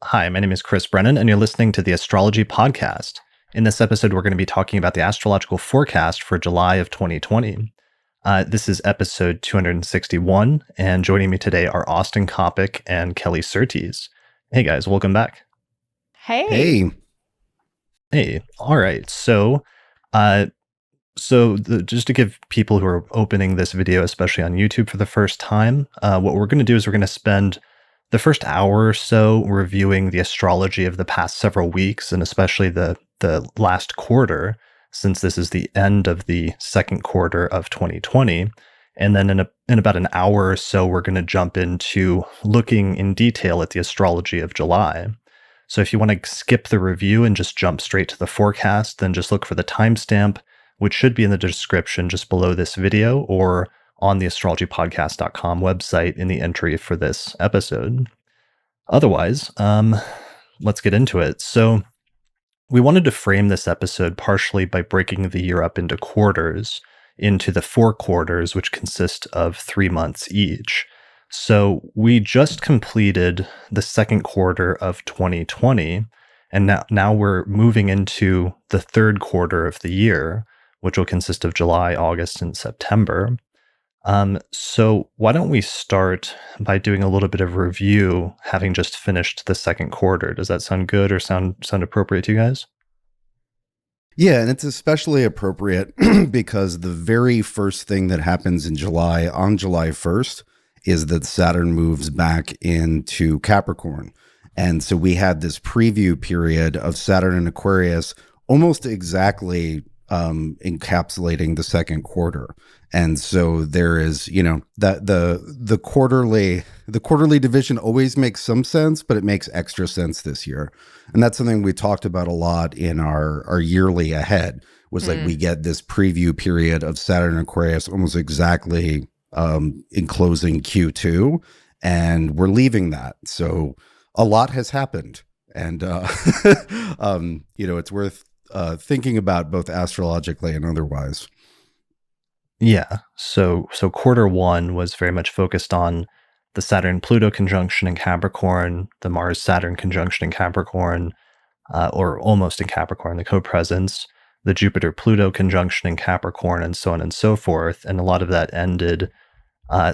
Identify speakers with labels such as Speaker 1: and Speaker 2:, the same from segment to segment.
Speaker 1: Hi, my name is Chris Brennan, and you're listening to the Astrology podcast. In this episode, we're going to be talking about the astrological forecast for July of 2020. This is episode 261, and joining me today are Austin Coppock and Kelly Surtees. Hey guys, welcome back.
Speaker 2: Hey.
Speaker 1: Hey. All right. Just to give people who are opening this video, especially on YouTube for the first time, what we're going to do is we're going to spend the first hour or so reviewing the astrology of the past several weeks, and especially the last quarter, since this is the end of the second quarter of 2020. And then in about an hour or so, we're going to jump into looking in detail at the astrology of July. So if you want to skip the review and just jump straight to the forecast, then just look for the timestamp, which should be in the description just below this video or on the astrologypodcast.com website in the entry for this episode. Otherwise, let's get into it. So we wanted to frame this episode partially by breaking the year up into quarters, into the 4 quarters, which consist of 3 months each. So we just completed the second quarter of 2020, and now we're moving into the third quarter of the year, which will consist of July, August, and September. So why don't we start by doing a little bit of review, having just finished the second quarter? Does that sound good or sound appropriate to you guys?
Speaker 2: Yeah, and it's especially appropriate because the very first thing that happens in July, on July 1st, is that Saturn moves back into Capricorn. And so we had this preview period of Saturn in Aquarius almost exactly encapsulating the second quarter. And so there is, that the quarterly division always makes some sense, but it makes extra sense this year. And that's something we talked about a lot in our yearly ahead, was like we get this preview period of Saturn and Aquarius almost exactly enclosing Q2, and we're leaving that. So a lot has happened, and it's worth thinking about both astrologically and otherwise.
Speaker 1: Yeah. So quarter one was very much focused on the Saturn-Pluto conjunction in Capricorn, the Mars-Saturn conjunction in Capricorn, or almost in Capricorn, the co-presence, the Jupiter-Pluto conjunction in Capricorn, and so on and so forth. And a lot of that ended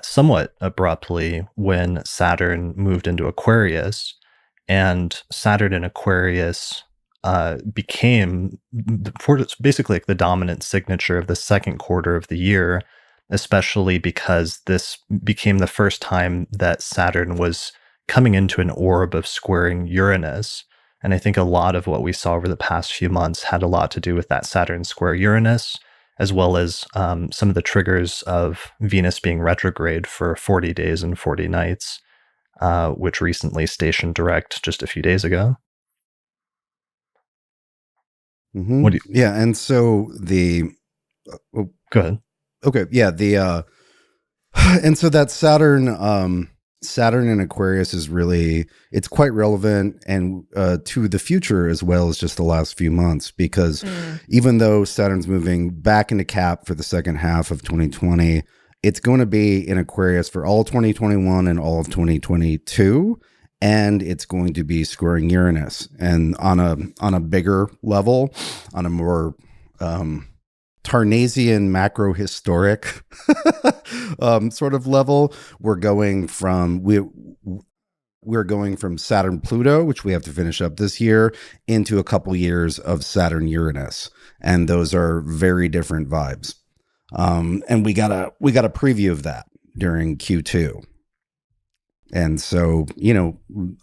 Speaker 1: somewhat abruptly when Saturn moved into Aquarius, and Saturn in Aquarius became basically like the dominant signature of the second quarter of the year, especially because this became the first time that Saturn was coming into an orb of squaring Uranus. And I think a lot of what we saw over the past few months had a lot to do with that Saturn square Uranus, as well as some of the triggers of Venus being retrograde for 40 days and 40 nights, which recently stationed direct just a few days ago.
Speaker 2: Mm-hmm. Yeah, and so
Speaker 1: go ahead.
Speaker 2: Okay, yeah, and so that Saturn in Aquarius is really, it's quite relevant and to the future as well as just the last few months, because even though Saturn's moving back into Cap for the second half of 2020, it's going to be in Aquarius for all of 2021 and all of 2022. And it's going to be squaring Uranus, and on a bigger level, on a more Tarnasian macro historic sort of level, we're going from Saturn Pluto, which we have to finish up this year, into a couple years of Saturn Uranus, and those are very different vibes. And we got a preview of that during Q2. And so,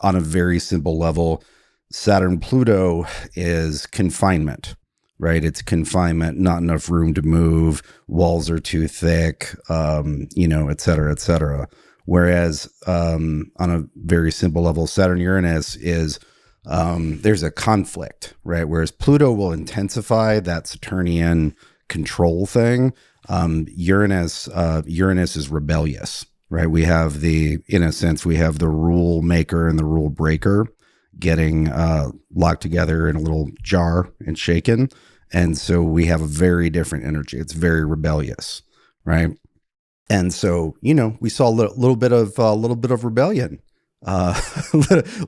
Speaker 2: on a very simple level, Saturn-Pluto is confinement, right? It's confinement, not enough room to move, walls are too thick, et cetera, et cetera. Whereas on a very simple level, Saturn-Uranus is, there's a conflict, right? Whereas Pluto will intensify that Saturnian control thing. Uranus is rebellious. Right, we have in a sense, we have the rule maker and the rule breaker getting locked together in a little jar and shaken, and so we have a very different energy. It's very rebellious, right? And so we saw a little bit of rebellion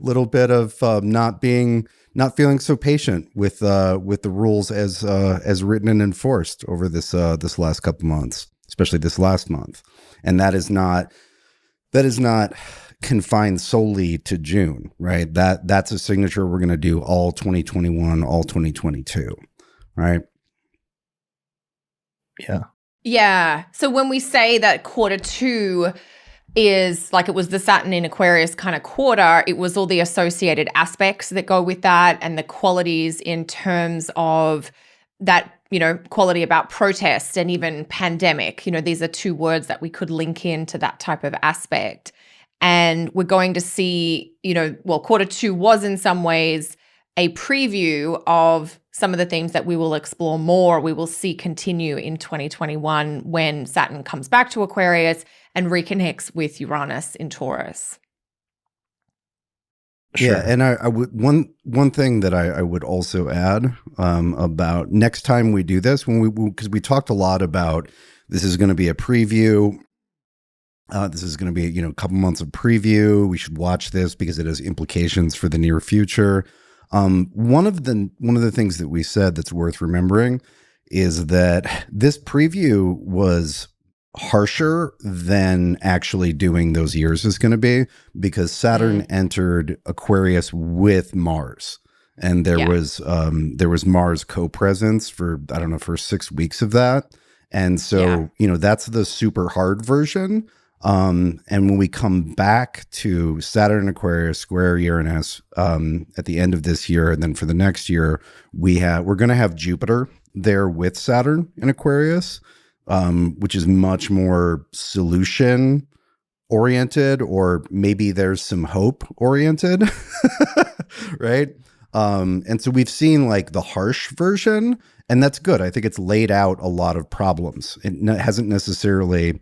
Speaker 2: little bit of not feeling so patient with the rules as written and enforced over this last couple months, especially this last month. And that is not confined solely to June, right? That's a signature we're going to do all 2021, all 2022, right?
Speaker 1: Yeah.
Speaker 3: Yeah. So when we say that quarter two is like, it was the Saturn in Aquarius kind of quarter, it was all the associated aspects that go with that and the qualities in terms of that, quality about protest and even pandemic. These are two words that we could link into that type of aspect. And we're going to see, quarter two was in some ways a preview of some of the themes that we will explore more, we will see continue in 2021 when Saturn comes back to Aquarius and reconnects with Uranus in Taurus.
Speaker 2: Sure. Yeah, and I would one thing that I would also add about next time we do this, because we talked a lot about this is going to be a preview. This is going to be a couple months of preview. We should watch this because it has implications for the near future. One of the things that we said that's worth remembering is that this preview was harsher than actually doing those years is going to be, because Saturn entered Aquarius with Mars, and there was Mars co-presence for, I don't know, for 6 weeks of that. And so, that's the super hard version. And when we come back to Saturn Aquarius square Uranus at the end of this year, and then for the next year, we're going to have Jupiter there with Saturn in Aquarius, which is much more solution oriented, or maybe there's some hope oriented, right? And so we've seen like the harsh version, and that's good. I think it's laid out a lot of problems. It hasn't necessarily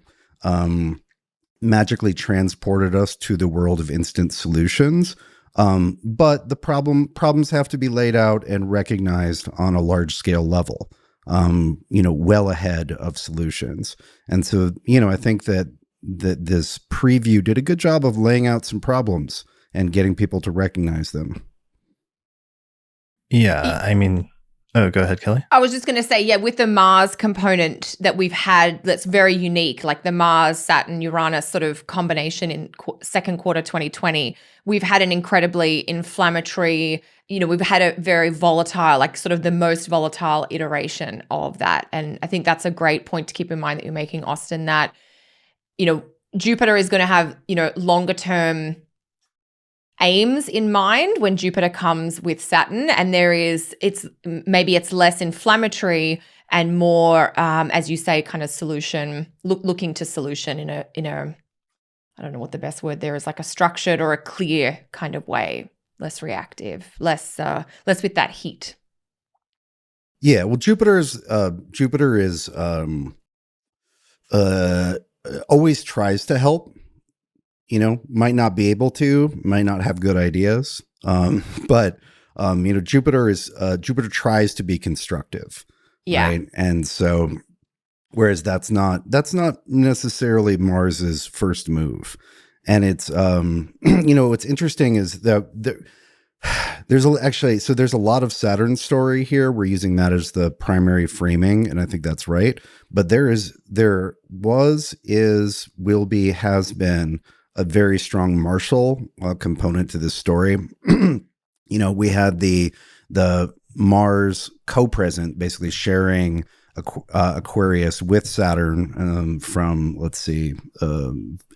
Speaker 2: magically transported us to the world of instant solutions. But the problems have to be laid out and recognized on a large scale level, well ahead of solutions. And so, I think that this preview did a good job of laying out some problems and getting people to recognize them.
Speaker 1: Yeah. I mean, oh, go ahead, Kelly.
Speaker 3: I was just going to say, with the Mars component that we've had, that's very unique, like the Mars, Saturn, Uranus sort of combination in second quarter 2020, we've had an incredibly inflammatory, we've had a very volatile, like sort of the most volatile iteration of that. And I think that's a great point to keep in mind that you're making, Austin, that, Jupiter is going to have, longer term aims in mind when Jupiter comes with Saturn, and it's less inflammatory and more, as you say, kind of solution, looking to solution in a I don't know what the best word there is, like a structured or a clear kind of way, less reactive, less with that heat.
Speaker 2: Yeah, well, Jupiter is always tries to help. Might not be able to, might not have good ideas. But Jupiter tries to be constructive.
Speaker 3: Yeah.
Speaker 2: Right? And so, whereas that's not necessarily Mars's first move. And it's, what's interesting is that there's a lot of Saturn story here. We're using that as the primary framing, and I think that's right. But will be, has been a very strong martial component to this story. We had the Mars co-present, basically sharing Aquarius with Saturn from,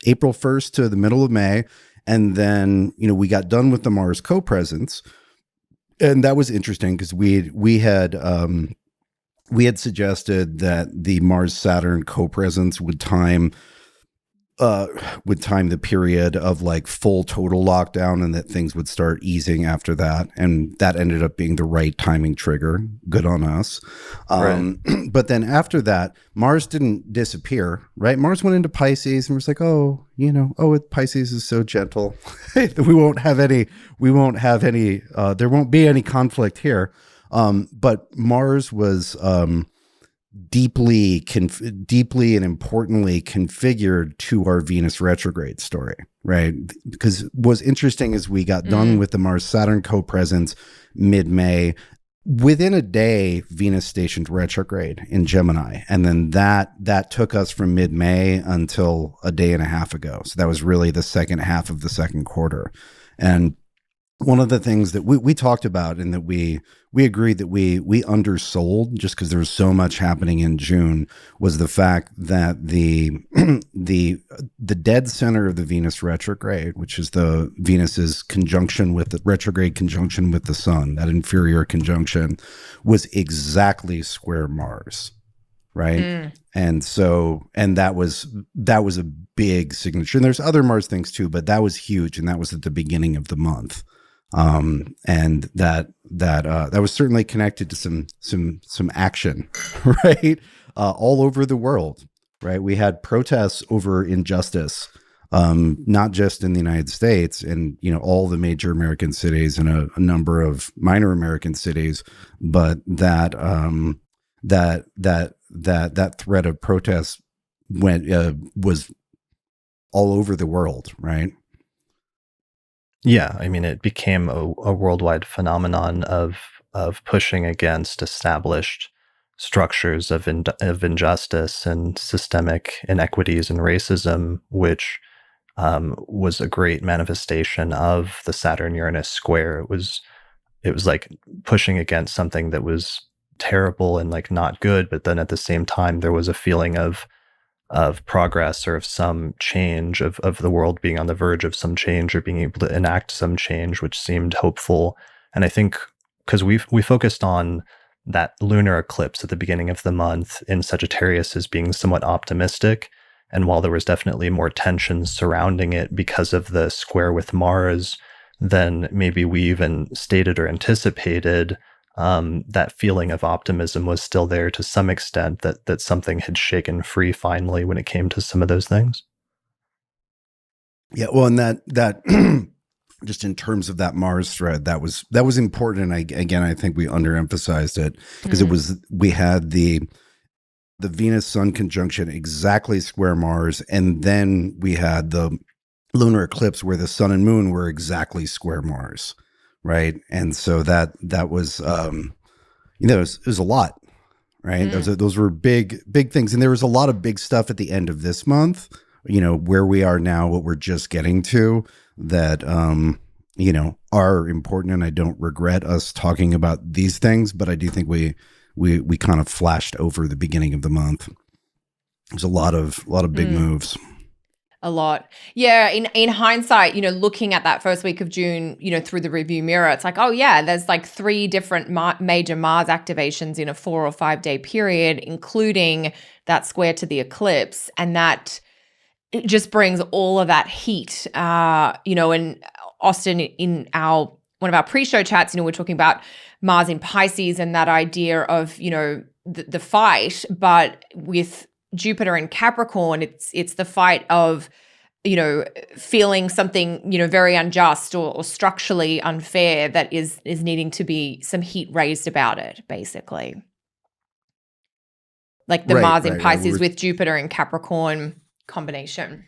Speaker 2: April 1st to the middle of May. And then, we got done with the Mars co-presence. And that was interesting because we had suggested that the Mars Saturn co-presence would time the period of like full total lockdown, and that things would start easing after that. And that ended up being the right timing trigger. Good on us.
Speaker 1: Right.
Speaker 2: But then after that, Mars didn't disappear, right? Mars went into Pisces and was like, Pisces is so gentle. There won't be any conflict here. But Mars was, deeply and importantly configured to our Venus retrograde story, right? Because what's interesting is we got done with the Mars Saturn co-presence mid-May. Within a day, Venus stationed retrograde in Gemini, and then that took us from mid-May until a day and a half ago. So that was really the second half of the second quarter. And one of the things that we talked about and that we agreed that we undersold just because there was so much happening in June was the fact that the dead center of the Venus retrograde, which is the Venus's conjunction with the retrograde conjunction with the sun, that inferior conjunction, was exactly square Mars, right? And that was a big signature. And there's other Mars things too, but that was huge, and that was at the beginning of the month. And that was certainly connected to some action, right? All over the world, right? We had protests over injustice, not just in the United States and, all the major American cities and a number of minor American cities, but that threat of protest was all over the world, right?
Speaker 1: Yeah, I mean, it became a worldwide phenomenon of pushing against established structures of injustice and systemic inequities and racism, which was a great manifestation of the Saturn Uranus square. It was like pushing against something that was terrible and like not good, but then at the same time there was a feeling of progress or of some change, of the world being on the verge of some change or being able to enact some change, which seemed hopeful. And I think because we focused on that lunar eclipse at the beginning of the month in Sagittarius as being somewhat optimistic, and while there was definitely more tension surrounding it because of the square with Mars than maybe we even stated or anticipated, that feeling of optimism was still there to some extent, that something had shaken free finally when it came to some of those things.
Speaker 2: Yeah, well, and that just in terms of that Mars thread, that was important. And I think we underemphasized it because we had the Venus Sun conjunction exactly square Mars, and then we had the lunar eclipse where the sun and moon were exactly square Mars. Right. And so that was, it was a lot, right? Those were big things. And there was a lot of big stuff at the end of this month, where we are now, what we're just getting to that, are important. And I don't regret us talking about these things, but I do think we kind of flashed over the beginning of the month. There's a lot of big moves.
Speaker 3: A lot. Yeah. In hindsight, looking at that first week of June, through the review mirror, it's like, oh yeah, there's like 3 different major Mars activations in a 4 or 5 day period, including that square to the eclipse. And that it just brings all of that heat, and Austin, in one of our pre-show chats, we're talking about Mars in Pisces and that idea of, the fight, but with Jupiter in Capricorn, it's the fight of, feeling something, very unjust or structurally unfair that is needing to be some heat raised about it, basically. Like the Mars in Pisces with Jupiter in Capricorn combination.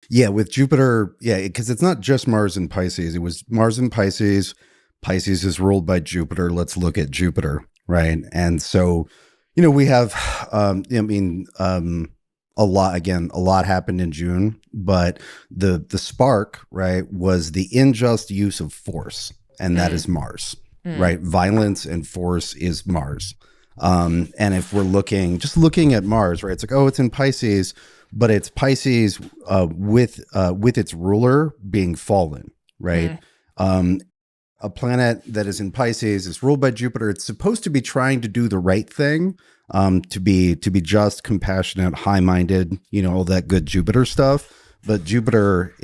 Speaker 2: Yeah, with Jupiter, because it's not just Mars in Pisces. It was Mars in Pisces. Pisces is ruled by Jupiter. Let's look at Jupiter, right? And so, we have, a lot happened in June, but the spark, right, was the unjust use of force, and that is Mars, right? Violence and force is Mars. And if we're looking at Mars, right, it's like, oh, it's in Pisces, but it's Pisces with its ruler being fallen, right? A planet that is in Pisces is ruled by Jupiter. It's supposed to be trying to do the right thing, to be just, compassionate, high-minded, all that good Jupiter stuff. But Jupiter's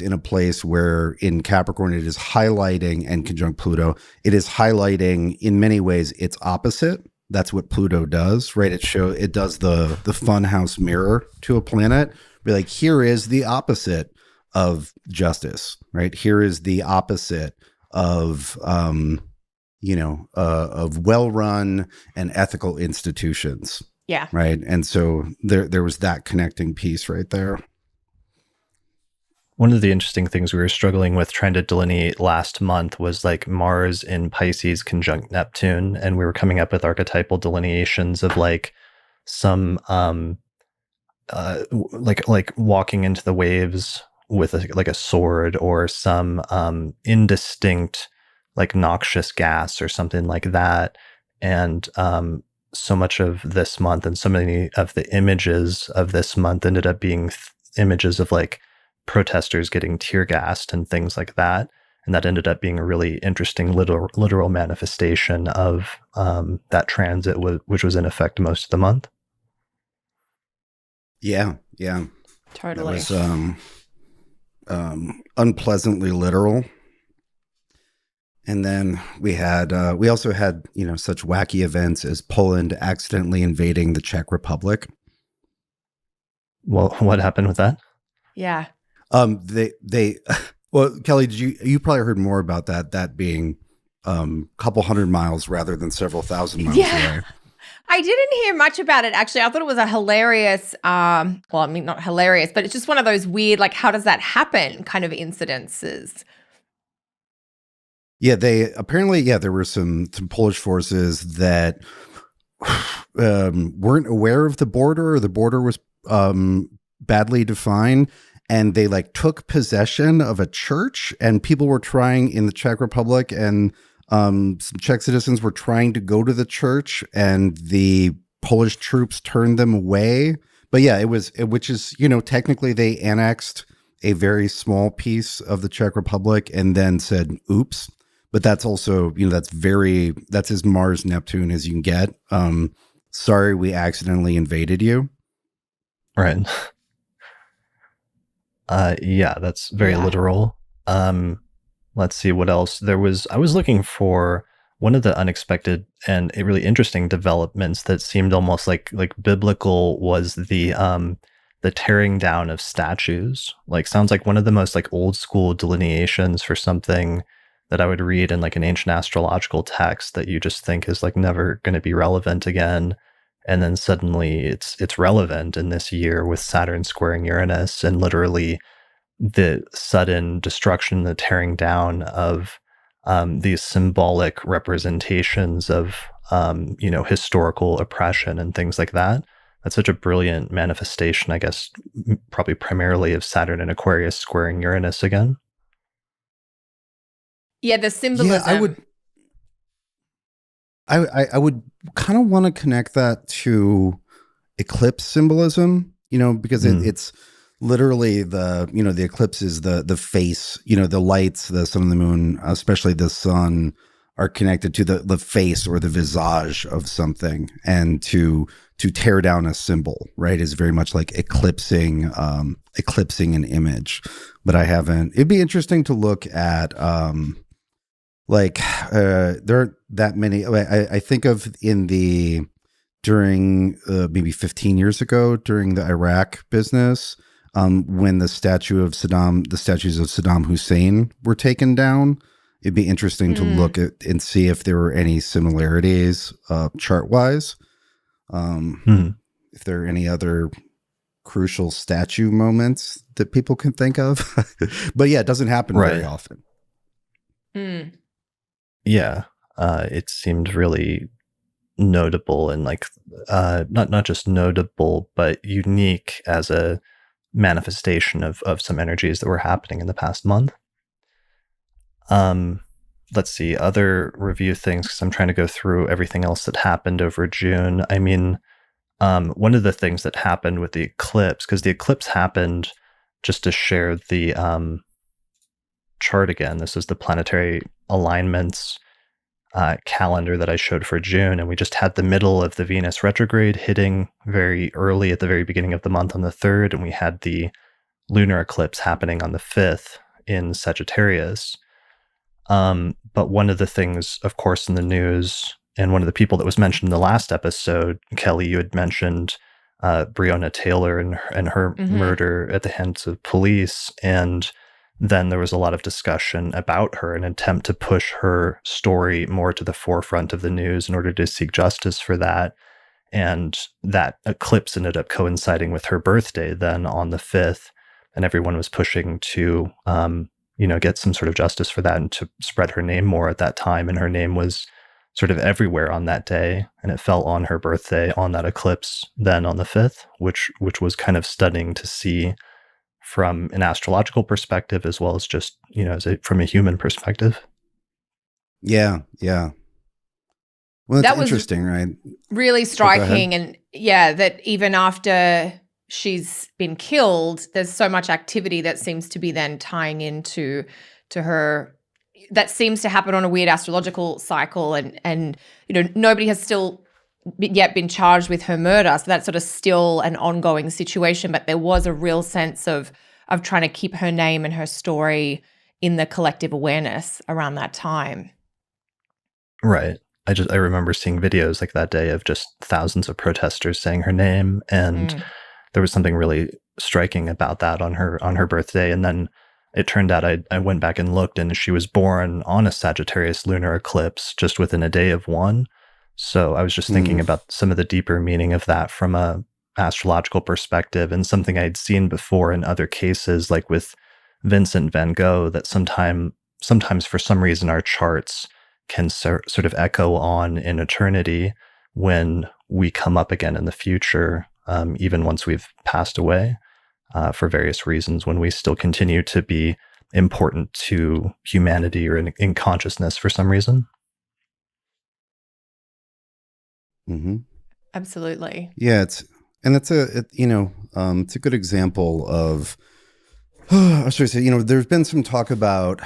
Speaker 2: in a place where in Capricorn it is highlighting, and conjunct Pluto, it is highlighting in many ways its opposite. That's what Pluto does, right? It does the funhouse mirror to a planet. Be like, here is the opposite of justice, right? Here is the opposite of of well-run and ethical institutions.
Speaker 3: Yeah.
Speaker 2: Right. And so there was that connecting piece right there.
Speaker 1: One of the interesting things we were struggling with trying to delineate last month was like Mars in Pisces conjunct Neptune. And we were coming up with archetypal delineations of like some like walking into the waves with like a sword, or some indistinct like noxious gas or something like that. And so much of this month and so many of the images of this month ended up being images of like protesters getting tear gassed and things like that. And that ended up being a really interesting literal manifestation of that transit, which was in effect most of the month.
Speaker 2: Yeah.
Speaker 3: Totally.
Speaker 2: That was unpleasantly literal. And then we also had, such wacky events as Poland accidentally invading the Czech Republic.
Speaker 1: Well, what happened with that?
Speaker 3: Yeah.
Speaker 2: Well, Kelly, you probably heard more about that being a couple hundred miles rather than several thousand miles away.
Speaker 3: I didn't hear much about it, actually. I thought it was a hilarious, not hilarious, but it's just one of those weird, like, how does that happen kind of incidences.
Speaker 2: Yeah, there were some Polish forces that weren't aware of the border, or the border was badly defined. And they like took possession of a church, and people were trying in the Czech Republic, and some Czech citizens were trying to go to the church, and the Polish troops turned them away. But yeah, which is, technically they annexed a very small piece of the Czech Republic and then said, oops. But that's also, that's as Mars Neptune as you can get. Sorry, we accidentally invaded you.
Speaker 1: Right. Yeah, that's very literal. Let's see what else I was looking for one of the unexpected and really interesting developments that seemed almost like biblical was the tearing down of statues. Like, sounds like one of the most like old school delineations for something that I would read in like an ancient astrological text that you just think is like never going to be relevant again. And then suddenly it's relevant in this year with Saturn squaring Uranus, and literally the sudden destruction, the tearing down of these symbolic representations of historical oppression and things like that. That's such a brilliant manifestation, I guess, probably primarily of Saturn and Aquarius squaring Uranus again.
Speaker 3: Yeah, the symbolism.
Speaker 2: Yeah, I would kind of want to connect that to eclipse symbolism, because it's literally the eclipse is the face, the lights, the sun and the moon, especially the sun, are connected to the face or the visage of something, and to tear down a symbol, right, is very much like eclipsing an image. But it'd be interesting to look at there aren't that many. I think of during maybe 15 years ago during the Iraq business, when the statues of Saddam Hussein were taken down. It'd be interesting to look at and see if there were any similarities chart wise. If there are any other crucial statue moments that people can think of. But yeah, it doesn't happen very often.
Speaker 1: Yeah, it seemed really notable and like not just notable, but unique as a manifestation of some energies that were happening in the past month. Let's see, other review things, because I'm trying to go through everything else that happened over June. I mean, one of the things that happened with the eclipse, because the eclipse happened, just to share the chart again, this is the Planetary Alignments calendar that I showed for June, and we just had the middle of the Venus retrograde hitting very early at the very beginning of the month on the 3rd, and we had the lunar eclipse happening on the 5th in Sagittarius. But one of the things, of course, in the news, and one of the people that was mentioned in the last episode, Kelly, you had mentioned Breonna Taylor and her murder at the hands of police, and then there was a lot of discussion about her, an attempt to push her story more to the forefront of the news in order to seek justice for that. And that eclipse ended up coinciding with her birthday then on the 5th. And everyone was pushing to, get some sort of justice for that and to spread her name more at that time. And her name was sort of everywhere on that day. And it fell on her birthday on that eclipse then on the 5th, which was kind of stunning to see from an astrological perspective, as well as just, from a human perspective.
Speaker 2: Yeah. Well, that's
Speaker 3: that was
Speaker 2: interesting, right?
Speaker 3: Really striking. And that even after she's been killed, there's so much activity that seems to be then tying into her. That seems to happen on a weird astrological cycle. And nobody has still yet been charged with her murder. So that's sort of still an ongoing situation. But there was a real sense of trying to keep her name and her story in the collective awareness around that time.
Speaker 1: Right. I remember seeing videos like that day of just thousands of protesters saying her name, and there was something really striking about that on her birthday. And then it turned out I went back and looked, and she was born on a Sagittarius lunar eclipse just within a day of one. So I was just thinking about some of the deeper meaning of that from a astrological perspective, and something I'd seen before in other cases, like with Vincent van Gogh, that sometimes for some reason our charts can sort of echo on in eternity when we come up again in the future, even once we've passed away, for various reasons, when we still continue to be important to humanity or in consciousness for some reason.
Speaker 2: Mm-hmm.
Speaker 3: Absolutely.
Speaker 2: Yeah, it's a good example of, there's been some talk about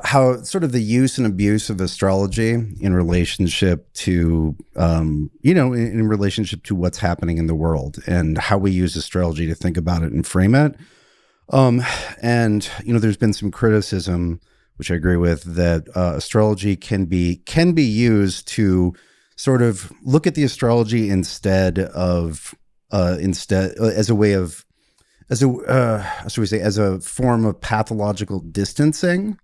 Speaker 2: how sort of the use and abuse of astrology in relationship to, in relationship to what's happening in the world and how we use astrology to think about it and frame it. There's been some criticism, which I agree with, that astrology can be used to sort of look at the astrology as a form of pathological distancing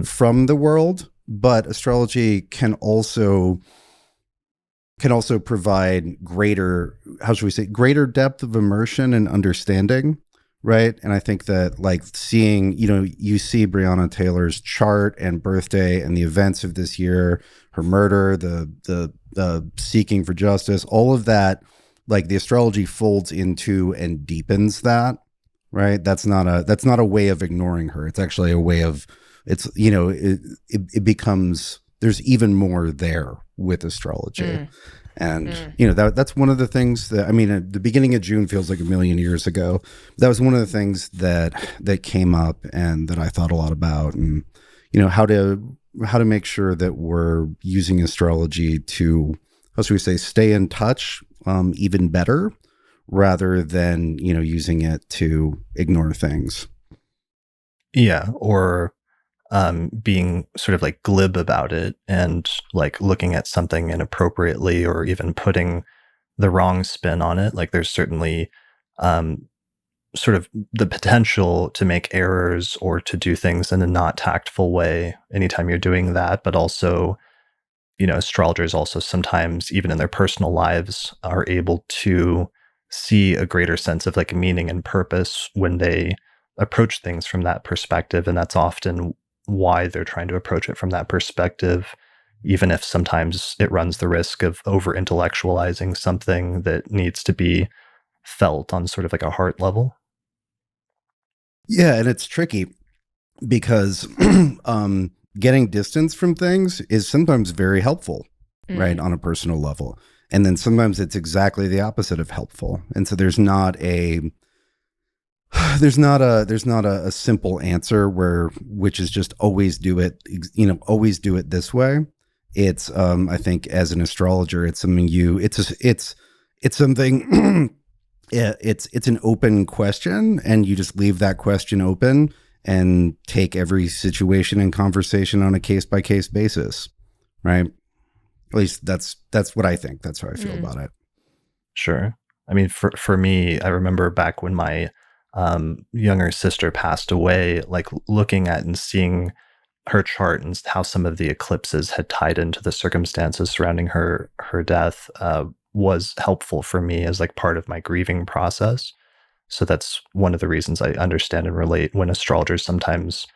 Speaker 2: from the world, but astrology can also provide greater depth of immersion and understanding, right? And I think that, like, seeing, you see Breonna Taylor's chart and birthday and the events of this year, her murder, the seeking for justice, all of that, like, the astrology folds into and deepens that, right? That's not a way of ignoring her. It's actually a way of, it becomes, there's even more there with astrology. And, that's one of the things that, at the beginning of June feels like a million years ago. That was one of the things that came up and that I thought a lot about, and, how to make sure that we're using astrology to, stay in touch, even better, rather than, using it to ignore things.
Speaker 1: Yeah. Or being sort of like glib about it and like looking at something inappropriately or even putting the wrong spin on it. Like, there's certainly sort of the potential to make errors or to do things in a not tactful way anytime you're doing that. But also, astrologers also sometimes, even in their personal lives, are able to see a greater sense of like meaning and purpose when they approach things from that perspective. And that's often why they're trying to approach it from that perspective, even if sometimes it runs the risk of over intellectualizing something that needs to be felt on sort of like a heart level.
Speaker 2: Yeah, and it's tricky because getting distance from things is sometimes very helpful, right, on a personal level. And then sometimes it's exactly the opposite of helpful. And so there's not a simple answer which is just always do it this way. It's I think as an astrologer, it's something it's an open question, and you just leave that question open and take every situation and conversation on a case-by-case basis, right? At least that's what I think. That's how I feel about it.
Speaker 1: Sure. I mean, for me, I remember back when my younger sister passed away, like looking at and seeing her chart and how some of the eclipses had tied into the circumstances surrounding her death was helpful for me as like part of my grieving process. So that's one of the reasons I understand and relate when astrologers sometimes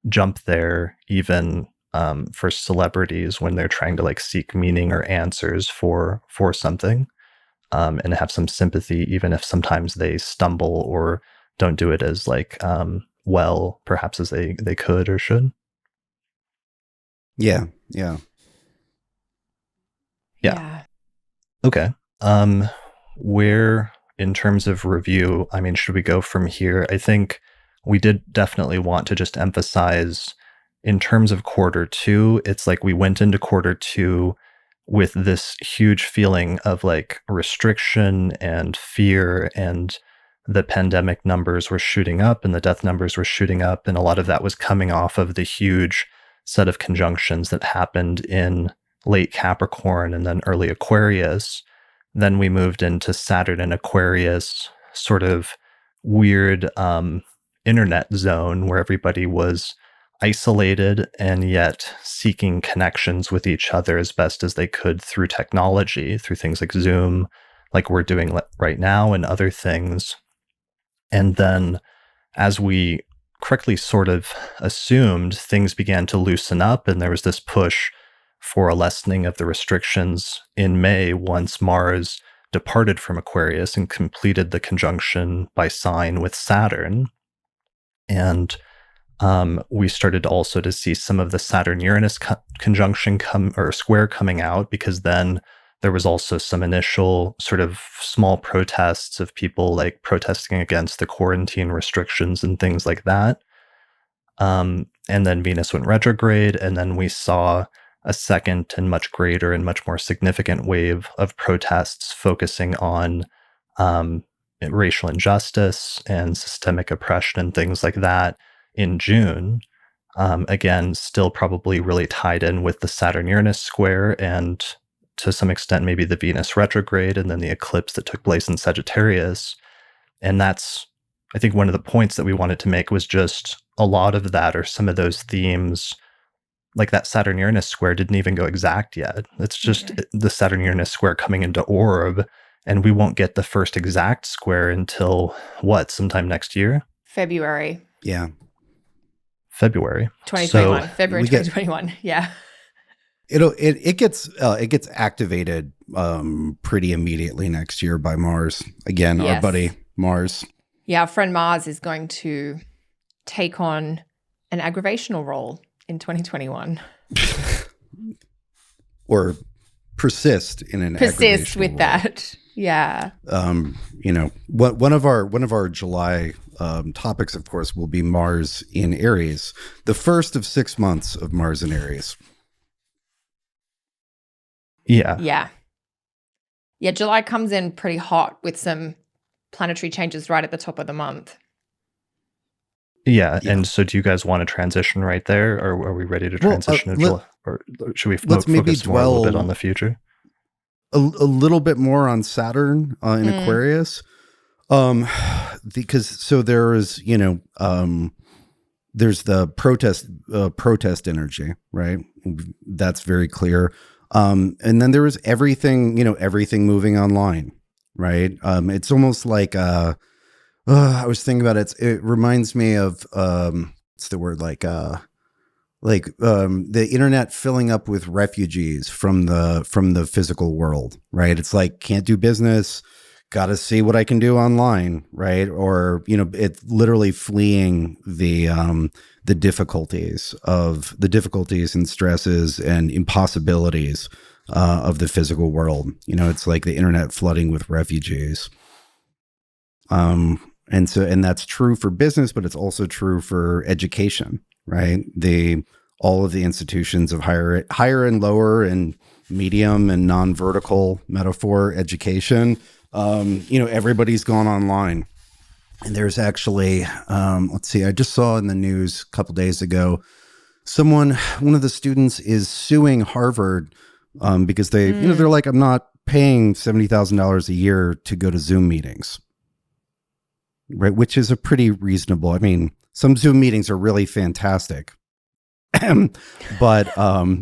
Speaker 1: jump there, even for celebrities when they're trying to like seek meaning or answers for something, and have some sympathy, even if sometimes they stumble or don't do it as like well, perhaps as they could or should.
Speaker 2: Yeah.
Speaker 1: Okay. Where in terms of review, I mean, should we go from here? I think we did definitely want to just emphasize in terms of quarter two, it's like we went into quarter two with this huge feeling of like restriction and fear, and the pandemic numbers were shooting up and the death numbers were shooting up. And a lot of that was coming off of the huge set of conjunctions that happened in late Capricorn and then early Aquarius. Then we moved into Saturn and Aquarius, sort of weird internet zone where everybody was isolated and yet seeking connections with each other as best as they could through technology, through things like Zoom, like we're doing right now, and other things. And then as we correctly sort of assumed, things began to loosen up, and there was this push for a lessening of the restrictions in May once Mars departed from Aquarius and completed the conjunction by sign with Saturn. And we started also to see some of the Saturn Uranus conjunction square coming out, because then there was also some initial sort of small protests of people like protesting against the quarantine restrictions and things like that. And then Venus went retrograde, and then we saw a second and much greater and much more significant wave of protests focusing on racial injustice and systemic oppression and things like that in June. Again, still probably really tied in with the Saturn-Uranus square and to some extent maybe the Venus retrograde and then the eclipse that took place in Sagittarius. And that's, I think, one of the points that we wanted to make was just a lot of that, or some of those themes, like that Saturn-Uranus square didn't even go exact yet. It's just the Saturn-Uranus square coming into orb, and we won't get the first exact square until sometime next year?
Speaker 3: February.
Speaker 2: Yeah.
Speaker 1: February.
Speaker 3: 2021.
Speaker 1: So
Speaker 3: February 2021. Yeah.
Speaker 2: It gets activated pretty immediately next year by Mars. Again, our buddy Mars.
Speaker 3: Yeah, our friend Mars is going to take on an aggravational role in 2021.
Speaker 2: Or persist in an
Speaker 3: persist with
Speaker 2: role.
Speaker 3: That. Yeah.
Speaker 2: One of our July topics, of course, will be Mars in Aries, the first of 6 months of Mars in Aries.
Speaker 3: Yeah. July comes in pretty hot with some planetary changes right at the top of the month.
Speaker 1: Yeah. And so do you guys want to transition right there, or are we ready to transition to July? Or should we focus more a little bit on the future?
Speaker 2: A little bit more on Saturn in Aquarius. Because there is, there's the protest energy, right? That's very clear. And then there was everything moving online, right? It's almost like, I was thinking about it. It reminds me of, what's the word? The internet filling up with refugees from the physical world, right? It's like, can't do business, got to see what I can do online, right? Or, it's literally fleeing the difficulties and stresses and impossibilities of the physical world. It's like the internet flooding with refugees. And that's true for business, but it's also true for education, right? All of the institutions of higher and lower and medium and non-vertical metaphor education, everybody's gone online. And there's actually, I just saw in the news a couple days ago, one of the students is suing Harvard because they're like, I'm not paying $70,000 a year to go to Zoom meetings. right? Which is a pretty reasonable. I mean, some Zoom meetings are really fantastic, but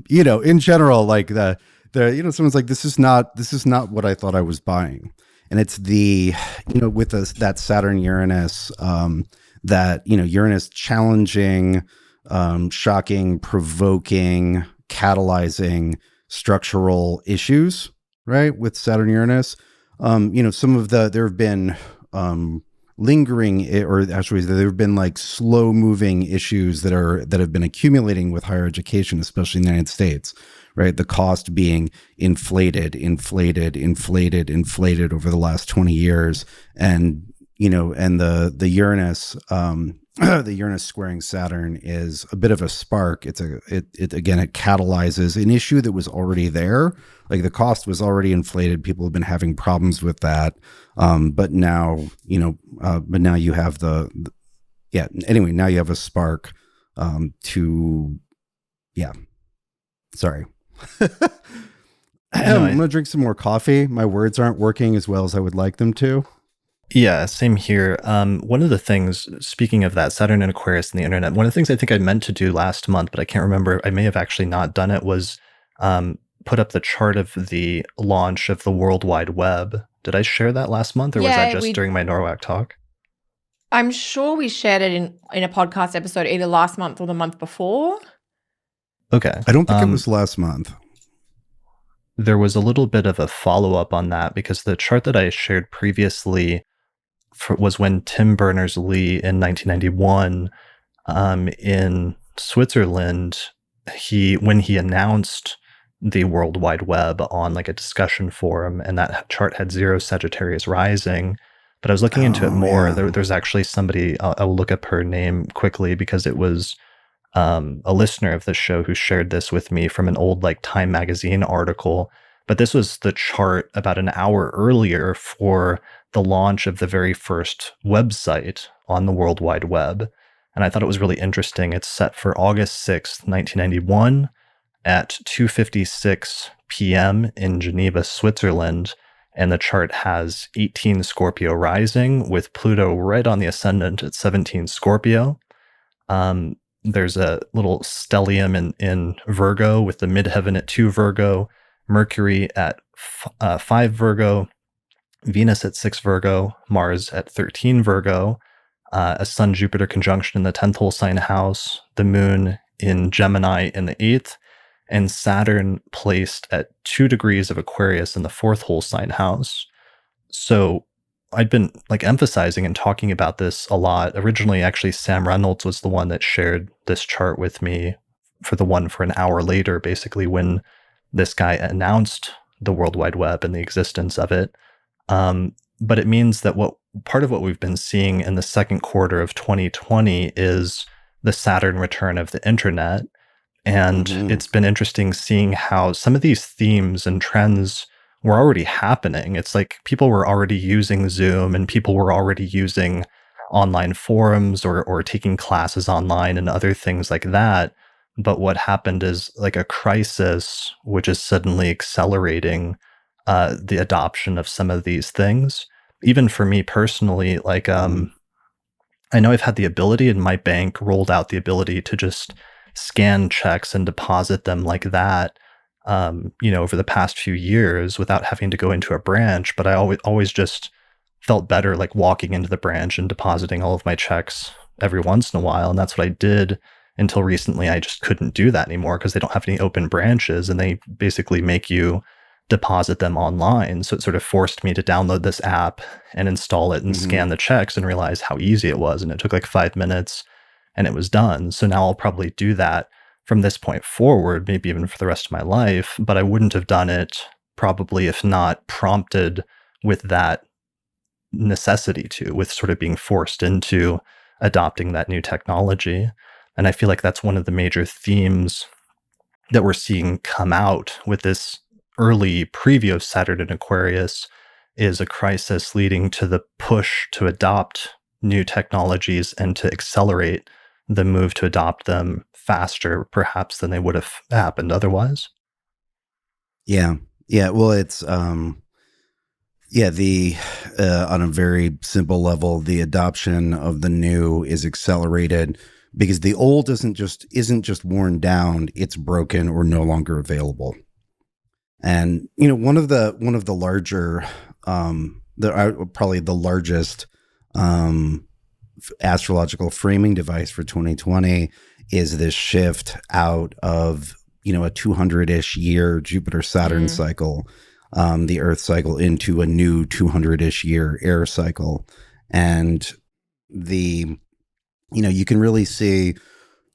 Speaker 2: in general, like someone's like, this is not what I thought I was buying, and it's with that Saturn Uranus, that Uranus challenging, shocking, provoking, catalyzing structural issues, right? With Saturn Uranus, there have been lingering, or actually there have been like slow moving issues that have been accumulating with higher education, especially in the United States, right? The cost being inflated over the last 20 years. And, and the Uranus, the Uranus squaring Saturn is a bit of a spark. It catalyzes an issue that was already there. Like the cost was already inflated. People have been having problems with that. But now you have now you have a spark, sorry. I'm going to drink some more coffee. My words aren't working as well as I would like them to.
Speaker 1: Yeah, same here. One of the things, speaking of that, Saturn and Aquarius and the internet, one of the things I think I meant to do last month, but I can't remember, I may have actually not done it, was put up the chart of the launch of the World Wide Web. Did I share that last month, or was that just during my Norwalk talk?
Speaker 3: I'm sure we shared it in a podcast episode either last month or the month before.
Speaker 1: Okay.
Speaker 2: I don't think it was last month.
Speaker 1: There was a little bit of a follow-up on that, because the chart that I shared previously was when Tim Berners-Lee in 1991 in Switzerland, when he announced the World Wide Web on like a discussion forum, and that chart had 0 Sagittarius rising. But I was looking into it more. Yeah. There's actually somebody, I'll look up her name quickly, because it was a listener of the show who shared this with me from an old like Time magazine article. But this was the chart about an hour earlier for the launch of the very first website on the World Wide Web. And I thought it was really interesting. It's set for August 6th, 1991 at 2:56 p.m. in Geneva, Switzerland. And the chart has 18 Scorpio rising, with Pluto right on the ascendant at 17 Scorpio. There's a little stellium in Virgo, with the midheaven at 2 Virgo, Mercury at 5 Virgo, Venus at 6 Virgo, Mars at 13 Virgo, a Sun-Jupiter conjunction in the 10th whole sign house, the moon in Gemini in the 8th, and Saturn placed at 2 degrees of Aquarius in the 4th whole sign house. So I'd been like emphasizing and talking about this a lot. Originally, actually, Sam Reynolds was the one that shared this chart with me for an hour later, basically when this guy announced the World Wide Web and the existence of it. But it means that part of what we've been seeing in the second quarter of 2020 is the Saturn return of the internet. And it's been interesting seeing how some of these themes and trends were already happening. It's like people were already using Zoom, and people were already using online forums or taking classes online and other things like that. But what happened is like a crisis, which is suddenly accelerating the adoption of some of these things. Even for me personally, like I know I've had the ability, and my bank rolled out the ability to just scan checks and deposit them like that, over the past few years without having to go into a branch. But I always just felt better like walking into the branch and depositing all of my checks every once in a while. And that's what I did until recently. I just couldn't do that anymore because they don't have any open branches, and they basically make you deposit them online. So it sort of forced me to download this app and install it and scan the checks, and realize how easy it was. And it took like 5 minutes and it was done. So now I'll probably do that from this point forward, maybe even for the rest of my life. But I wouldn't have done it probably if not prompted with that necessity with sort of being forced into adopting that new technology. And I feel like that's one of the major themes that we're seeing come out with this early preview of Saturn and Aquarius, is a crisis leading to the push to adopt new technologies and to accelerate the move to adopt them faster, perhaps, than they would have happened otherwise.
Speaker 2: Yeah. Well, it's Yeah, the on a very simple level, the adoption of the new is accelerated because the old isn't just worn down; it's broken or no longer available. And one of the larger, probably the largest astrological framing device for 2020 is this shift out of a 200-ish year Jupiter Saturn cycle, the Earth cycle, into a new 200-ish year air cycle. And you can really see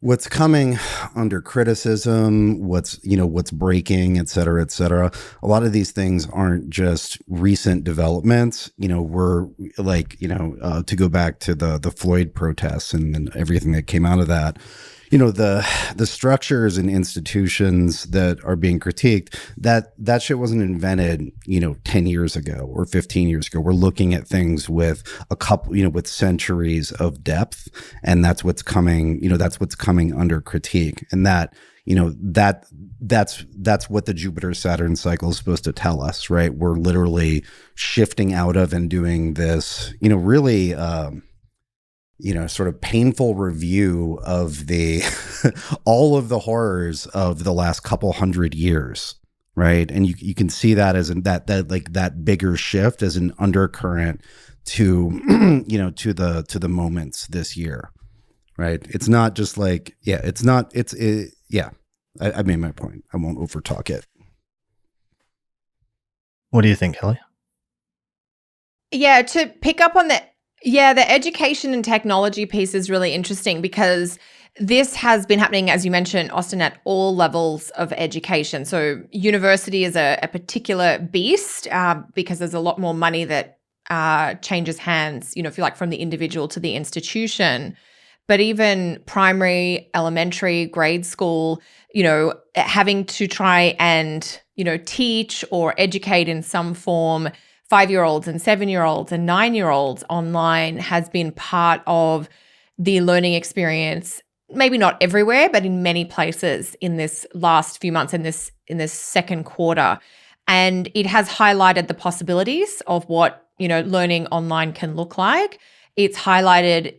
Speaker 2: what's coming under criticism, what's breaking, et cetera, et cetera. A lot of these things aren't just recent developments. We're like, to go back to the Floyd protests and everything that came out of that. The structures and institutions that are being critiqued, that shit wasn't invented, 10 years ago or 15 years ago. We're looking at things with a couple, with centuries of depth, and that's what's coming, that's what's coming under critique. And that's what the Jupiter Saturn cycle is supposed to tell us, right? We're literally shifting out of and doing this, really, sort of painful review of the all of the horrors of the last couple hundred years, right? And you can see that as that bigger shift as an undercurrent to to the moments this year, right? It's not just like I made my point. I won't overtalk it.
Speaker 1: What do you think, Kelly?
Speaker 3: Yeah, to pick up on that. Yeah, the education and technology piece is really interesting because this has been happening, as you mentioned, Austin, at all levels of education. So university is a particular beast because there's a lot more money that changes hands, if you like, from the individual to the institution. But even primary, elementary, grade school, having to try and, teach or educate in some form 5-year-olds and 7-year-olds and 9-year-olds online has been part of the learning experience, maybe not everywhere, but in many places in this last few months, in this second quarter. And it has highlighted the possibilities of what, learning online can look like. It's highlighted,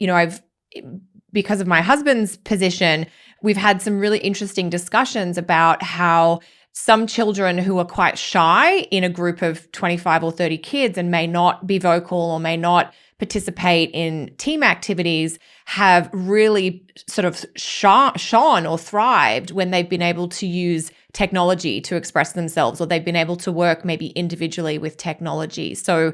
Speaker 3: because of my husband's position, we've had some really interesting discussions about how some children who are quite shy in a group of 25 or 30 kids and may not be vocal or may not participate in team activities have really sort of shone or thrived when they've been able to use technology to express themselves, or they've been able to work maybe individually with technology. So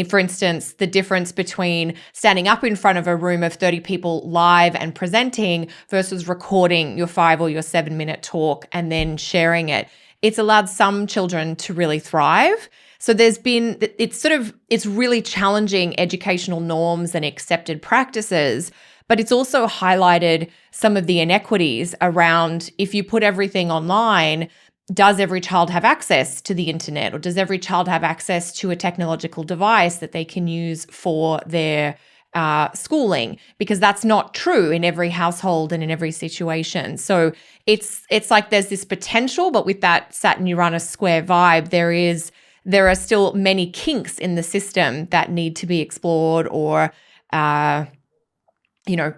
Speaker 3: for instance, the difference between standing up in front of a room of 30 people live and presenting versus recording your 5 or your 7-minute talk and then sharing it. It's allowed some children to really thrive. So it's really challenging educational norms and accepted practices, but it's also highlighted some of the inequities around if you put everything online, does every child have access to the internet, or does every child have access to a technological device that they can use for their schooling? Because that's not true in every household and in every situation. So it's like there's this potential, but with that Saturn Uranus square vibe, there are still many kinks in the system that need to be explored or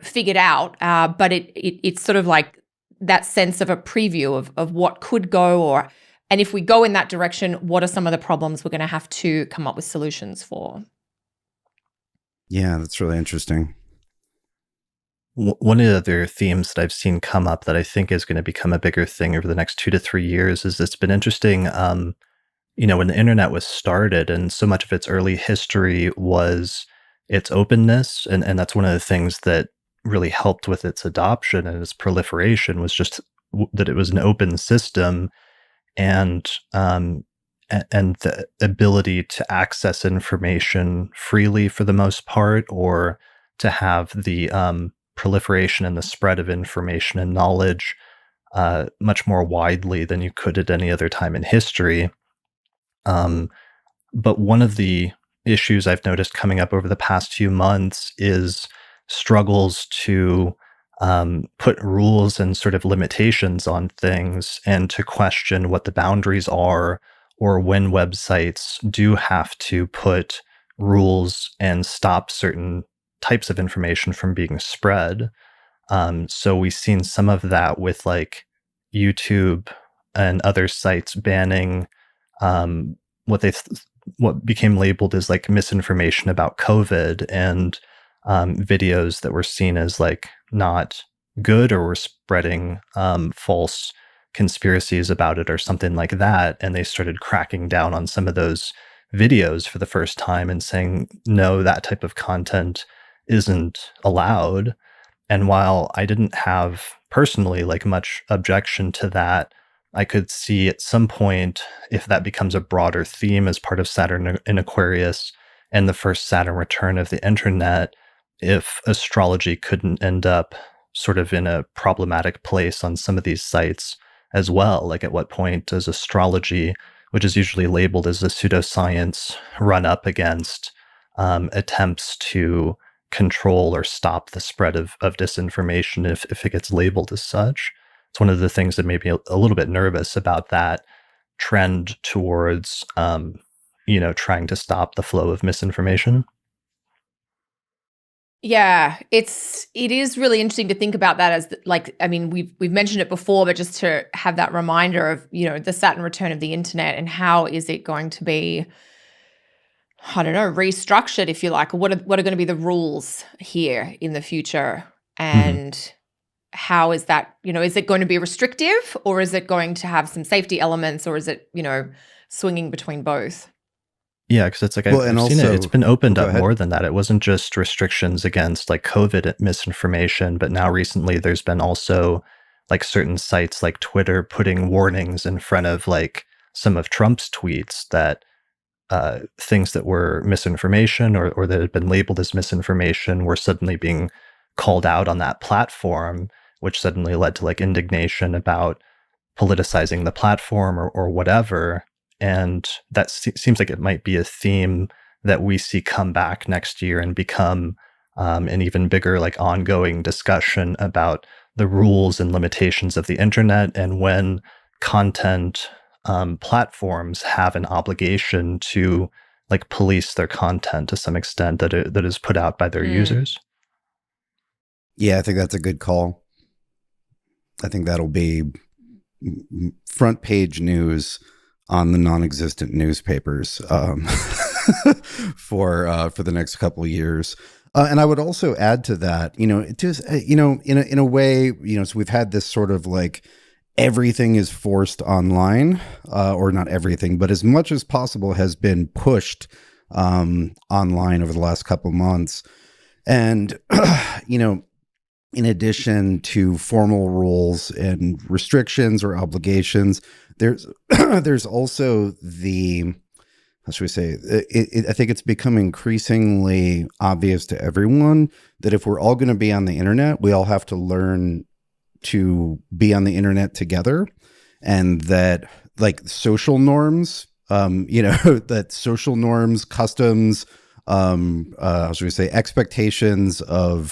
Speaker 3: figured out. But it's sort of like that sense of a preview of what could go, and if we go in that direction, what are some of the problems we're going to have to come up with solutions for?
Speaker 2: Yeah, that's really interesting.
Speaker 1: One of the other themes that I've seen come up that I think is going to become a bigger thing over the next 2 to 3 years is it's been interesting, when the internet was started and so much of its early history was its openness, and that's one of the things that really helped with its adoption and its proliferation was just that it was an open system, and the ability to access information freely for the most part, or to have the proliferation and the spread of information and knowledge much more widely than you could at any other time in history. But one of the issues I've noticed coming up over the past few months is struggles to put rules and sort of limitations on things and to question what the boundaries are, or when websites do have to put rules and stop certain types of information from being spread. So we've seen some of that with like YouTube and other sites banning um, what they what became labeled as like misinformation about COVID, and videos that were seen as like not good or were spreading false conspiracies about it or something like that. And they started cracking down on some of those videos for the first time and saying, no, that type of content isn't allowed. And while I didn't have personally like much objection to that, I could see at some point, if that becomes a broader theme as part of Saturn in Aquarius and the first Saturn return of the internet, if astrology couldn't end up sort of in a problematic place on some of these sites as well. Like, at what point does astrology, which is usually labeled as a pseudoscience, run up against attempts to control or stop the spread of disinformation if it gets labeled as such? It's one of the things that made me a little bit nervous about that trend towards, trying to stop the flow of misinformation.
Speaker 3: Yeah, it is really interesting to think about that as like, I mean, we've mentioned it before, but just to have that reminder of, the Saturn return of the internet and how is it going to be, I don't know, restructured, if you like, or what are going to be the rules here in the future, and how is that, is it going to be restrictive, or is it going to have some safety elements, or is it, swinging between both?
Speaker 1: Yeah, because it's like I've seen it. It's been opened up more than that. It wasn't just restrictions against like COVID misinformation, but now recently there's been also like certain sites like Twitter putting warnings in front of like some of Trump's tweets that things that were misinformation or that had been labeled as misinformation were suddenly being called out on that platform, which suddenly led to like indignation about politicizing the platform or whatever. And that seems like it might be a theme that we see come back next year and become an even bigger, like, ongoing discussion about the rules and limitations of the internet, and when content platforms have an obligation to like police their content to some extent that is put out by their users.
Speaker 2: Yeah, I think that's a good call. I think that'll be front page news on the non-existent newspapers for the next couple of years. And I would also add to that, it just, in a way, so we've had this sort of like everything is forced online, or not everything, but as much as possible has been pushed online over the last couple of months. And, in addition to formal rules and restrictions or obligations, there's also the, how should we say, I think it's become increasingly obvious to everyone that if we're all going to be on the internet, we all have to learn to be on the internet together, and that like social norms, that social norms, customs, how should we say, expectations, I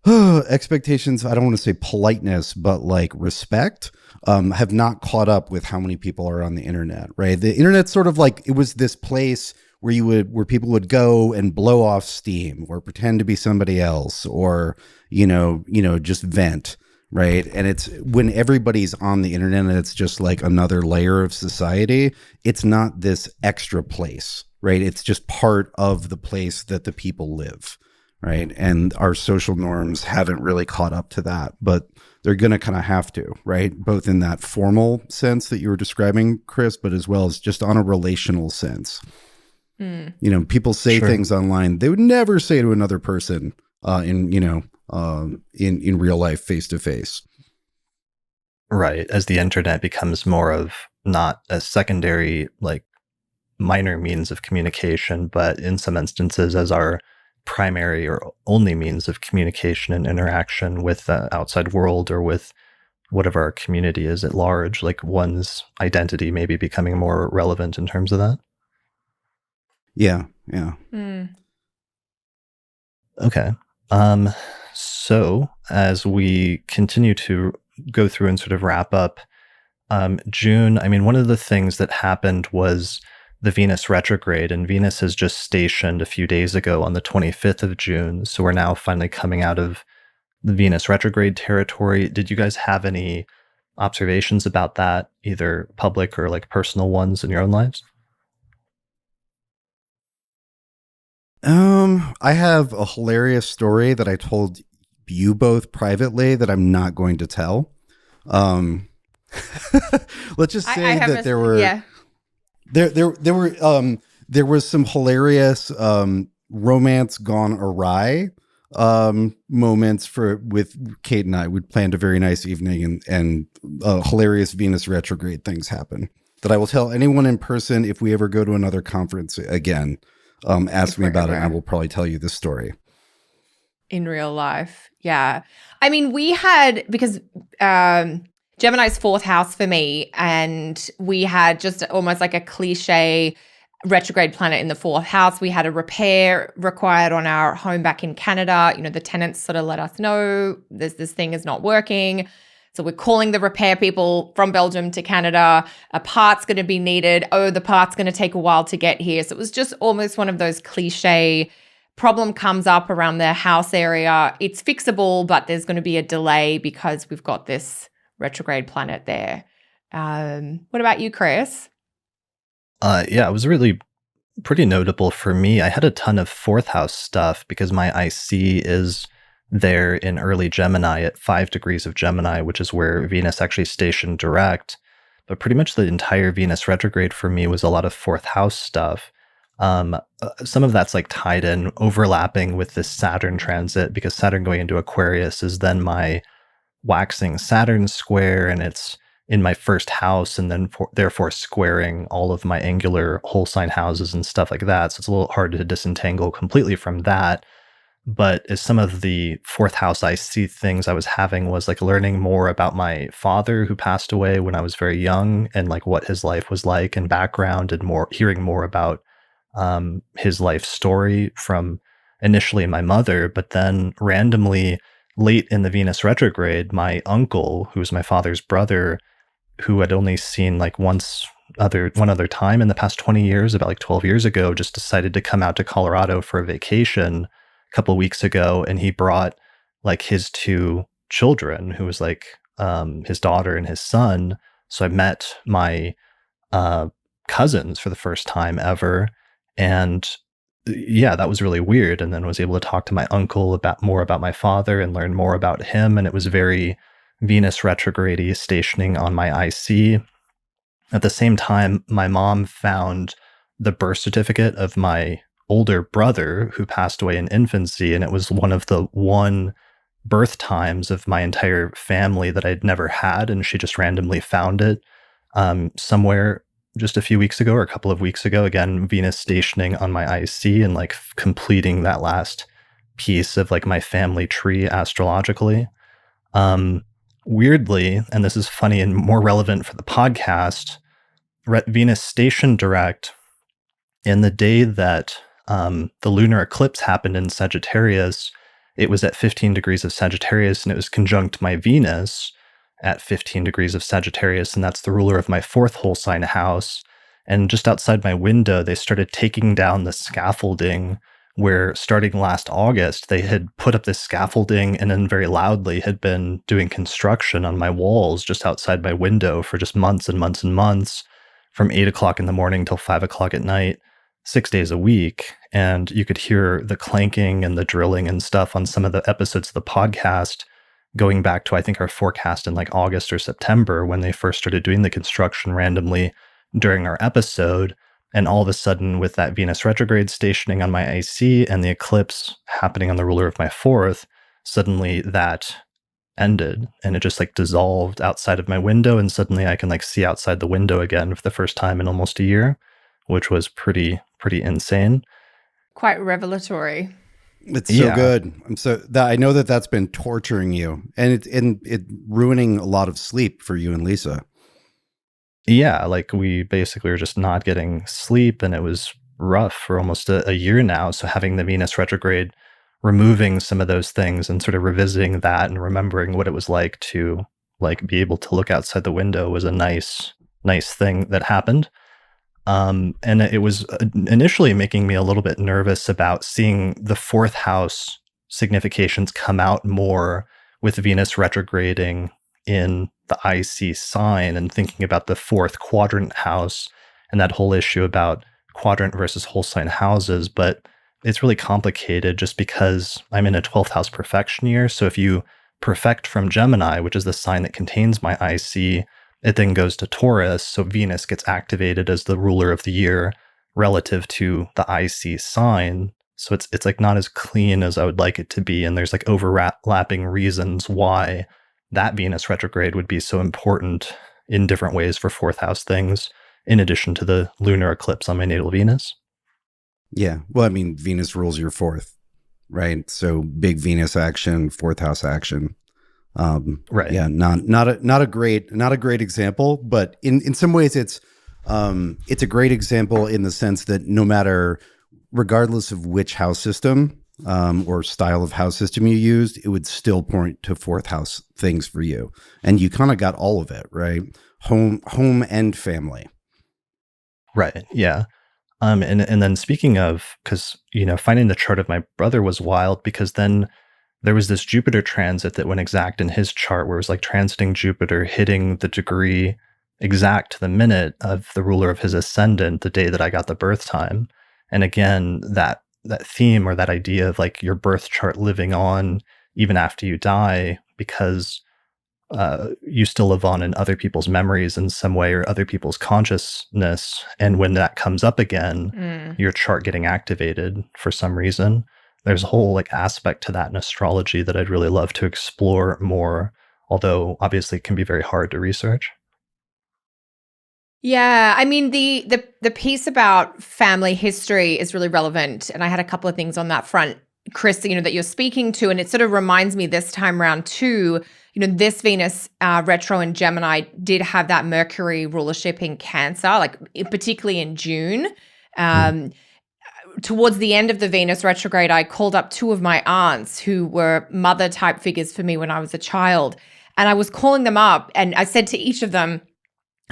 Speaker 2: don't want to say politeness, but like respect, have not caught up with how many people are on the internet, right? The internet's sort of like, it was this place where people would go and blow off steam or pretend to be somebody else, or, just vent, right? And it's when everybody's on the internet and it's just like another layer of society, it's not this extra place, right? It's just part of the place that the people live. Right. And our social norms haven't really caught up to that, but they're going to kind of have to, right? Both in that formal sense that you were describing, Chris, but as well as just on a relational sense. People say things online they would never say to another person in real life, face to face.
Speaker 1: Right. As the internet becomes more of not a secondary, like minor means of communication, but in some instances as our primary or only means of communication and interaction with the outside world or with whatever our community is at large, like one's identity maybe becoming more relevant in terms of that.
Speaker 2: Yeah.
Speaker 1: Okay. So as we continue to go through and sort of wrap up June, I mean, one of the things that happened was the Venus retrograde, and Venus has just stationed a few days ago on the 25th of June. So we're now finally coming out of the Venus retrograde territory. Did you guys have any observations about that, either public or like personal ones in your own lives?
Speaker 2: I have a hilarious story that I told you both privately that I'm not going to tell. Let's just say that there were there was some hilarious romance gone awry moments with Kate and I. We'd planned a very nice evening, and hilarious Venus retrograde things happen that I will tell anyone in person if we ever go to another conference again. Ask me about it, and I will probably tell you this story.
Speaker 3: In real life. Yeah. I mean, we had, because Gemini's fourth house for me, and we had just almost like a cliche retrograde planet in the fourth house. We had a repair required on our home back in Canada. You know, the tenants sort of let us know this thing is not working. So we're calling the repair people from Belgium to Canada. A part's going to be needed. Oh, the part's going to take a while to get here. So it was just almost one of those cliche problem comes up around their house area. It's fixable, but there's going to be a delay because we've got this retrograde planet there. What about you, Chris?
Speaker 1: Yeah, it was really pretty notable for me. I had a ton of fourth house stuff because my IC is there in early Gemini at 5 degrees of Gemini, which is where Venus actually stationed direct. But pretty much the entire Venus retrograde for me was a lot of fourth house stuff. Some of that's like tied in, overlapping with this Saturn transit, because Saturn going into Aquarius is then my waxing Saturn square, and it's in my first house, and then therefore squaring all of my angular whole sign houses and stuff like that. So it's a little hard to disentangle completely from that. But as some of the fourth house IC things I was having was like learning more about my father who passed away when I was very young, and like what his life was like and background, and hearing more about his life story from initially my mother, but then randomly late in the Venus retrograde, my uncle, who was my father's brother, who had only seen like one other time in the past 20 years, about like 12 years ago, just decided to come out to Colorado for a vacation a couple of weeks ago. And he brought like his two children, who was like his daughter and his son. So I met my cousins for the first time ever. And yeah, that was really weird. And then was able to talk to my uncle more about my father and learn more about him. And it was very Venus retrograde stationing on my IC. At the same time, my mom found the birth certificate of my older brother who passed away in infancy. And it was one of the one birth times of my entire family that I'd never had. And she just randomly found it somewhere just a few weeks ago or a couple of weeks ago. Again, Venus stationing on my IC and like completing that last piece of like my family tree astrologically. Weirdly, and this is funny and more relevant for the podcast, Venus stationed direct in the day that the lunar eclipse happened in Sagittarius. It was at 15 degrees of Sagittarius, and it was conjunct my Venus at 15 degrees of Sagittarius, and that's the ruler of my fourth whole sign house. And just outside my window, they started taking down the scaffolding where, starting last August, they had put up this scaffolding and then very loudly had been doing construction on my walls just outside my window for just months and months and months, from 8 o'clock in the morning till 5 o'clock at night, 6 days a week. And you could hear the clanking and the drilling and stuff on some of the episodes of the podcast, going back to, I think, our forecast in like August or September, when they first started doing the construction randomly during our episode. And all of a sudden, with that Venus retrograde stationing on my IC and the eclipse happening on the ruler of my fourth, suddenly that ended and it just like dissolved outside of my window. And suddenly I can like see outside the window again for the first time in almost a year, which was pretty insane.
Speaker 3: Quite revelatory.
Speaker 2: It's so good. I know that's been torturing you, and it ruining a lot of sleep for you and Lisa.
Speaker 1: Yeah, like we basically were just not getting sleep, and it was rough for almost a year now. So having the Venus retrograde, removing some of those things and sort of revisiting that and remembering what it was like to like be able to look outside the window was a nice thing that happened. And it was initially making me a little bit nervous about seeing the fourth house significations come out more with Venus retrograding in the IC sign, and thinking about the fourth quadrant house and that whole issue about quadrant versus whole sign houses. But it's really complicated just because I'm in a 12th house perfection year. So if you perfect from Gemini, which is the sign that contains my IC, it then goes to Taurus. So Venus gets activated as the ruler of the year relative to the IC sign. So it's like not as clean as I would like it to be. And there's like overlapping reasons why that Venus retrograde would be so important in different ways for fourth house things, in addition to the lunar eclipse on my natal Venus.
Speaker 2: Yeah. Well, I mean, Venus rules your fourth, right? So big Venus action, fourth house action.
Speaker 1: Right.
Speaker 2: Yeah. Not a great example, but in some ways it's a great example in the sense that regardless of which house system, or style of house system you used, it would still point to fourth house things for you. And you kind of got all of it, right? Home and family.
Speaker 1: Right. Yeah. And then speaking of, because, finding the chart of my brother was wild, because then there was this Jupiter transit that went exact in his chart, where it was like transiting Jupiter, hitting the degree exact to the minute of the ruler of his ascendant, the day that I got the birth time. And again, that theme, or that idea of like your birth chart living on even after you die, because you still live on in other people's memories in some way, or other people's consciousness. And when that comes up again, your chart getting activated for some reason. There's a whole like aspect to that in astrology that I'd really love to explore more, although obviously it can be very hard to research.
Speaker 3: Yeah, I mean the piece about family history is really relevant, and I had a couple of things on that front, Chris, that you're speaking to, and it sort of reminds me this time around too. This Venus retro in Gemini did have that Mercury rulership in Cancer, like particularly in June. Towards the end of the Venus retrograde, I called up two of my aunts who were mother type figures for me when I was a child, and I was calling them up, and I said to each of them,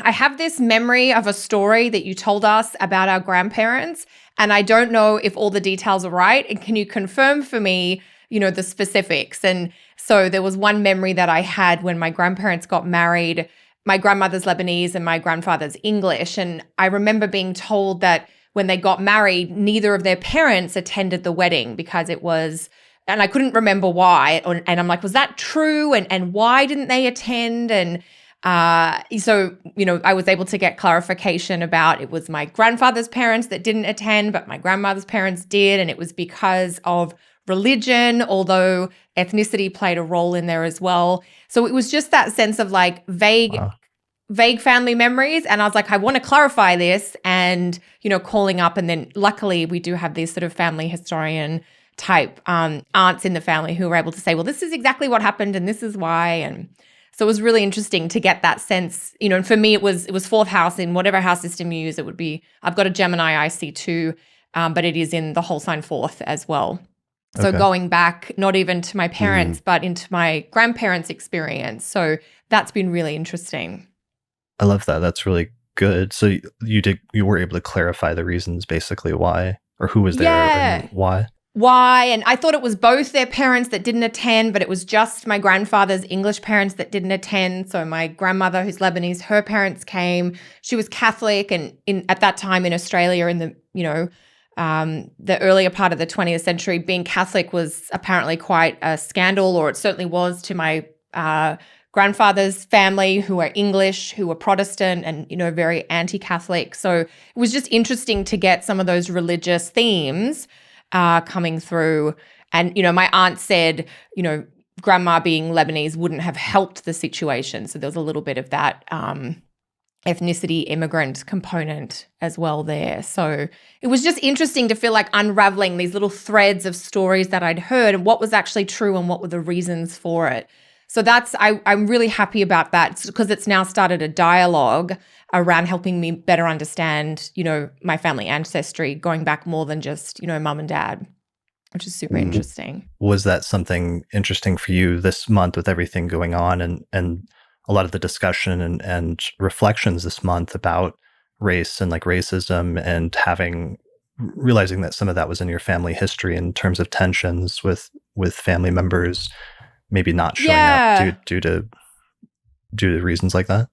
Speaker 3: I have this memory of a story that you told us about our grandparents, and I don't know if all the details are right. And can you confirm for me, the specifics? And so there was one memory that I had when my grandparents got married. My grandmother's Lebanese and my grandfather's English. And I remember being told that when they got married, neither of their parents attended the wedding because it was, and I couldn't remember why. And I'm like, was that true? And why didn't they attend? And so, I was able to get clarification about it was my grandfather's parents that didn't attend, but my grandmother's parents did. And it was because of religion, although ethnicity played a role in there as well. So it was just that sense of like vague family memories. And I was like, I want to clarify this, and, calling up. And then luckily we do have these sort of family historian type aunts in the family who were able to say, well, this is exactly what happened and this is why. And so it was really interesting to get that sense, and for me, it was fourth house in whatever house system you use. It would be, I've got a Gemini IC too, but it is in the whole sign fourth as well. So going back, not even to my parents, but into my grandparents' experience. So that's been really interesting.
Speaker 1: I love that. That's really good. So you were able to clarify the reasons basically why, or who was there and why?
Speaker 3: Why? And I thought it was both their parents that didn't attend, but it was just my grandfather's English parents that didn't attend. So my grandmother, who's Lebanese, her parents came. She was Catholic, and at that time in Australia, in the the earlier part of the 20th century, being Catholic was apparently quite a scandal, or it certainly was to my grandfather's family, who are English, who were Protestant, and very anti-Catholic. So it was just interesting to get some of those religious themes coming through. And, my aunt said, grandma being Lebanese wouldn't have helped the situation. So there was a little bit of that ethnicity immigrant component as well there. So it was just interesting to feel like unraveling these little threads of stories that I'd heard and what was actually true and what were the reasons for it. So I'm really happy about that, because it's now started a dialogue around helping me better understand, my family ancestry, going back more than just, mom and dad, which is super interesting.
Speaker 1: Was that something interesting for you this month with everything going on, and a lot of the discussion and reflections this month about race and like racism, and realizing that some of that was in your family history in terms of tensions with family members maybe not showing up due to reasons like that.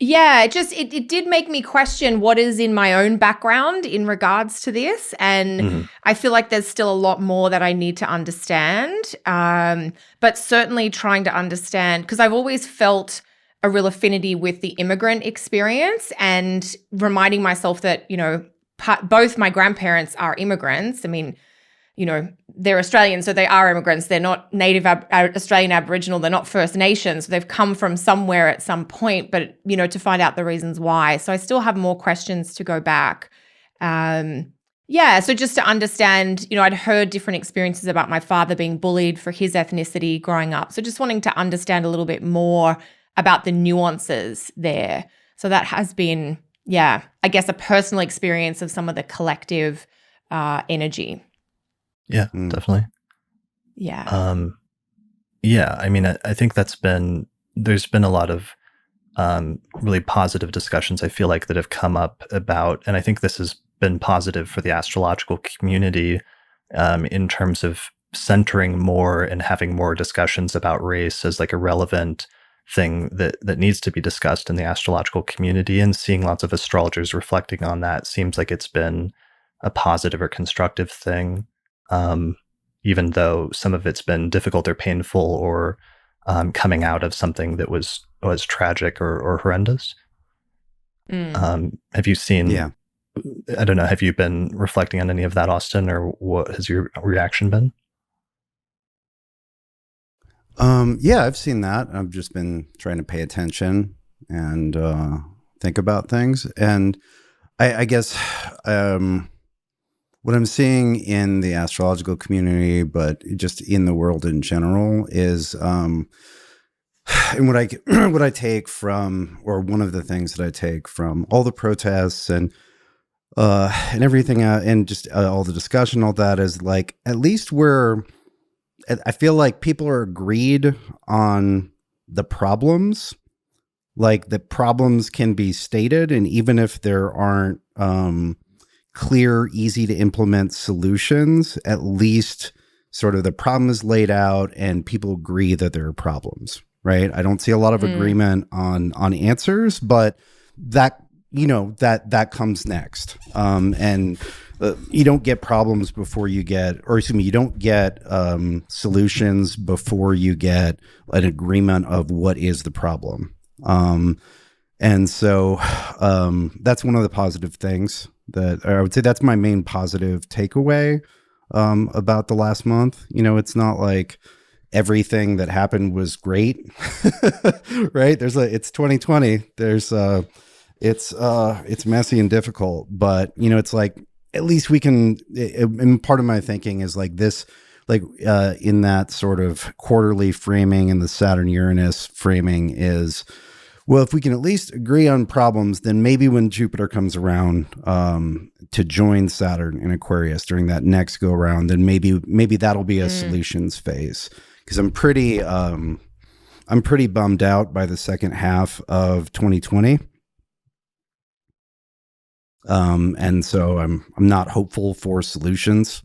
Speaker 3: Yeah, it did make me question what is in my own background in regards to this. And I feel like there's still a lot more that I need to understand. But certainly trying to understand, because I've always felt a real affinity with the immigrant experience, and reminding myself that, both my grandparents are immigrants. I mean, they're Australian, so they are immigrants. They're not native Australian Aboriginal. They're not First Nations. They've come from somewhere at some point, but, to find out the reasons why. So I still have more questions to go back. So just to understand, I'd heard different experiences about my father being bullied for his ethnicity growing up. So just wanting to understand a little bit more about the nuances there. So that has been, I guess, a personal experience of some of the collective energy.
Speaker 1: Yeah, definitely.
Speaker 3: Yeah.
Speaker 1: I mean, I think there's been a lot of really positive discussions, I feel like, that have come up about, and I think this has been positive for the astrological community in terms of centering more and having more discussions about race as like a relevant thing that needs to be discussed in the astrological community, and seeing lots of astrologers reflecting on that seems like it's been a positive or constructive thing. Even though some of it's been difficult or painful, or coming out of something that was tragic or horrendous. Have you seen?
Speaker 2: Yeah.
Speaker 1: I don't know. Have you been reflecting on any of that, Austin, or what has your reaction been?
Speaker 2: I've seen that. I've just been trying to pay attention and think about things, and I guess what I'm seeing in the astrological community, but just in the world in general, is, and what I take from, or one of the things that I take from all the protests and everything, and just all the discussion, all that, is like, at least I feel like people are agreed on the problems. Like, the problems can be stated, and even if there aren't clear, easy to implement solutions, at least sort of the problem is laid out and people agree that there are problems, right? I don't see a lot of agreement on answers, but that comes next. And you don't get problems before you get, you don't get solutions before you get an agreement of what is the problem. And so that's one of the positive things that I would say that's my main positive takeaway about the last month. It's not like everything that happened was great, right? It's 2020. It's messy and difficult, but it's like, at least we can, and part of my thinking is like this, like in that sort of quarterly framing and the Saturn Uranus framing is, well, if we can at least agree on problems, then maybe when Jupiter comes around to join Saturn in Aquarius during that next go around, then maybe that'll be a solutions phase. Because I'm pretty bummed out by the second half of 2020, and so I'm not hopeful for solutions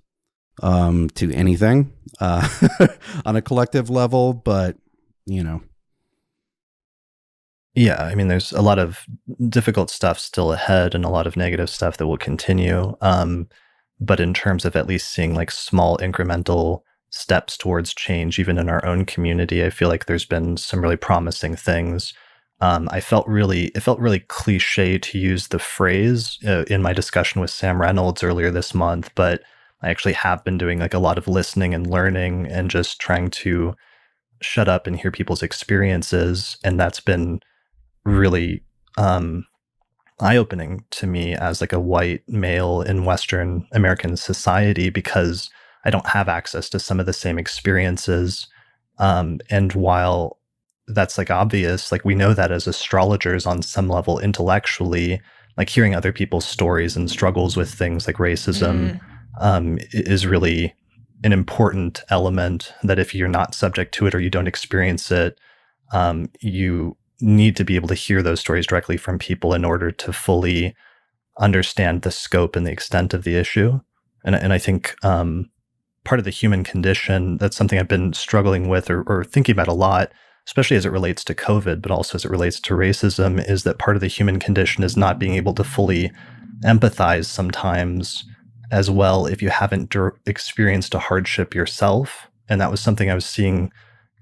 Speaker 2: to anything on a collective level, but
Speaker 1: Yeah, I mean, there's a lot of difficult stuff still ahead and a lot of negative stuff that will continue. But in terms of at least seeing like small incremental steps towards change, even in our own community, I feel like there's been some really promising things. It felt really cliche to use the phrase in my discussion with Sam Reynolds earlier this month, but I actually have been doing like a lot of listening and learning and just trying to shut up and hear people's experiences. And that's been really eye-opening to me as like a white male in Western American society, because I don't have access to some of the same experiences. And while that's like obvious, like we know that as astrologers on some level intellectually, like hearing other people's stories and struggles with things like racism is really an important element, that if you're not subject to it or you don't experience it, you need to be able to hear those stories directly from people in order to fully understand the scope and the extent of the issue. And I think part of the human condition, that's something I've been struggling with or thinking about a lot, especially as it relates to COVID, but also as it relates to racism, is that part of the human condition is not being able to fully empathize sometimes as well if you haven't experienced a hardship yourself. And that was something I was seeing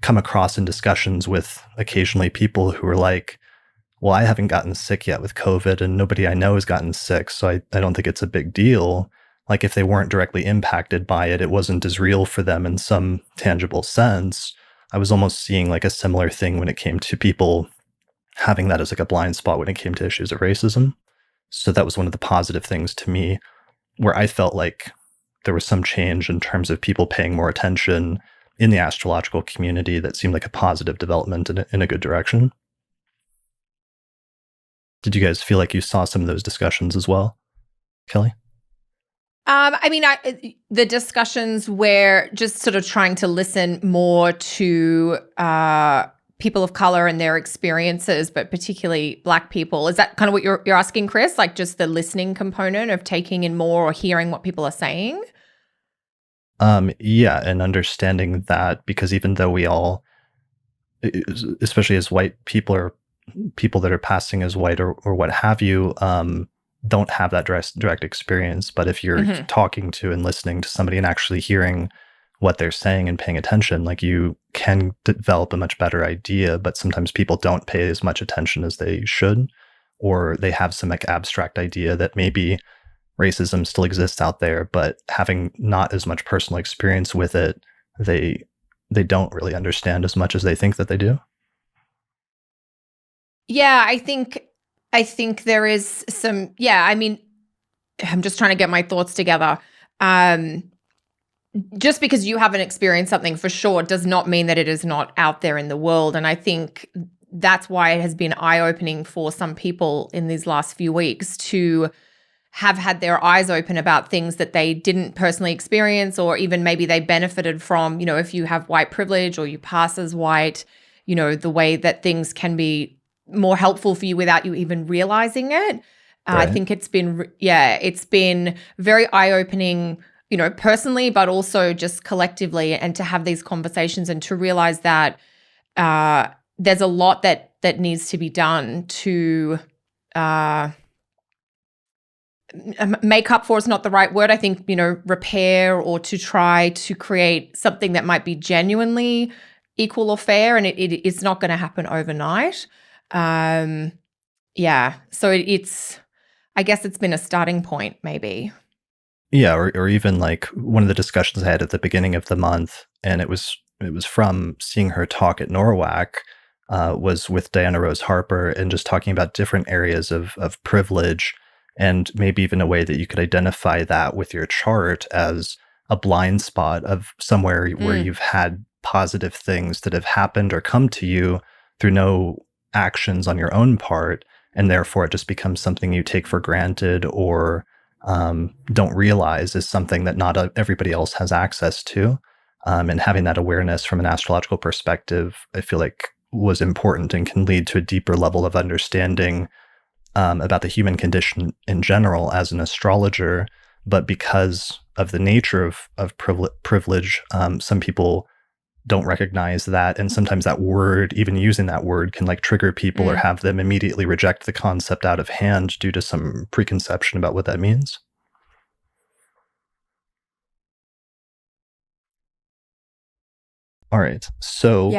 Speaker 1: come across in discussions with occasionally people who were like, well, I haven't gotten sick yet with COVID and nobody I know has gotten sick, so I don't think it's a big deal. Like if they weren't directly impacted by it, it wasn't as real for them in some tangible sense. I was almost seeing like a similar thing when it came to people having that as like a blind spot when it came to issues of racism. So that was one of the positive things to me where I felt like there was some change in terms of people paying more attention in the astrological community that seemed like a positive development in a good direction. Did you guys feel like you saw some of those discussions as well, Kelly?
Speaker 3: I mean, the discussions were just sort of trying to listen more to people of color and their experiences, but particularly Black people. Is that kind of what you're asking, Chris? Like just the listening component of taking in more or hearing what people are saying?
Speaker 1: Yeah, and understanding that, because even though we all, especially as white people or people that are passing as white or what have you, don't have that direct experience. But if you're talking to and listening to somebody and actually hearing what they're saying and paying attention, like you can develop a much better idea. But sometimes people don't pay as much attention as they should, or they have some like abstract idea that maybe racism still exists out there, but having not as much personal experience with it, they don't really understand as much as they think that they do.
Speaker 3: Yeah, I think there is some, I mean, I'm just trying to get my thoughts together. Just because you haven't experienced something for sure does not mean that it is not out there in the world. And I think that's why it has been eye-opening for some people in these last few weeks to have had their eyes open about things that they didn't personally experience, or even maybe they benefited from, if you have white privilege or you pass as white, the way that things can be more helpful for you without you even realizing it.
Speaker 1: Right.
Speaker 3: I think it's been very eye-opening, personally, but also just collectively, and to have these conversations and to realize that there's a lot that needs to be done to make up for is not the right word. I think, repair, or to try to create something that might be genuinely equal or fair. And it's not going to happen overnight. So it's, I guess it's been a starting point maybe.
Speaker 1: Yeah. Or even like one of the discussions I had at the beginning of the month, and it was from seeing her talk at NORWAC, was with Diana Rose Harper, and just talking about different areas of privilege, and maybe even a way that you could identify that with your chart as a blind spot of somewhere where you've had positive things that have happened or come to you through no actions on your own part, and therefore it just becomes something you take for granted or don't realize is something that not everybody else has access to. And having that awareness from an astrological perspective, I feel like was important and can lead to a deeper level of understanding about the human condition in general as an astrologer. But because of the nature of privilege, some people don't recognize that. And sometimes that word, even using that word, can like trigger people or have them immediately reject the concept out of hand due to some preconception about what that means. All right. So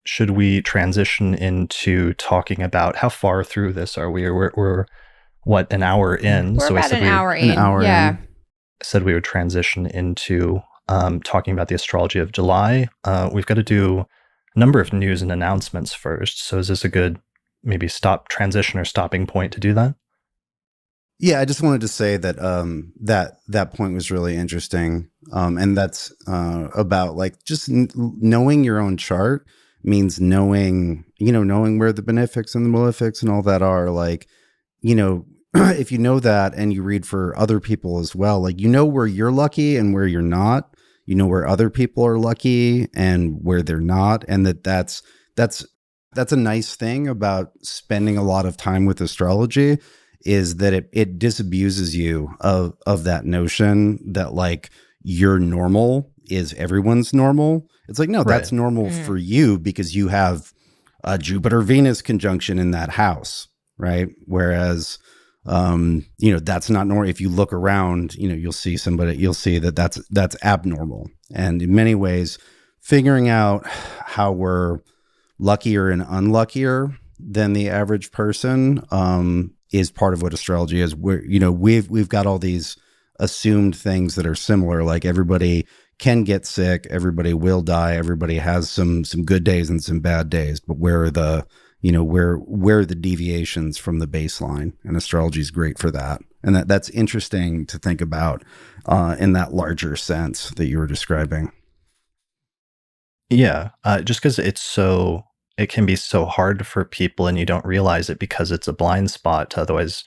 Speaker 1: should we transition into talking about how far through this are we? We're what, an hour in?
Speaker 3: We're about an hour in.
Speaker 1: I said we would transition into talking about the astrology of July. We've got to do a number of news and announcements first. So is this a good maybe transition or stopping point to do that?
Speaker 2: Yeah, I just wanted to say that that point was really interesting, and that's about like just knowing your own chart means knowing where the benefics and the malefics and all that are. Like, if you know that and you read for other people as well, like where you're lucky and where you're not, where other people are lucky and where they're not, and that's That's a nice thing about spending a lot of time with astrology, is that it disabuses you of that notion that like your normal is everyone's normal. It's like, no, that's
Speaker 1: Right.
Speaker 2: normal for you because you have a Jupiter Venus conjunction in that house, right? Whereas that's not normal. If you look around, you'll see that that's abnormal. And in many ways, figuring out how we're luckier and unluckier than the average person is part of what astrology is. We've got all these assumed things that are similar, like everybody can get sick, everybody will die, everybody has some good days and some bad days, but where are the deviations from the baseline? And astrology is great for that. And that's interesting to think about in that larger sense that you were describing.
Speaker 1: Yeah, just because it can be so hard for people and you don't realize it because it's a blind spot to otherwise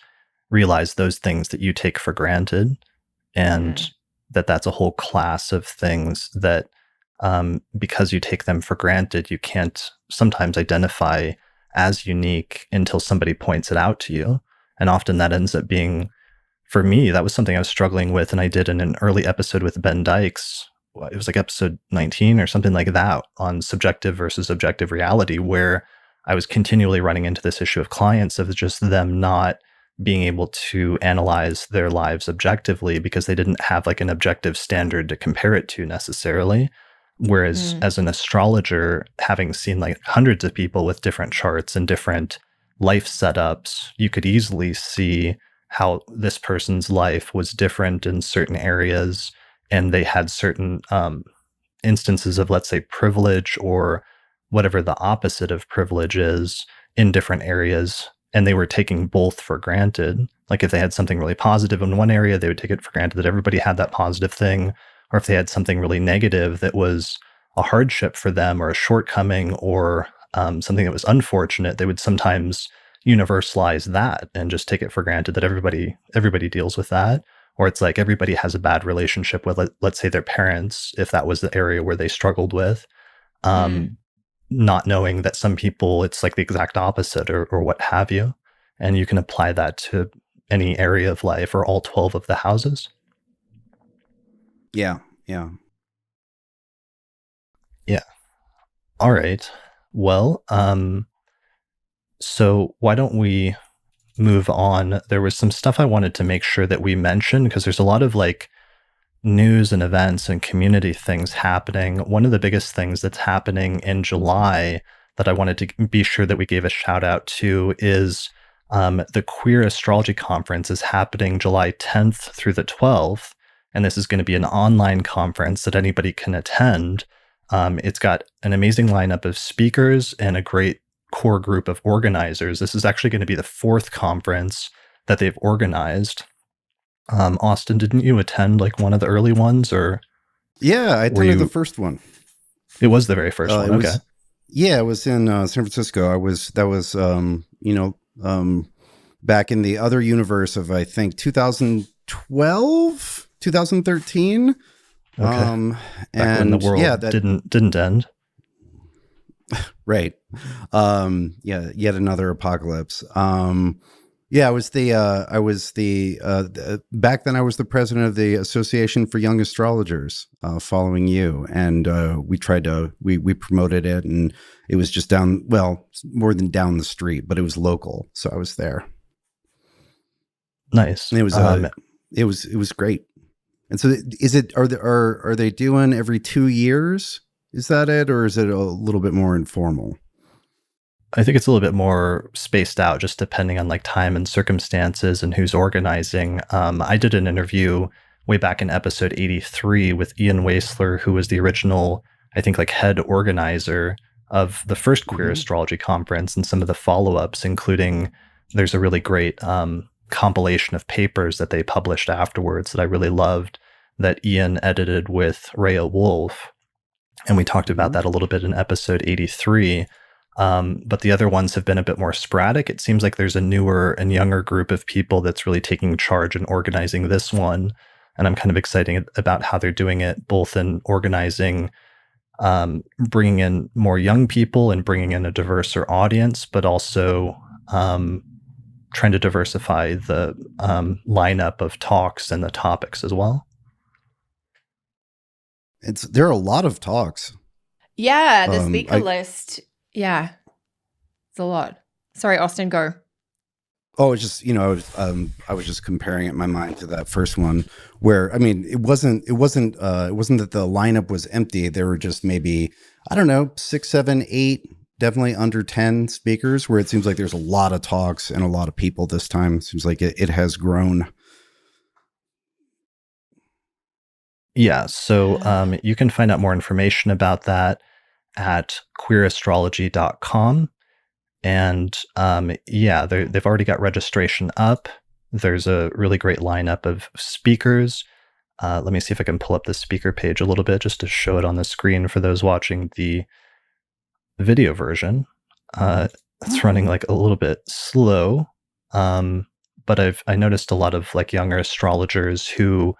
Speaker 1: realize those things that you take for granted, and that's a whole class of things that because you take them for granted, you can't sometimes identify as unique until somebody points it out to you. And often that ends up being, for me, that was something I was struggling with, and I did in an early episode with Ben Dykes. It was like episode 19 or something like that, on subjective versus objective reality, where I was continually running into this issue of clients of just them not being able to analyze their lives objectively because they didn't have like an objective standard to compare it to necessarily. Whereas as an astrologer, having seen like hundreds of people with different charts and different life setups, you could easily see how this person's life was different in certain areas, and they had certain instances of, let's say, privilege or whatever the opposite of privilege is in different areas, and they were taking both for granted. Like if they had something really positive in one area, they would take it for granted that everybody had that positive thing. Or if they had something really negative that was a hardship for them or a shortcoming or something that was unfortunate, they would sometimes universalize that and just take it for granted that everybody deals with that. Or it's like everybody has a bad relationship with, let's say, their parents, if that was the area where they struggled with, not knowing that some people, it's like the exact opposite or what have you. And you can apply that to any area of life or all 12 of the houses.
Speaker 2: Yeah.
Speaker 1: All right. Well, so why don't we move on? There was some stuff I wanted to make sure that we mentioned because there's a lot of like news and events and community things happening. One of the biggest things that's happening in July that I wanted to be sure that we gave a shout out to is the Queer Astrology Conference is happening July 10th through the 12th. And this is going to be an online conference that anybody can attend. It's got an amazing lineup of speakers and a great core group of organizers. This is actually going to be the 4th conference that they've organized. Austin, didn't you attend like one of the early ones, or?
Speaker 2: Yeah, I attended the first one.
Speaker 1: It was the very first one. Okay.
Speaker 2: It was in San Francisco. That was back in the other universe of, I think, 2012, 2013.
Speaker 1: Okay.
Speaker 2: And
Speaker 1: when the world didn't end.
Speaker 2: Right. Yet another apocalypse. I was the back then I was the president of the Association for Young Astrologers, following you. And we promoted it, and it was just more than down the street, but it was local. So I was there.
Speaker 1: Nice.
Speaker 2: And it was great. And so are they doing every 2 years? Is that it? Or is it a little bit more informal?
Speaker 1: I think it's a little bit more spaced out, just depending on like time and circumstances and who's organizing. I did an interview way back in episode 83 with Ian Waisler, who was the original, I think, like head organizer of the first Queer Astrology Conference, and some of the follow-ups, including there's a really great compilation of papers that they published afterwards that I really loved that Ian edited with Rhea Wolf. And we talked about that a little bit in episode 83. But the other ones have been a bit more sporadic. It seems like there's a newer and younger group of people that's really taking charge and organizing this one. And I'm kind of excited about how they're doing it, both in organizing bringing in more young people and bringing in a diverser audience, but also trying to diversify the lineup of talks and the topics as well.
Speaker 2: There are a lot of talks.
Speaker 3: Yeah, the speaker list. Yeah, it's a lot. Sorry, Austin, go.
Speaker 2: Oh, it's just, I was just comparing it in my mind to that first one where, I mean, it wasn't that the lineup was empty. There were just maybe, I don't know, 6, 7, 8, definitely under 10 speakers, where it seems like there's a lot of talks and a lot of people this time. It seems like it has grown.
Speaker 1: Yeah. So you can find out more information about that at queerastrology.com. And they've already got registration up. There's a really great lineup of speakers. Let me see if I can pull up the speaker page a little bit just to show it on the screen for those watching the video version. It's running like a little bit slow, but I noticed a lot of like younger astrologers who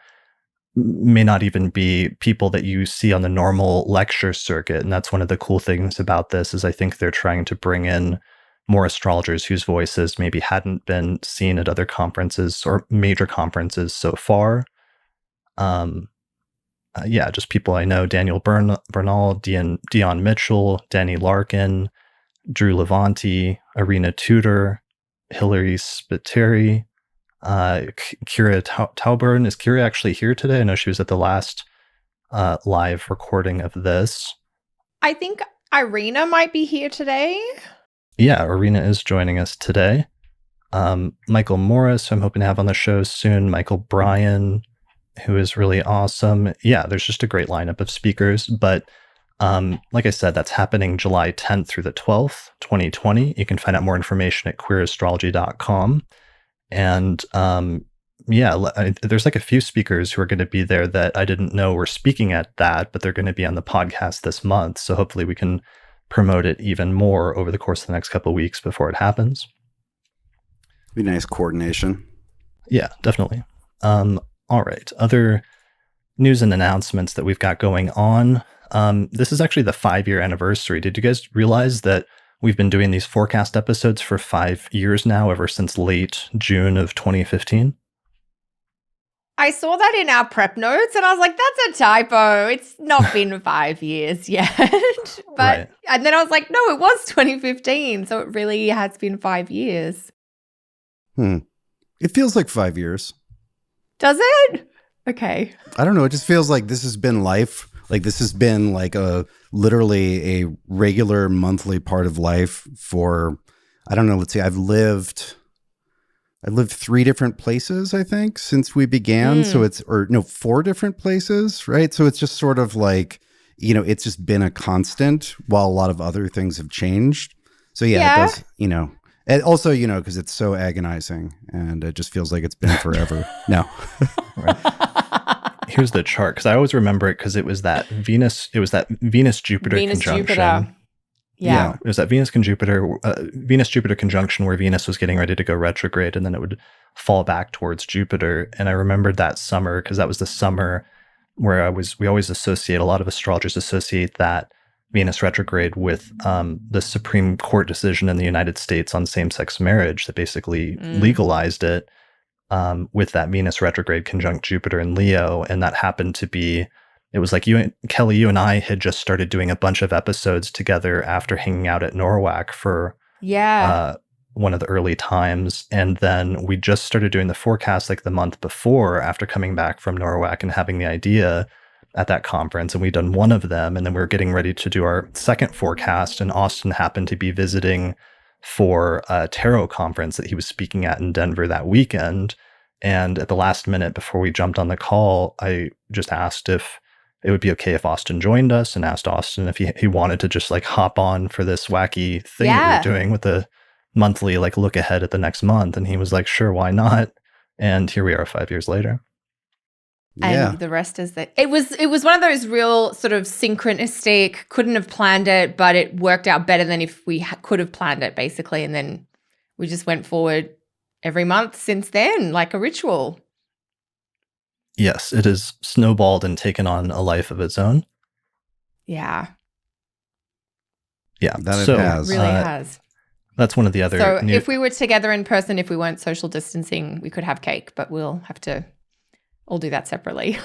Speaker 1: may not even be people that you see on the normal lecture circuit. And that's one of the cool things about this is I think they're trying to bring in more astrologers whose voices maybe hadn't been seen at other conferences or major conferences so far. Just people I know: Daniel Bernal, Dion Mitchell, Danny Larkin, Drew Levanti, Arena Tudor, Hilary Spiteri, Kira Tauburn. Is Kira actually here today? I know she was at the last live recording of this.
Speaker 3: I think Irina might be here today.
Speaker 1: Yeah, Arena is joining us today. Michael Morris, who I'm hoping to have on the show soon. Michael Bryan, who is really awesome. Yeah, there's just a great lineup of speakers. But like I said, that's happening July 10th through the 12th, 2020. You can find out more information at queerastrology.com. And there's like a few speakers who are going to be there that I didn't know were speaking at that, but they're going to be on the podcast this month. So hopefully we can promote it even more over the course of the next couple of weeks before it happens.
Speaker 2: Be nice coordination.
Speaker 1: Yeah, definitely. All right. Other news and announcements that we've got going on. This is actually the 5-year anniversary. Did you guys realize that we've been doing these forecast episodes for 5 years now, ever since late June of 2015?
Speaker 3: I saw that in our prep notes and I was like, that's a typo. It's not been 5 years yet.
Speaker 1: Right.
Speaker 3: And then I was like, no, it was 2015. So it really has been 5 years.
Speaker 2: It feels like 5 years.
Speaker 3: Does it? Okay.
Speaker 2: I don't know. It just feels like this has been life. Like this has been like literally a regular monthly part of life for, I don't know. Let's see. I've lived 3 different places, I think, since we began. So 4 different places, right? So it's just sort of like, it's just been a constant while a lot of other things have changed. So it does, and also, because it's so agonizing and it just feels like it's been forever. No.
Speaker 1: Right. Here's the chart, because I always remember it because it was that Venus Jupiter conjunction.
Speaker 3: Jupiter. Yeah.
Speaker 1: It was that Venus-Jupiter conjunction where Venus was getting ready to go retrograde, and then it would fall back towards Jupiter. And I remembered that summer because that was the summer where we always associate, a lot of astrologers associate that Venus retrograde with the Supreme Court decision in the United States on same-sex marriage that basically legalized it with that Venus retrograde conjunct Jupiter in Leo. And that happened to be, it was like Kelly, you and I had just started doing a bunch of episodes together after hanging out at Norwalk for one of the early times. And then we just started doing the forecast like the month before after coming back from Norwalk and having the idea at that conference. And we'd done one of them. And then we were getting ready to do our second forecast. And Austin happened to be visiting for a tarot conference that he was speaking at in Denver that weekend. And at the last minute before we jumped on the call, I just asked if it would be okay if Austin joined us, and asked Austin if he wanted to just like hop on for this wacky thing that we were doing with the monthly like look ahead at the next month. And he was like, sure, why not? And here we are 5 years later.
Speaker 3: And the rest is that it was one of those real sort of synchronistic, couldn't have planned it, but it worked out better than if we could have planned it, basically. And then we just went forward every month since then, like a ritual.
Speaker 1: Yes, it has snowballed and taken on a life of its own.
Speaker 3: Yeah,
Speaker 1: Yeah.
Speaker 2: That it
Speaker 1: So
Speaker 2: has.
Speaker 3: really has.
Speaker 1: that's one of the other
Speaker 3: So
Speaker 1: new.
Speaker 3: if we were together in person, if we weren't social distancing, we could have cake, but we'll have to all do that separately.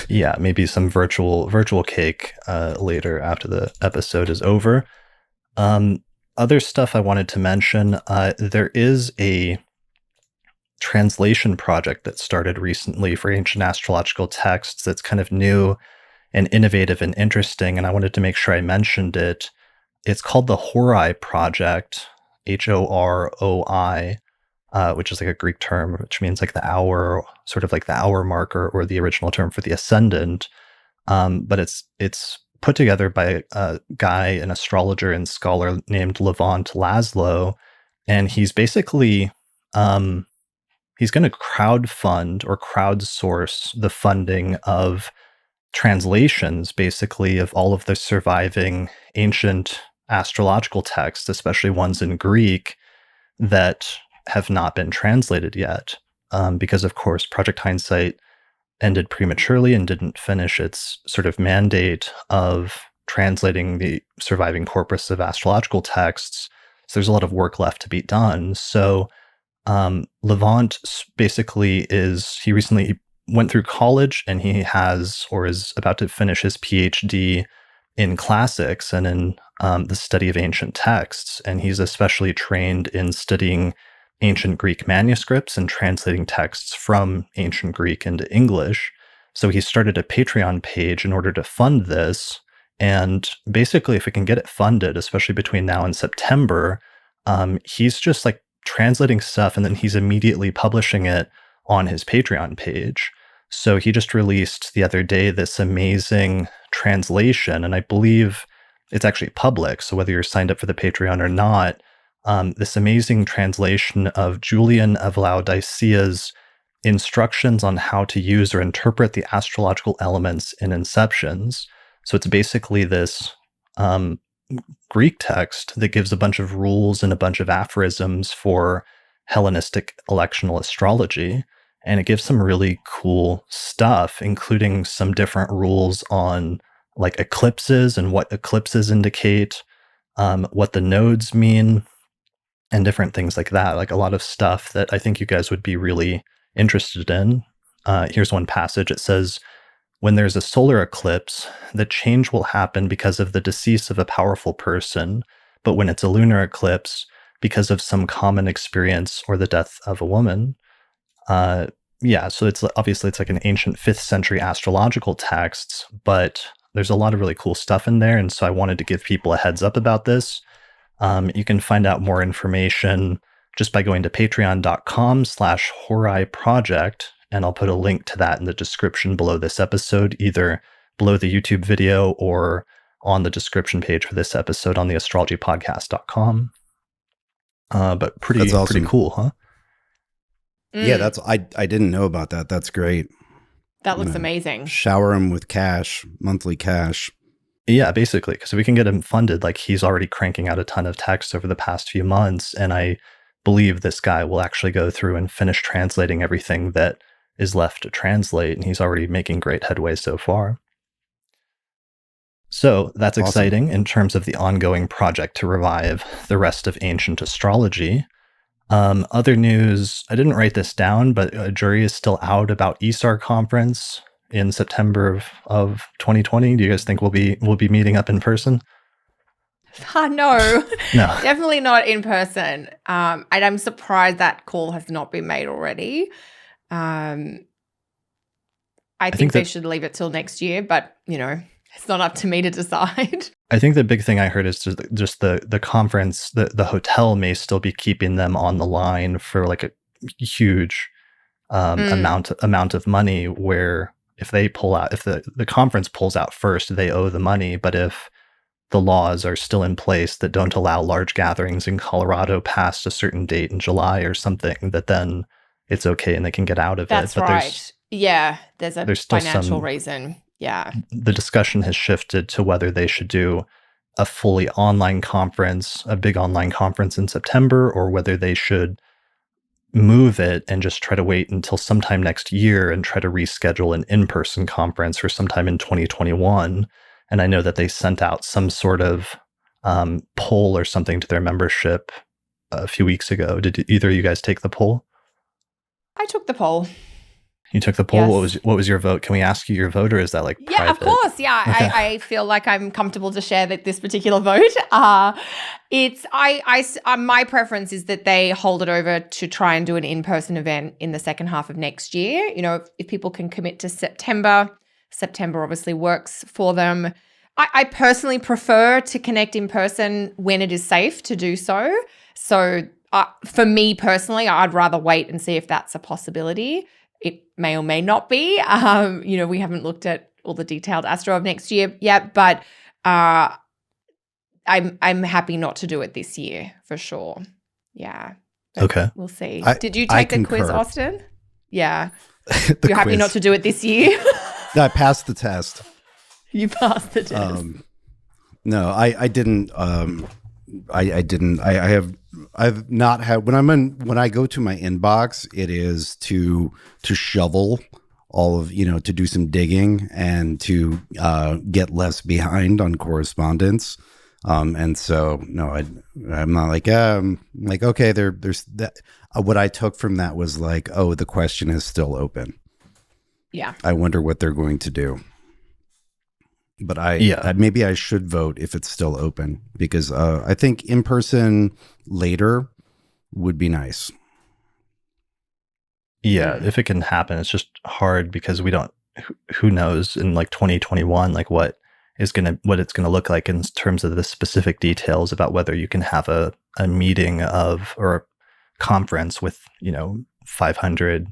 Speaker 1: Yeah, maybe some virtual cake later after the episode is over. Other stuff I wanted to mention, there is a translation project that started recently for ancient astrological texts that's kind of new and innovative and interesting, and I wanted to make sure I mentioned it. It's called the Horoi Project, Horoi, which is like a Greek term, which means like the hour, sort of like the hour marker, or the original term for the ascendant. But it's put together by a guy, an astrologer and scholar named Levant Laszlo, and he's basically he's going to crowdfund or crowdsource the funding of translations, basically, of all of the surviving ancient astrological texts, especially ones in Greek that have not been translated yet. Because, of course, Project Hindsight ended prematurely and didn't finish its sort of mandate of translating the surviving corpus of astrological texts. So there's a lot of work left to be done. So Levant basically he recently went through college, and he has or is about to finish his PhD in classics and in the study of ancient texts. And he's especially trained in studying ancient Greek manuscripts and translating texts from ancient Greek into English. So he started a Patreon page in order to fund this. And basically, if we can get it funded, especially between now and September, he's just like translating stuff, and then he's immediately publishing it on his Patreon page. So he just released the other day this amazing translation, and I believe it's actually public. So whether you're signed up for the Patreon or not, this amazing translation of Julian of Laodicea's instructions on how to use or interpret the astrological elements in inceptions. So it's basically this Greek text that gives a bunch of rules and a bunch of aphorisms for Hellenistic electional astrology. And it gives some really cool stuff, including some different rules on like eclipses and what eclipses indicate, what the nodes mean, and different things like that. Like a lot of stuff that I think you guys would be really interested in. Here's one passage. It says, "When there's a solar eclipse, the change will happen because of the decease of a powerful person, but when it's a lunar eclipse, because of some common experience or the death of a woman." Yeah, so it's obviously it's like an ancient 5th century astrological texts, but there's a lot of really cool stuff in there, and so I wanted to give people a heads up about this. You can find out more information just by going to patreon.com/Horoi Project, and I'll put a link to that in the description below this episode, either below the YouTube video or on the description page for this episode on the astrologypodcast.com. But pretty
Speaker 2: That's awesome.
Speaker 1: pretty cool, huh?
Speaker 2: Yeah, I didn't know about that. That's great.
Speaker 3: That looks amazing.
Speaker 2: Shower him with cash, monthly cash.
Speaker 1: Yeah, basically, because if we can get him funded, like he's already cranking out a ton of texts over the past few months, and I believe this guy will actually go through and finish translating everything that is left to translate, and he's already making great headway so far. So that's
Speaker 2: Awesome.
Speaker 1: exciting in terms of the ongoing project to revive the rest of ancient astrology. Other news, I didn't write this down, but a jury is still out about ESAR conference in September of 2020. Do you guys think we'll be meeting up in person?
Speaker 3: No,
Speaker 1: No.
Speaker 3: definitely not in person. And I'm surprised that call has not been made already. I think they should leave it till next year, but it's not up to me to decide.
Speaker 1: I think the big thing I heard is just the conference, the hotel may still be keeping them on the line for like a huge amount of money, where if they pull out, if the conference pulls out first, they owe the money. But if the laws are still in place that don't allow large gatherings in Colorado past a certain date in July or something, that then it's okay and they can get out of
Speaker 3: That's
Speaker 1: it. But
Speaker 3: right. There's a
Speaker 1: still
Speaker 3: financial reason. Yeah.
Speaker 1: The discussion has shifted to whether they should do a fully online conference, a big online conference in September, or whether they should move it and just try to wait until sometime next year and try to reschedule an in-person conference for sometime in 2021. And I know that they sent out some sort of poll or something to their membership a few weeks ago. Did either of you guys take the poll?
Speaker 3: I took the poll.
Speaker 1: You took the poll.
Speaker 3: Yes.
Speaker 1: What was your vote? Can we ask you your vote, or is that like
Speaker 3: Yeah,
Speaker 1: private?
Speaker 3: of course. Yeah,
Speaker 1: Okay.
Speaker 3: I feel like I'm comfortable to share this particular vote. My preference is that they hold it over to try and do an in-person event in the second half of next year. You know, if people can commit to September obviously works for them. I personally prefer to connect in person when it is safe to do so. So for me personally, I'd rather wait and see if that's a possibility. It may or may not be. You know, we haven't looked at all the detailed astro of next year yet, but I'm happy not to do it this year for sure. Yeah. But
Speaker 1: Okay.
Speaker 3: we'll see.
Speaker 2: I-
Speaker 3: Did you
Speaker 2: I
Speaker 3: take the quiz,
Speaker 2: concur.
Speaker 3: Austin? Yeah.
Speaker 2: The
Speaker 3: You're happy
Speaker 2: quiz.
Speaker 3: not to do it this year?
Speaker 2: No, I passed the test.
Speaker 3: You passed the test.
Speaker 2: No, I didn't. I didn't. I've not had when I go to my inbox, it is to shovel all of, to do some digging and to get less behind on correspondence. And so no, I'm not like okay, there's that. What I took from that was like, oh, the question is still open.
Speaker 3: Yeah.
Speaker 2: I wonder what they're going to do. But maybe I should vote if it's still open, because I think in person later would be nice.
Speaker 1: Yeah, if it can happen, it's just hard because we don't. Who knows in like 2021, like what it's gonna look like in terms of the specific details about whether you can have a meeting or a conference with 500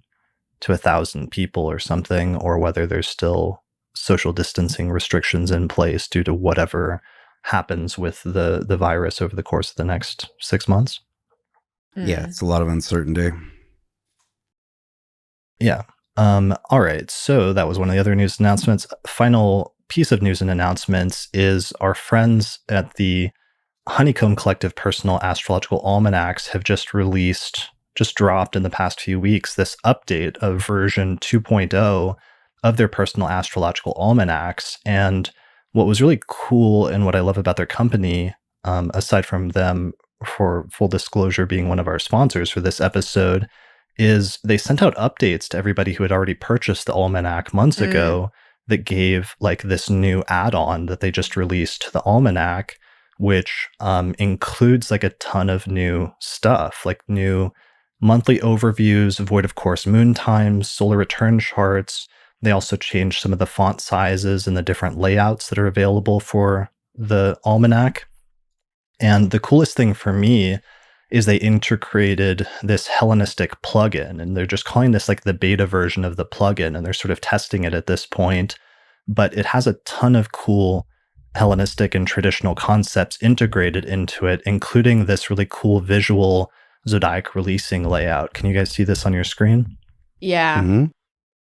Speaker 1: to 1,000 people or something, or whether there's still social distancing restrictions in place due to whatever happens with the virus over the course of the next 6 months.
Speaker 2: Yeah, it's a lot of uncertainty.
Speaker 1: Yeah. All right. So that was one of the other news announcements. Final piece of news and announcements is our friends at the Honeycomb Collective Personal Astrological Almanacs have just dropped in the past few weeks this update of version 2.0 of their personal astrological almanacs. And what was really cool and what I love about their company, aside from them, for full disclosure, being one of our sponsors for this episode, is they sent out updates to everybody who had already purchased the almanac months ago that gave like this new add-on that they just released to the almanac, which includes like a ton of new stuff, like new monthly overviews, void of course moon times, solar return charts. They also changed some of the font sizes and the different layouts that are available for the almanac. And the coolest thing for me is they integrated this Hellenistic plugin, and they're just calling this like the beta version of the plugin, and they're sort of testing it at this point. But it has a ton of cool Hellenistic and traditional concepts integrated into it, including this really cool visual zodiac releasing layout. Can you guys see this on your screen?
Speaker 3: Yeah.
Speaker 2: Mm-hmm.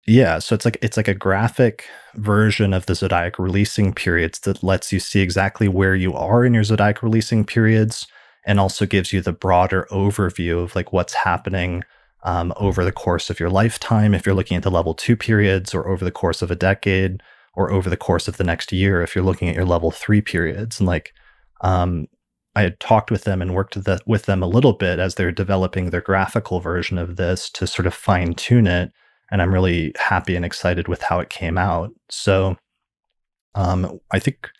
Speaker 1: Yeah, so it's like a graphic version of the zodiac releasing periods that lets you see exactly where you are in your zodiac releasing periods, and also gives you the broader overview of like what's happening over the course of your lifetime, if you're looking at the level 2 periods, or over the course of a decade, or over the course of the next year, if you're looking at your level 3 periods. And like, I had talked with them and worked with them a little bit as they're developing their graphical version of this to sort of fine tune it. And I'm really happy and excited with how it came out. So I think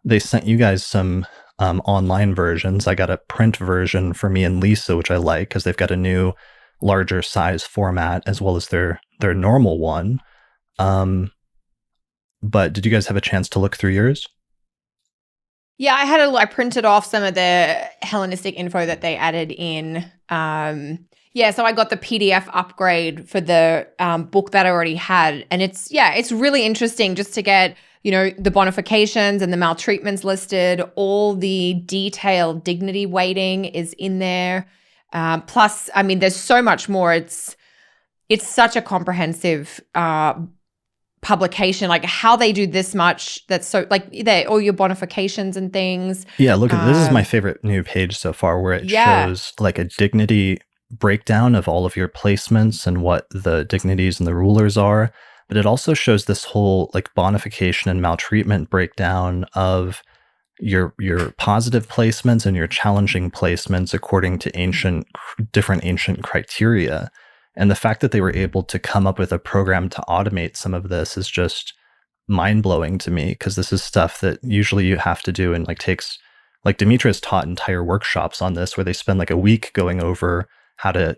Speaker 1: they sent you guys some online versions. I got a print version for me and Lisa, which I like because they've got a new larger size format as well as their normal one. But did you guys have a chance to look through yours?
Speaker 3: Yeah, I printed off some of the Hellenistic info that they added in. So I got the PDF upgrade for the book that I already had. And it's really interesting just to get, the bonifications and the maltreatments listed. All the detailed dignity weighting is in there. Plus, I mean, there's so much more. It's such a comprehensive publication, like how they do this much. That's so like all your bonifications and things.
Speaker 1: Yeah, look at this is my favorite new page so far, where it shows like a dignity breakdown of all of your placements and what the dignities and the rulers are, but it also shows this whole like bonification and maltreatment breakdown of your positive placements and your challenging placements according to different ancient criteria. And the fact that they were able to come up with a program to automate some of this is just mind-blowing to me, because this is stuff that usually you have to do and like takes, like Demetra's taught entire workshops on this where they spend like a week going over how to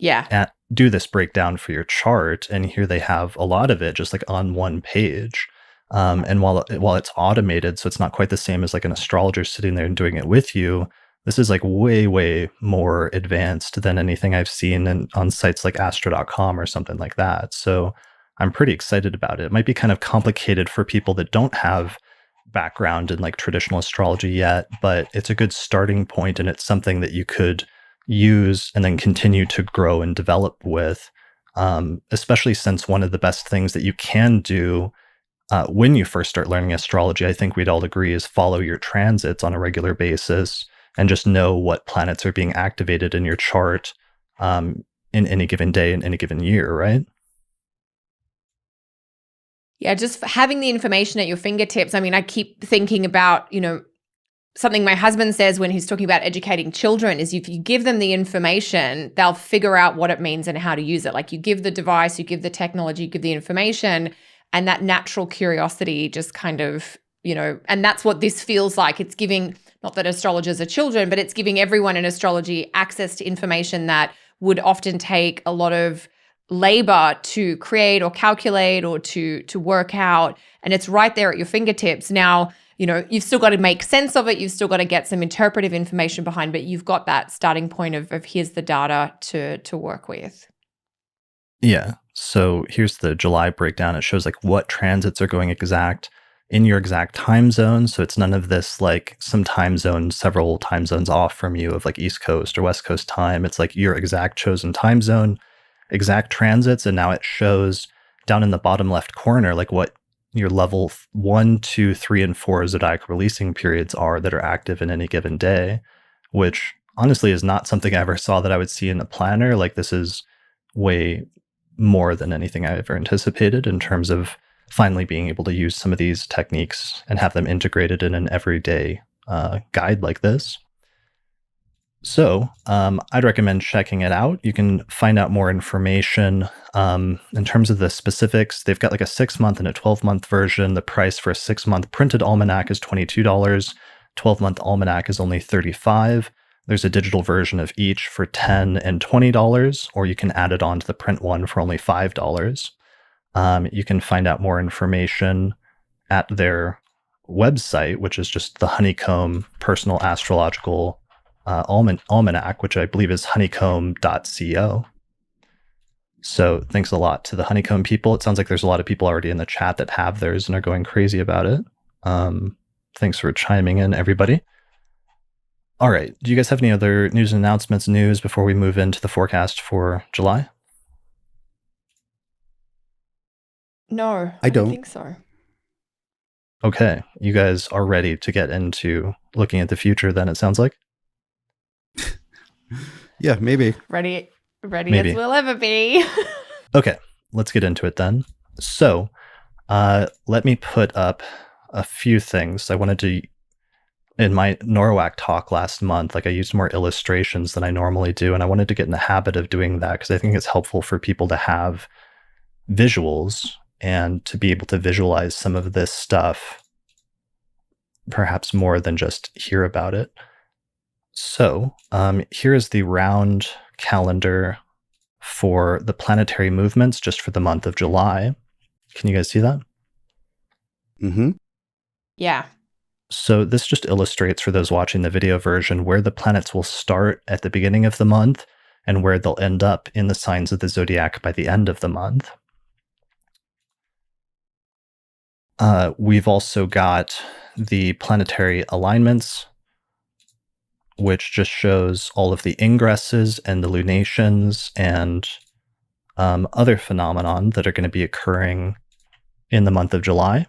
Speaker 1: do this breakdown for your chart, and here they have a lot of it just like on one page. And while it's automated, so it's not quite the same as like an astrologer sitting there and doing it with you, this is like way more advanced than anything I've seen on sites like astro.com or something like that. So I'm pretty excited about it. It might be kind of complicated for people that don't have background in like traditional astrology yet, but it's a good starting point, and it's something that you could use and then continue to grow and develop with, especially since one of the best things that you can do when you first start learning astrology, I think we'd all agree, is follow your transits on a regular basis and just know what planets are being activated in your chart in any given day in any given year, right?
Speaker 3: Yeah, just having the information at your fingertips. I mean, I keep thinking about, something my husband says when he's talking about educating children is if you give them the information, they'll figure out what it means and how to use it. Like you give the device, you give the technology, you give the information, and that natural curiosity just kind of, and that's what this feels like. It's giving, not that astrologers are children, but it's giving everyone in astrology access to information that would often take a lot of labor to create or calculate or to work out. And it's right there at your fingertips. Now, you've still got to make sense of it. You've still got to get some interpretive information behind, but you've got that starting point of here's the data to work with.
Speaker 1: Yeah. So here's the July breakdown. It shows like what transits are going exact in your exact time zone. So it's none of this like some time zone, several time zones off from you of like East Coast or West Coast time. It's like your exact chosen time zone, exact transits. And now it shows down in the bottom left corner, like what your level 1, 2, 3, and 4 zodiac releasing periods are that are active in any given day, which honestly is not something I ever saw that I would see in a planner. Like this is way more than anything I ever anticipated in terms of finally being able to use some of these techniques and have them integrated in an everyday guide like this. So I'd recommend checking it out. You can find out more information in terms of the specifics. They've got like a 6-month and a 12-month version. The price for a 6-month printed almanac is $22. 12-month almanac is only $35. There's a digital version of each for $10 and $20, or you can add it on to the print one for only $5. You can find out more information at their website, which is just the Honeycomb Personal Astrological Almanac, which I believe is honeycomb.co. So thanks a lot to the Honeycomb people. It sounds like there's a lot of people already in the chat that have theirs and are going crazy about it. Thanks for chiming in, everybody. All right. Do you guys have any other news and announcements before we move into the forecast for July?
Speaker 3: No, I don't think so.
Speaker 1: Okay. You guys are ready to get into looking at the future then, it sounds like?
Speaker 2: Yeah, maybe.
Speaker 3: Ready maybe. As we'll ever be.
Speaker 1: Okay. Let's get into it then. So let me put up a few things. I wanted to, in my Norwalk talk last month, like I used more illustrations than I normally do, and I wanted to get in the habit of doing that because I think it's helpful for people to have visuals and to be able to visualize some of this stuff, perhaps more than just hear about it. So here is the round calendar for the planetary movements just for the month of July. Can you guys see that?
Speaker 2: Mm-hmm.
Speaker 3: Yeah.
Speaker 1: So this just illustrates for those watching the video version where the planets will start at the beginning of the month and where they'll end up in the signs of the zodiac by the end of the month. We've also got the planetary alignments, which just shows all of the ingresses and the lunations and other phenomenon that are going to be occurring in the month of July.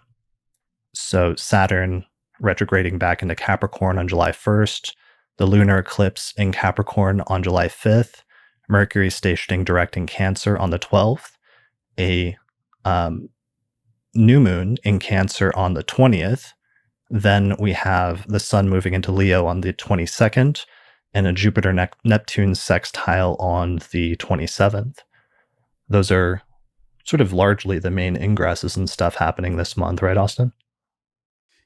Speaker 1: So Saturn retrograding back into Capricorn on July 1st, the lunar eclipse in Capricorn on July 5th, Mercury stationing direct in Cancer on the 12th, a new moon in Cancer on the 20th. Then we have the sun moving into Leo on the 22nd, and a Jupiter-Neptune sextile on the 27th. Those are sort of largely the main ingresses and stuff happening this month, right, Austin?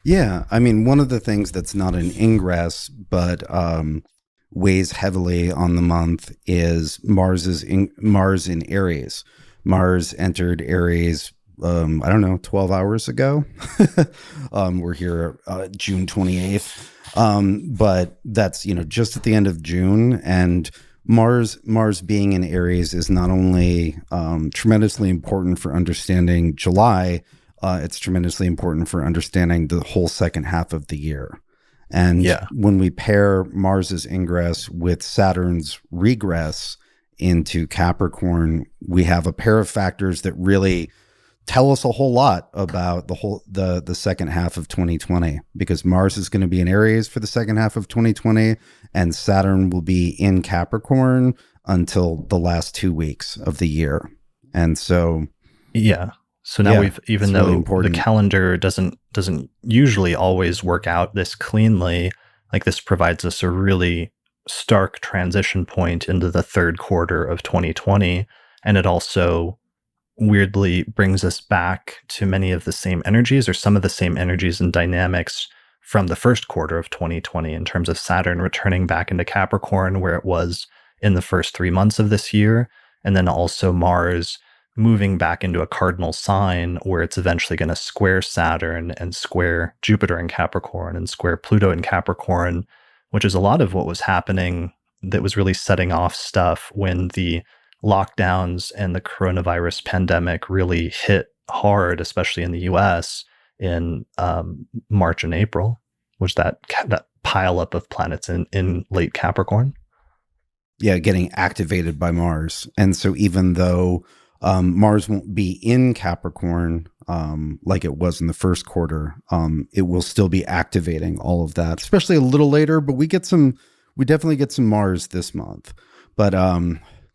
Speaker 2: Yeah, I mean, one of the things that's not an ingress, but weighs heavily on the month is Mars in Aries. Mars entered Aries, I don't know, 12 hours ago. We're here June 28th. But that's, just at the end of June. And Mars being in Aries is not only tremendously important for understanding July, it's tremendously important for understanding the whole second half of the year. And when we pair Mars's ingress with Saturn's regress into Capricorn, we have a pair of factors that really tell us a whole lot about the second half of 2020, because Mars is going to be in Aries for the second half of 2020, and Saturn will be in Capricorn until the last 2 weeks of the year. And so,
Speaker 1: so now even though the calendar doesn't usually always work out this cleanly, like this provides us a really stark transition point into the third quarter of 2020, and it also weirdly brings us back to many of the same energies, or some of the same energies and dynamics from the first quarter of 2020, in terms of Saturn returning back into Capricorn where it was in the first 3 months of this year, and then also Mars moving back into a cardinal sign where it's eventually going to square Saturn and square Jupiter in Capricorn and square Pluto in Capricorn, which is a lot of what was happening that was really setting off stuff when the lockdowns and the coronavirus pandemic really hit hard, especially in the US in March and April, was that pile up of planets in late Capricorn.
Speaker 2: Yeah, getting activated by Mars. And so even though Mars won't be in Capricorn like it was in the first quarter, it will still be activating all of that, especially a little later, but we definitely get some Mars this month. But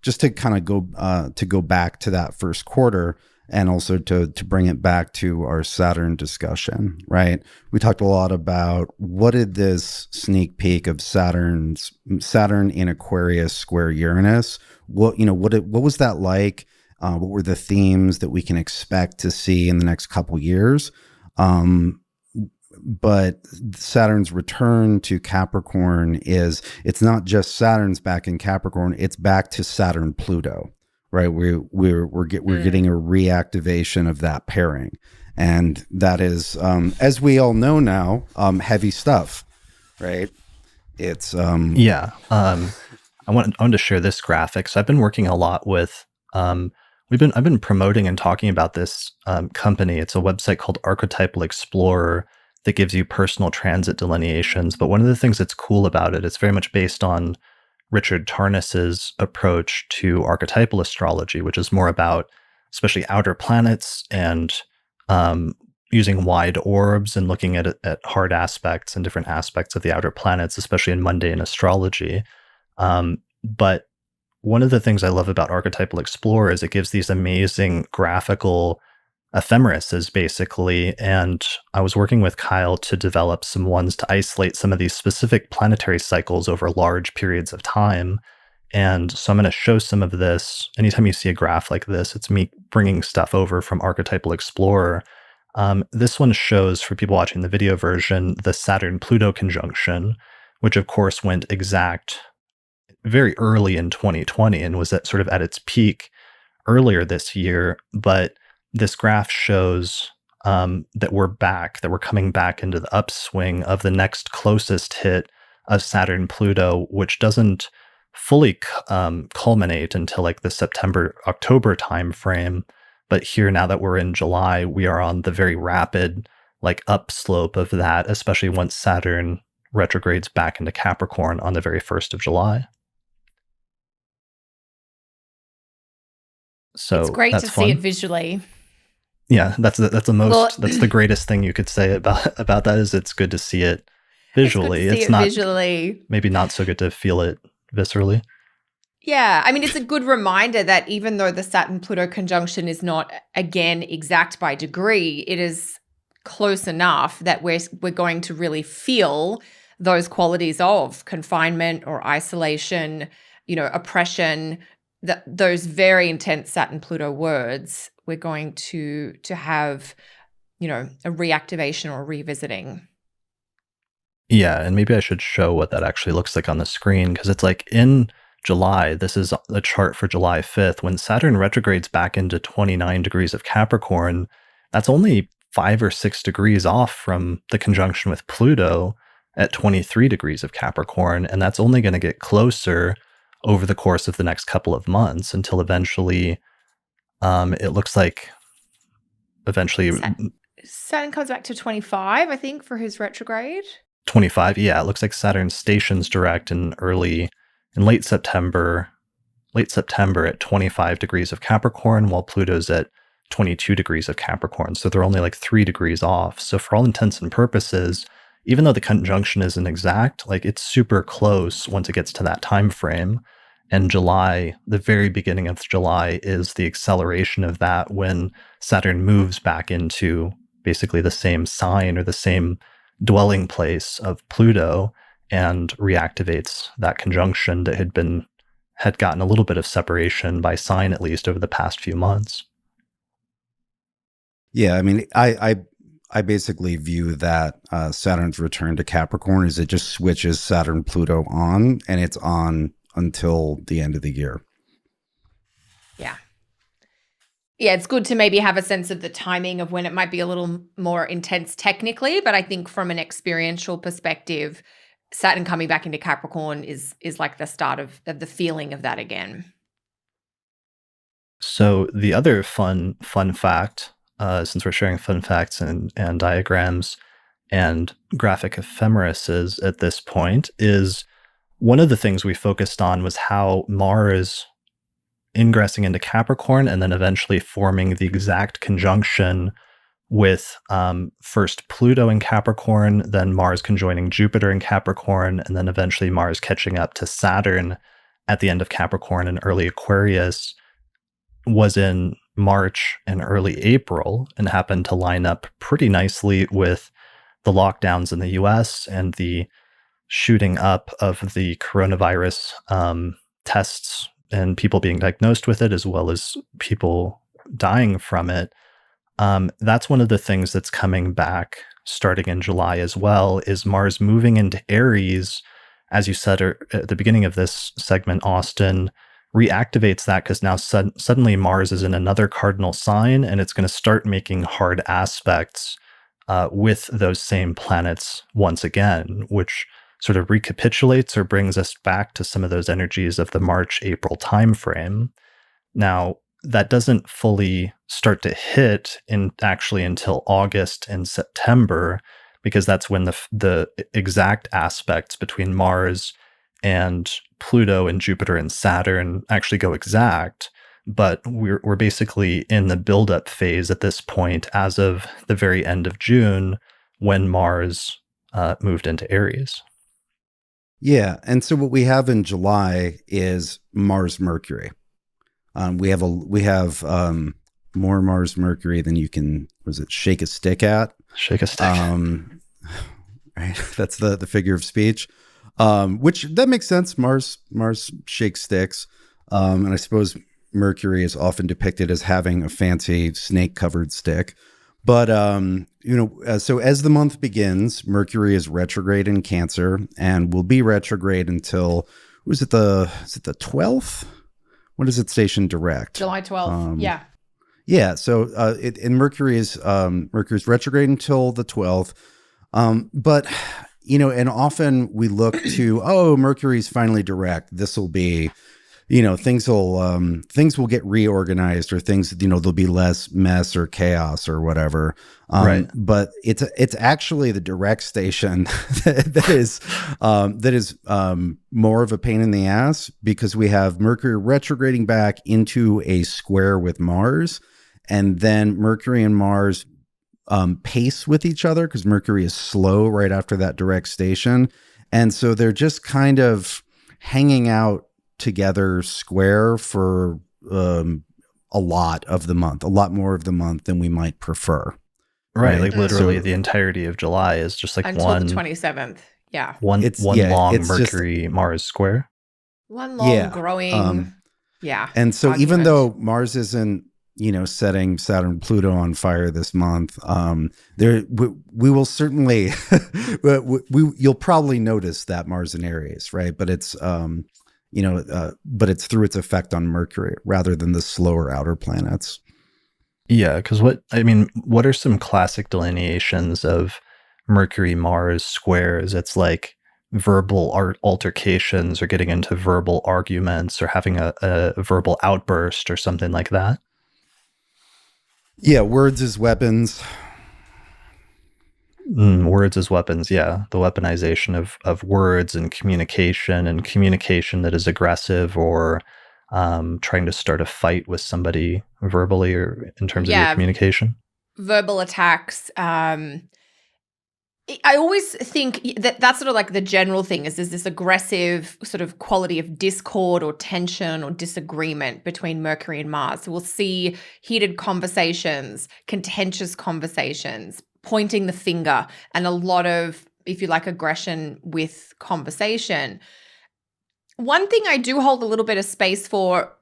Speaker 2: just to kind of go back to that first quarter, and also to bring it back to our Saturn discussion, right? We talked a lot about what did this sneak peek of Saturn in Aquarius square Uranus, what was that like? What were the themes that we can expect to see in the next couple years? But Saturn's return to Capricorn it's not just Saturn's back in Capricorn, it's back to Saturn Pluto, right? We're getting a reactivation of that pairing. And that is, as we all know now, heavy stuff, right? It's
Speaker 1: I wanted to share this graphic. So I've been working a lot with I've been promoting and talking about this company. It's a website called Archetypal Explorer that gives you personal transit delineations. But one of the things that's cool about it, it's very much based on Richard Tarnas's approach to archetypal astrology, which is more about especially outer planets and using wide orbs and looking at hard aspects and different aspects of the outer planets, especially in mundane astrology. But one of the things I love about Archetypal Explorer is it gives these amazing graphical ephemerises, basically. And I was working with Kyle to develop some ones to isolate some of these specific planetary cycles over large periods of time. And so I'm going to show some of this. Anytime you see a graph like this, it's me bringing stuff over from Archetypal Explorer. This one shows, for people watching the video version, the Saturn-Pluto conjunction, which of course went exact very early in 2020 and was sort of at its peak earlier this year. But this graph shows that we're coming back into the upswing of the next closest hit of Saturn-Pluto, which doesn't fully culminate until like the September-October timeframe. But here, now that we're in July, we are on the very rapid like upslope of that, especially once Saturn retrogrades back into Capricorn on the very 1st of July. So
Speaker 3: it's great to
Speaker 1: fun.
Speaker 3: see it visually.
Speaker 1: Yeah, that's the greatest thing you could say about that is it's good to see it visually.
Speaker 3: It's not visually.
Speaker 1: Maybe not so good to feel it viscerally.
Speaker 3: Yeah, I mean, it's a good reminder that even though the Saturn-Pluto conjunction is not, again, exact by degree, it is close enough that we're going to really feel those qualities of confinement or isolation, oppression, those very intense Saturn-Pluto words. We're going to have, a reactivation or revisiting.
Speaker 1: Yeah, and maybe I should show what that actually looks like on the screen, because it's like in July, this is a chart for July 5th, when Saturn retrogrades back into 29 degrees of Capricorn, that's only 5 or 6 degrees off from the conjunction with Pluto at 23 degrees of Capricorn, and that's only going to get closer over the course of the next couple of months until eventually, it looks like eventually
Speaker 3: Saturn comes back to 25, I think, for his retrograde.
Speaker 1: 25, yeah, it looks like Saturn stations direct in late September at 25 degrees of Capricorn, while Pluto's at 22 degrees of Capricorn. So they're only like 3 degrees off. So for all intents and purposes, even though the conjunction isn't exact, like it's super close once it gets to that time frame. And July, the very beginning of July, is the acceleration of that when Saturn moves back into basically the same sign or the same dwelling place of Pluto and reactivates that conjunction that had gotten a little bit of separation by sign, at least over the past few months.
Speaker 2: Yeah, I mean, I basically view that Saturn's return to Capricorn is it just switches Saturn Pluto on, and it's on until the end of the year.
Speaker 3: Yeah. Yeah, it's good to maybe have a sense of the timing of when it might be a little more intense technically, but I think from an experiential perspective, Saturn coming back into Capricorn is like the start of the feeling of that again.
Speaker 1: So the other fun fact, since we're sharing fun facts and diagrams and graphic ephemerises at this point, is one of the things we focused on was how Mars ingressing into Capricorn and then eventually forming the exact conjunction with first Pluto in Capricorn, then Mars conjoining Jupiter in Capricorn, and then eventually Mars catching up to Saturn at the end of Capricorn and early Aquarius, was in March and early April and happened to line up pretty nicely with the lockdowns in the US and the shooting up of the coronavirus tests and people being diagnosed with it, as well as people dying from it. That's one of the things that's coming back starting in July as well, is Mars moving into Aries, as you said at the beginning of this segment, Austin, reactivates that because now suddenly Mars is in another cardinal sign, and it's going to start making hard aspects with those same planets once again, which sort of recapitulates or brings us back to some of those energies of the March-April timeframe. Now, that doesn't fully start to hit actually until August and September, because that's when the exact aspects between Mars and Pluto and Jupiter and Saturn actually go exact. But we're basically in the buildup phase at this point as of the very end of June, when Mars moved into Aries.
Speaker 2: Yeah, and so what we have in July is Mars Mercury. We have more Mars Mercury than you can shake a stick at.
Speaker 1: Shake a stick.
Speaker 2: Right, that's the figure of speech. Which that makes sense. Mars shakes sticks, and I suppose Mercury is often depicted as having a fancy snake-covered stick. But so as the month begins, Mercury is retrograde in Cancer and will be retrograde until is it the 12th? When does it station direct?
Speaker 3: July 12th. Yeah.
Speaker 2: Yeah. So Mercury's retrograde until the 12th. But and often we look to, Mercury's finally direct. This will be, things will get reorganized, or things, there'll be less mess or chaos or whatever.
Speaker 1: Right.
Speaker 2: But it's actually the direct station that is more of a pain in the ass, because we have Mercury retrograding back into a square with Mars, and then Mercury and Mars pace with each other, because Mercury is slow right after that direct station. And so they're just kind of hanging out together square for a lot of the month, a lot more of the month than we might prefer.
Speaker 1: Right. Like literally the entirety of July is just like
Speaker 3: until the 27th. Yeah.
Speaker 1: One long Mercury Mars square.
Speaker 3: One long growing.
Speaker 2: And so
Speaker 3: argument.
Speaker 2: even though Mars isn't, setting Saturn Pluto on fire this month, we will certainly you'll probably notice that Mars in Aries, right? But it's but it's through its effect on Mercury rather than the slower outer planets.
Speaker 1: Yeah, because what are some classic delineations of Mercury Mars squares? It's like verbal altercations or getting into verbal arguments or having a verbal outburst or something like that.
Speaker 2: Yeah, words as weapons.
Speaker 1: Words as weapons, yeah. The weaponization of words and communication that is aggressive or trying to start a fight with somebody verbally or in terms of your communication.
Speaker 3: Verbal attacks. I always think that's sort of like the general thing is there's this aggressive sort of quality of discord or tension or disagreement between Mercury and Mars. So we'll see heated conversations, contentious conversations, pointing the finger, and a lot of, if you like, aggression with conversation. One thing I do hold a little bit of space for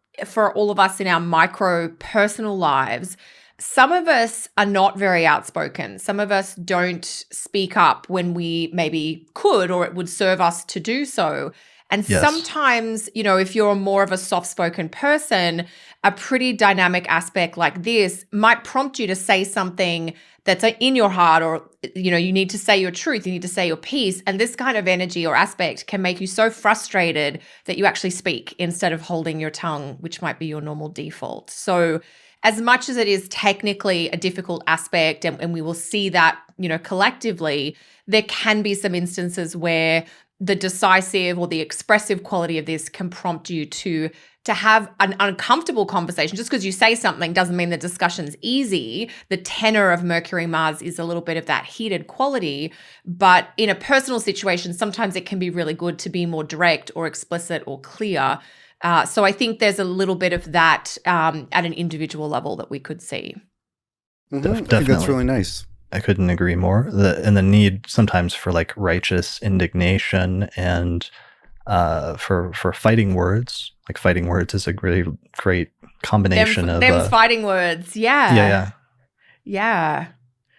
Speaker 3: all of us in our micro personal lives. Some of us are not very outspoken. Some of us don't speak up when we maybe could, or it would serve us to do so. And sometimes, if you're more of a soft-spoken person, a pretty dynamic aspect like this might prompt you to say something that's in your heart, or, you need to say your truth, you need to say your piece. And this kind of energy or aspect can make you so frustrated that you actually speak instead of holding your tongue, which might be your normal default. So as much as it is technically a difficult aspect, and we will see that, collectively, there can be some instances where the decisive or the expressive quality of this can prompt you to have an uncomfortable conversation. Just because you say something doesn't mean the discussion's easy. The tenor of Mercury Mars is a little bit of that heated quality, but in a personal situation, sometimes it can be really good to be more direct or explicit or clear. So I think there's a little bit of that at an individual level that we could see.
Speaker 2: Mm-hmm. I think that's really nice.
Speaker 1: I couldn't agree more. And the need sometimes for like righteous indignation and for fighting words. Like fighting words is a really great combination of
Speaker 3: them's fighting words. Yeah.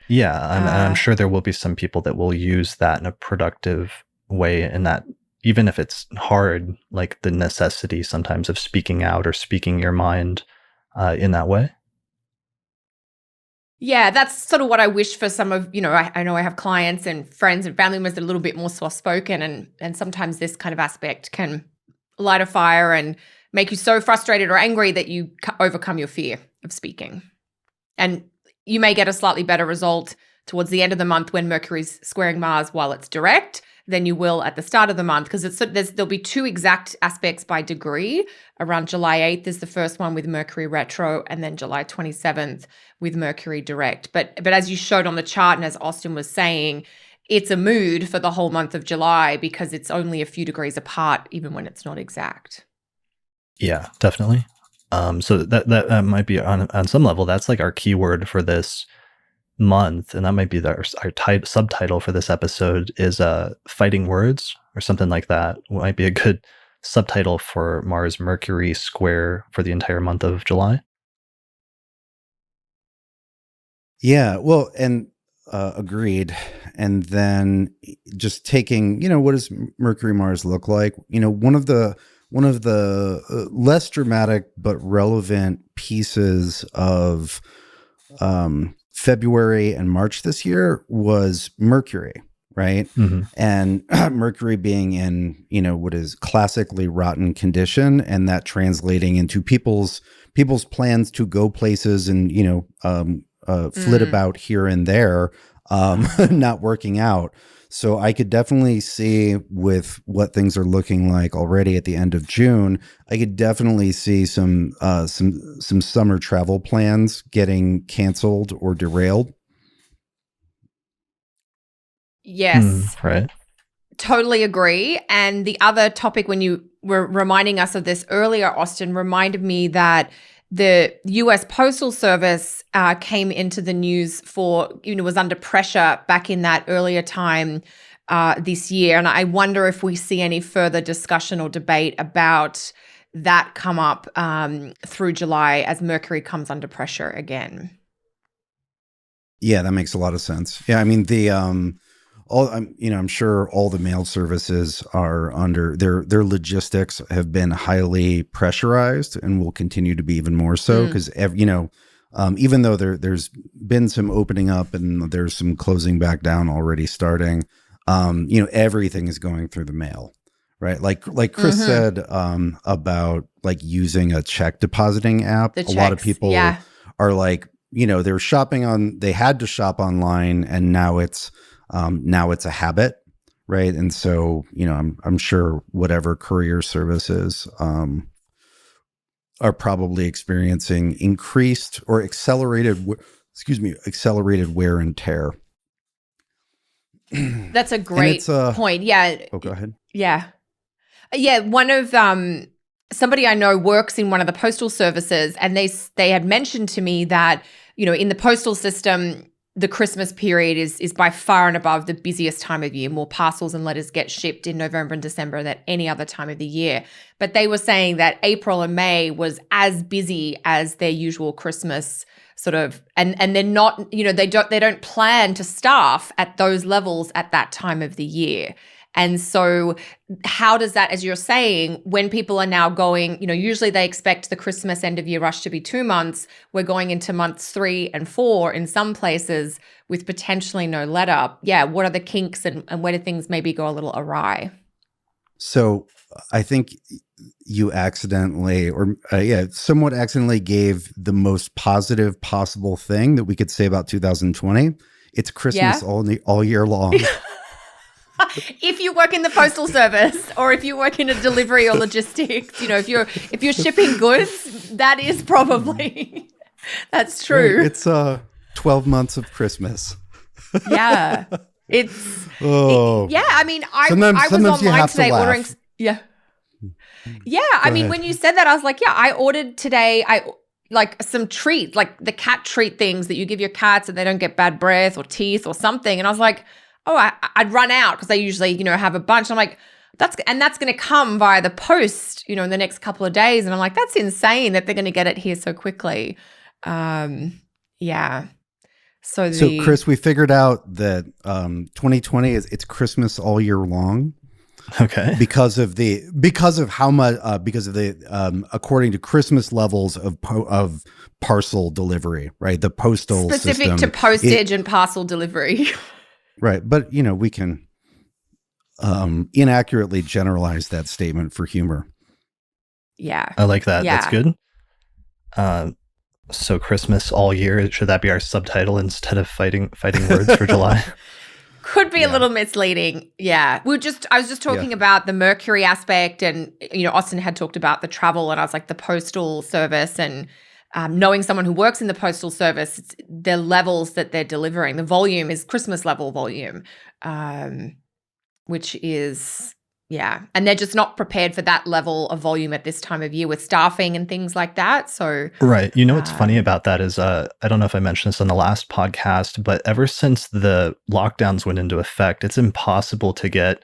Speaker 1: I'm sure there will be some people that will use that in a productive way, and that even if it's hard, like the necessity sometimes of speaking out or speaking your mind in that way.
Speaker 3: Yeah, that's sort of what I wish for some of, I know I have clients and friends and family members that are a little bit more soft-spoken, and sometimes this kind of aspect can light a fire and make you so frustrated or angry that you overcome your fear of speaking. And you may get a slightly better result towards the end of the month when Mercury's squaring Mars while it's direct than you will at the start of the month, because there'll be two exact aspects by degree. Around July 8th is the first one with Mercury retro, and then July 27th with Mercury direct. But as you showed on the chart, and as Austin was saying, it's a mood for the whole month of July because it's only a few degrees apart, even when it's not exact.
Speaker 1: Yeah, definitely. So that might be on some level, that's like our keyword for this month, and that might be our subtitle for this episode is fighting words or something like that. Might be a good subtitle for Mars Mercury square for the entire month of July.
Speaker 2: Yeah, well, and agreed. And then just taking, what does Mercury Mars look like? One of the less dramatic but relevant pieces of February and March this year was Mercury, right? Mm-hmm. And Mercury being in, what is classically rotten condition, and that translating into people's plans to go places and, flit about here and there, not working out. So I could definitely see, with what things are looking like already at the end of June, I could definitely see some summer travel plans getting canceled or derailed.
Speaker 3: Yes.
Speaker 1: Right.
Speaker 3: Totally agree. And the other topic, when you were reminding us of this earlier, Austin, reminded me that the US Postal Service came into the news for, was under pressure back in that earlier time this year. And I wonder if we see any further discussion or debate about that come up through July as Mercury comes under pressure again.
Speaker 2: Yeah, that makes a lot of sense. Yeah, I mean I'm sure all the mail services are under their logistics have been highly pressurized and will continue to be even more so because even though there's been some opening up and there's some closing back down already starting, everything is going through the mail, right? Like Chris said about like using a check depositing app. A lot of people are like, they had to shop online and now it's a habit, right? And so, I'm sure whatever courier services are probably experiencing increased or accelerated wear and tear.
Speaker 3: That's a great point. Yeah.
Speaker 2: Oh, go ahead.
Speaker 3: Yeah. Yeah. One of somebody I know works in one of the postal services, and they had mentioned to me that, in the postal system, the Christmas period is by far and above the busiest time of year. More parcels and letters get shipped in November and December than any other time of the year. But they were saying that April and May was as busy as their usual Christmas sort of, and they're not, they don't plan to staff at those levels at that time of the year. And so how does that, as you're saying, when people are now going, usually they expect the Christmas end of year rush to be 2 months. We're going into months 3 and 4 in some places with potentially no let up. Yeah. What are the kinks and where do things maybe go a little awry?
Speaker 2: So I think you accidentally somewhat accidentally gave the most positive possible thing that we could say about 2020. It's Christmas all year long.
Speaker 3: If you work in the postal service or if you work in a delivery or logistics, if you're shipping goods, that is probably, that's true.
Speaker 2: Right. It's 12 months of Christmas.
Speaker 3: Yeah. I mean, I was online today ordering. Yeah. Yeah. I mean, when you said that, I was like, I ordered today. Like some treats, like the cat treat things that you give your cats so they don't get bad breath or teeth or something. And I was like, I'd run out because they usually, have a bunch. I'm like, that's going to come via the post, in the next couple of days. And I'm like, that's insane that they're going to get it here so quickly. Yeah. So
Speaker 2: Chris, we figured out that 2020 it's Christmas all year long.
Speaker 1: Okay.
Speaker 2: Because of how much according to Christmas levels of parcel delivery, right? The postal
Speaker 3: specific
Speaker 2: system,
Speaker 3: to postage and parcel delivery.
Speaker 2: Right. But, we can inaccurately generalize that statement for humor.
Speaker 3: Yeah.
Speaker 1: I like that.
Speaker 3: Yeah.
Speaker 1: That's good. So Christmas all year, should that be our subtitle instead of fighting words for July?
Speaker 3: Could be a little misleading. Yeah. I was just talking about the Mercury aspect and, Austin had talked about the travel and I was like the postal service and knowing someone who works in the postal service, it's the levels that they're delivering. The volume is Christmas level volume, which is, and they're just not prepared for that level of volume at this time of year with staffing and things like that. So,
Speaker 1: right. What's funny about that is, I don't know if I mentioned this on the last podcast, but ever since the lockdowns went into effect, it's impossible to get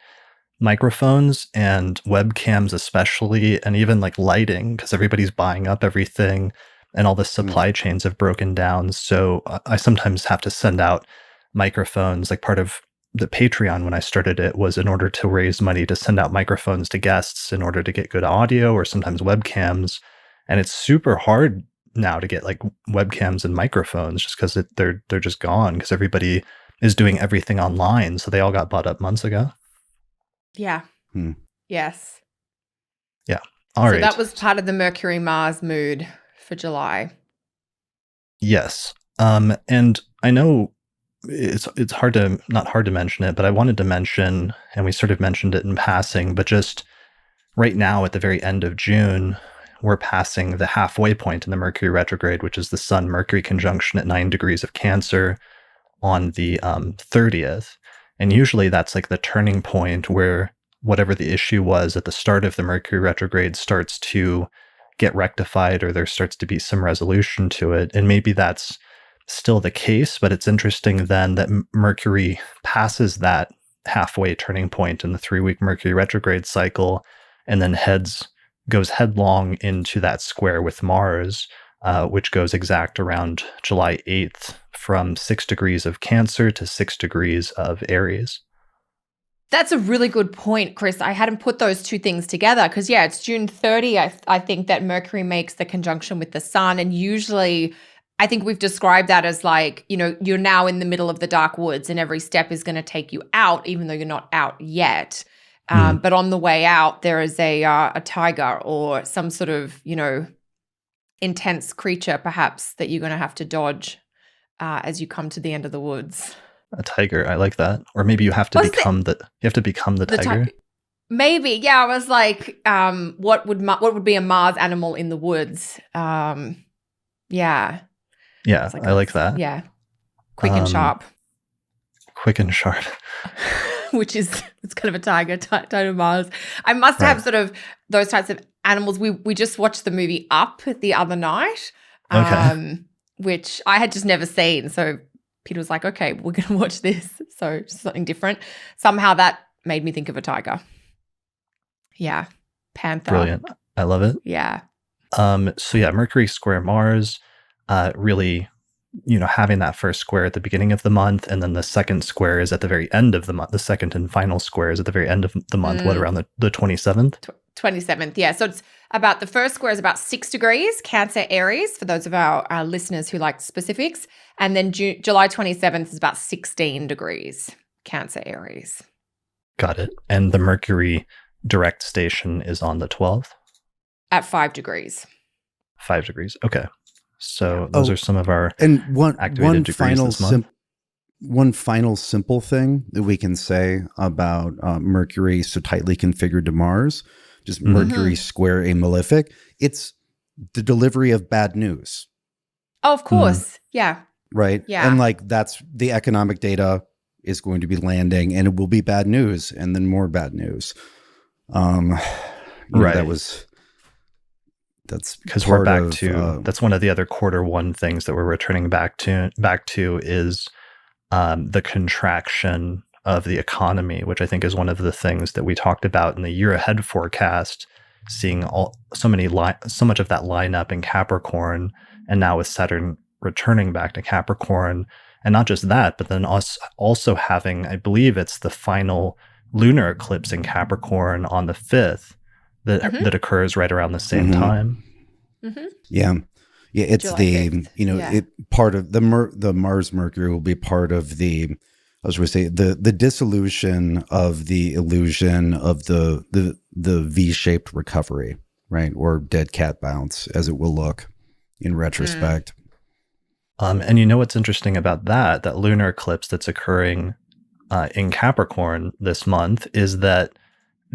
Speaker 1: microphones and webcams especially, and even like lighting because everybody's buying up everything. And all the supply chains have broken down. So I sometimes have to send out microphones. Like part of the Patreon when I started it was in order to raise money to send out microphones to guests in order to get good audio or sometimes webcams. And it's super hard now to get like webcams and microphones just because they're just gone because everybody is doing everything online. So they all got bought up months ago.
Speaker 3: Yeah. Yes.
Speaker 1: Yeah. All right.
Speaker 3: So that was part of the Mercury Mars mood for July.
Speaker 1: Yes. And I know it's not hard to mention it, but I wanted to mention, and we sort of mentioned it in passing, but just right now at the very end of June, we're passing the halfway point in the Mercury retrograde, which is the Sun-Mercury conjunction at 9 degrees of Cancer on the 30th. And usually that's like the turning point where whatever the issue was at the start of the Mercury retrograde starts to get rectified, or there starts to be some resolution to it. And maybe that's still the case, but it's interesting then that Mercury passes that halfway turning point in the 3-week Mercury retrograde cycle and then goes headlong into that square with Mars, which goes exact around July 8th from 6 degrees of Cancer to 6 degrees of Aries.
Speaker 3: That's a really good point, Chris. I hadn't put those two things together because, yeah, it's June 30. I think that Mercury makes the conjunction with the sun. And usually, I think we've described that as like, you're now in the middle of the dark woods and every step is going to take you out, even though you're not out yet. But on the way out, there is a tiger or some sort of, intense creature, perhaps, that you're going to have to dodge as you come to the end of the woods.
Speaker 1: A tiger, I like that. Or maybe you have to become the tiger.
Speaker 3: Maybe, yeah. I was like, what would be a Mars animal in the woods? Yeah.
Speaker 1: Yeah, I like that.
Speaker 3: Yeah, quick and sharp.
Speaker 1: Quick and sharp.
Speaker 3: Which is, it's kind of a tiger, tiger Mars. I must have sort of those types of animals. We just watched the movie Up the other night, which I had just never seen. So Peter was like, okay, we're going to watch this. So just something different. Somehow that made me think of a tiger. Yeah. Panther.
Speaker 1: Brilliant. I love it.
Speaker 3: Yeah.
Speaker 1: So yeah, Mercury square Mars, really, having that first square at the beginning of the month, and then the second square is at the very end of the month. The second and final square is at the very end of the month. What, around the 27th?
Speaker 3: 27th, yeah. So it's about, the first square is about 6 degrees, Cancer, Aries, for those of our listeners who like specifics. And then July 27th is about 16 degrees, Cancer, Aries.
Speaker 1: Got it. And the Mercury direct station is on the 12th?
Speaker 3: At 5 degrees.
Speaker 1: 5 degrees. Okay. So those are some of our
Speaker 2: one
Speaker 1: activated degrees this month.
Speaker 2: One final simple thing that we can say about Mercury so tightly configured to Mars, just Mercury square a malefic, it's the delivery of bad news.
Speaker 3: Oh, of course. Yeah.
Speaker 2: Right.
Speaker 3: Yeah.
Speaker 2: And like that's the economic data is going to be landing and it will be bad news and then more bad news.
Speaker 1: Right.
Speaker 2: That's
Speaker 1: because we're back to that's one of the other Q1 things that we're returning back to is the contraction of the economy, which I think is one of the things that we talked about in the year ahead forecast, seeing so much of that line up in Capricorn, and now with Saturn returning back to Capricorn, and not just that, but then us also having, I believe it's the final lunar eclipse in Capricorn on the 5th that occurs right around the same time.
Speaker 2: Yeah. It's
Speaker 3: July
Speaker 2: the
Speaker 3: 5th.
Speaker 2: it part of the Mars Mercury will be part of the, I was going to say the dissolution of the illusion of the V-shaped recovery, right, or dead cat bounce, as it will look in retrospect.
Speaker 1: And what's interesting about that lunar eclipse that's occurring in Capricorn this month is that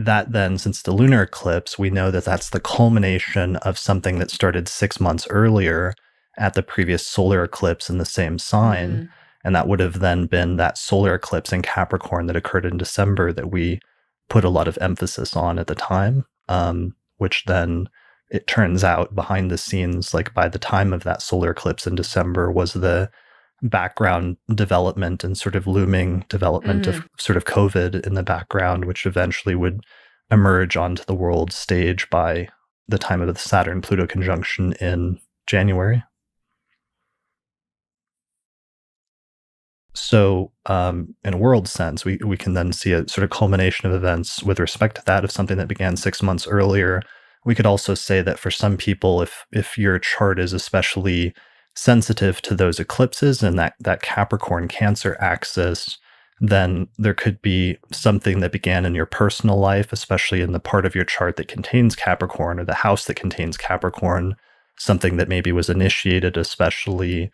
Speaker 1: then, since the lunar eclipse, we know that that's the culmination of something that started 6 months earlier at the previous solar eclipse in the same sign. And that would have then been that solar eclipse in Capricorn that occurred in December that we put a lot of emphasis on at the time, which then it turns out behind the scenes, like by the time of that solar eclipse in December, was the background development and sort of looming development of sort of COVID in the background, which eventually would emerge onto the world stage by the time of the Saturn-Pluto conjunction in January. So in a world sense, we can then see a sort of culmination of events with respect to that of something that began 6 months earlier. We could also say that for some people, if your chart is especially sensitive to those eclipses and that Capricorn Cancer axis, then there could be something that began in your personal life, especially in the part of your chart that contains Capricorn or the house that contains Capricorn, something that maybe was initiated especially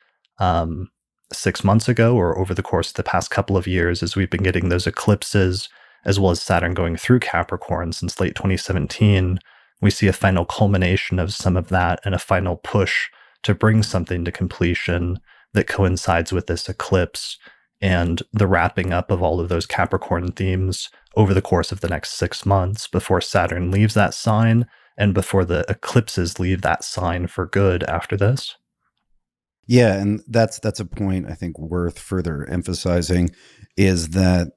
Speaker 1: 6 months ago or over the course of the past couple of years, as we've been getting those eclipses, as well as Saturn going through Capricorn since late 2017. We see a final culmination of some of that and a final push to bring something to completion that coincides with this eclipse and the wrapping up of all of those Capricorn themes over the course of the next 6 months before Saturn leaves that sign and before the eclipses leave that sign for good after this.
Speaker 2: Yeah, and that's a point I think worth further emphasizing is that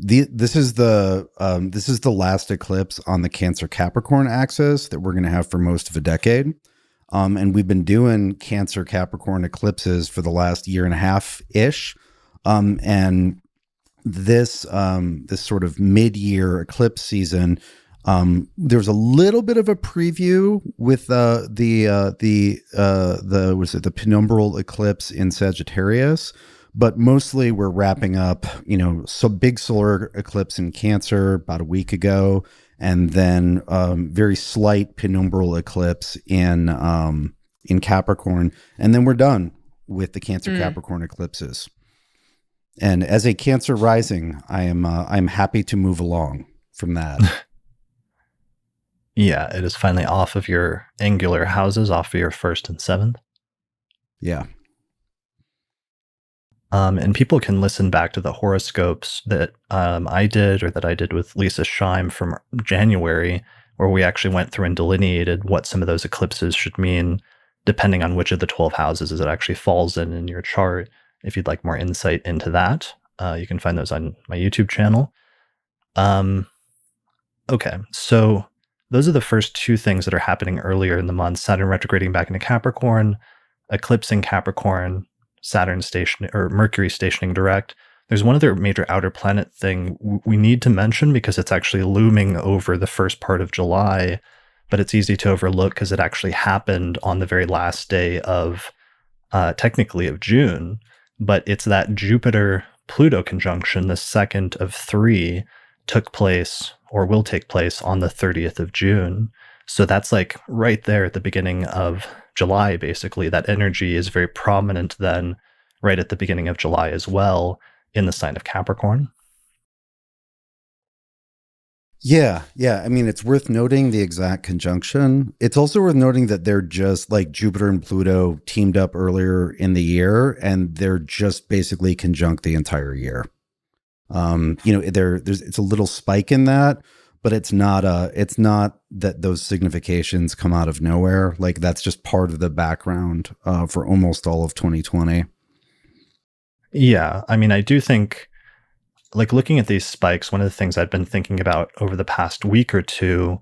Speaker 2: this is the last eclipse on the Cancer Capricorn axis that we're going to have for most of a decade. And we've been doing Cancer Capricorn eclipses for the last year and a half ish. And this sort of mid-year eclipse season, there's a little bit of a preview with the penumbral eclipse in Sagittarius, but mostly we're wrapping up, so big solar eclipse in Cancer about a week ago, and then very slight penumbral eclipse in Capricorn, and then we're done with the Cancer Capricorn eclipses. And as a Cancer rising, I'm happy to move along from that.
Speaker 1: Yeah, it is finally off of your angular houses, off of your 1st and 7th.
Speaker 2: Yeah.
Speaker 1: And people can listen back to the horoscopes that I did or that I did with Lisa Scheim from January, where we actually went through and delineated what some of those eclipses should mean, depending on which of the 12 houses it actually falls in your chart. If you'd like more insight into that, you can find those on my YouTube channel. Okay, so those are the first two things that are happening earlier in the month. Saturn retrograding back into Capricorn, eclipsing Capricorn, Mercury stationing direct. There's one other major outer planet thing we need to mention because it's actually looming over the first part of July, but it's easy to overlook because it actually happened on the very last day of, technically of June, but it's that Jupiter-Pluto conjunction, the second of 3, took place or will take place on the 30th of June. So that's like right there at the beginning of July, basically. That energy is very prominent then, right at the beginning of July as well, in the sign of Capricorn.
Speaker 2: Yeah. I mean, it's worth noting the exact conjunction. It's also worth noting that they're just like Jupiter and Pluto teamed up earlier in the year, and they're just basically conjunct the entire year. It's a little spike in that, but it's not that those significations come out of nowhere. Like that's just part of the background for almost all of 2020.
Speaker 1: Yeah, I mean, I do think, like looking at these spikes, one of the things I've been thinking about over the past week or two,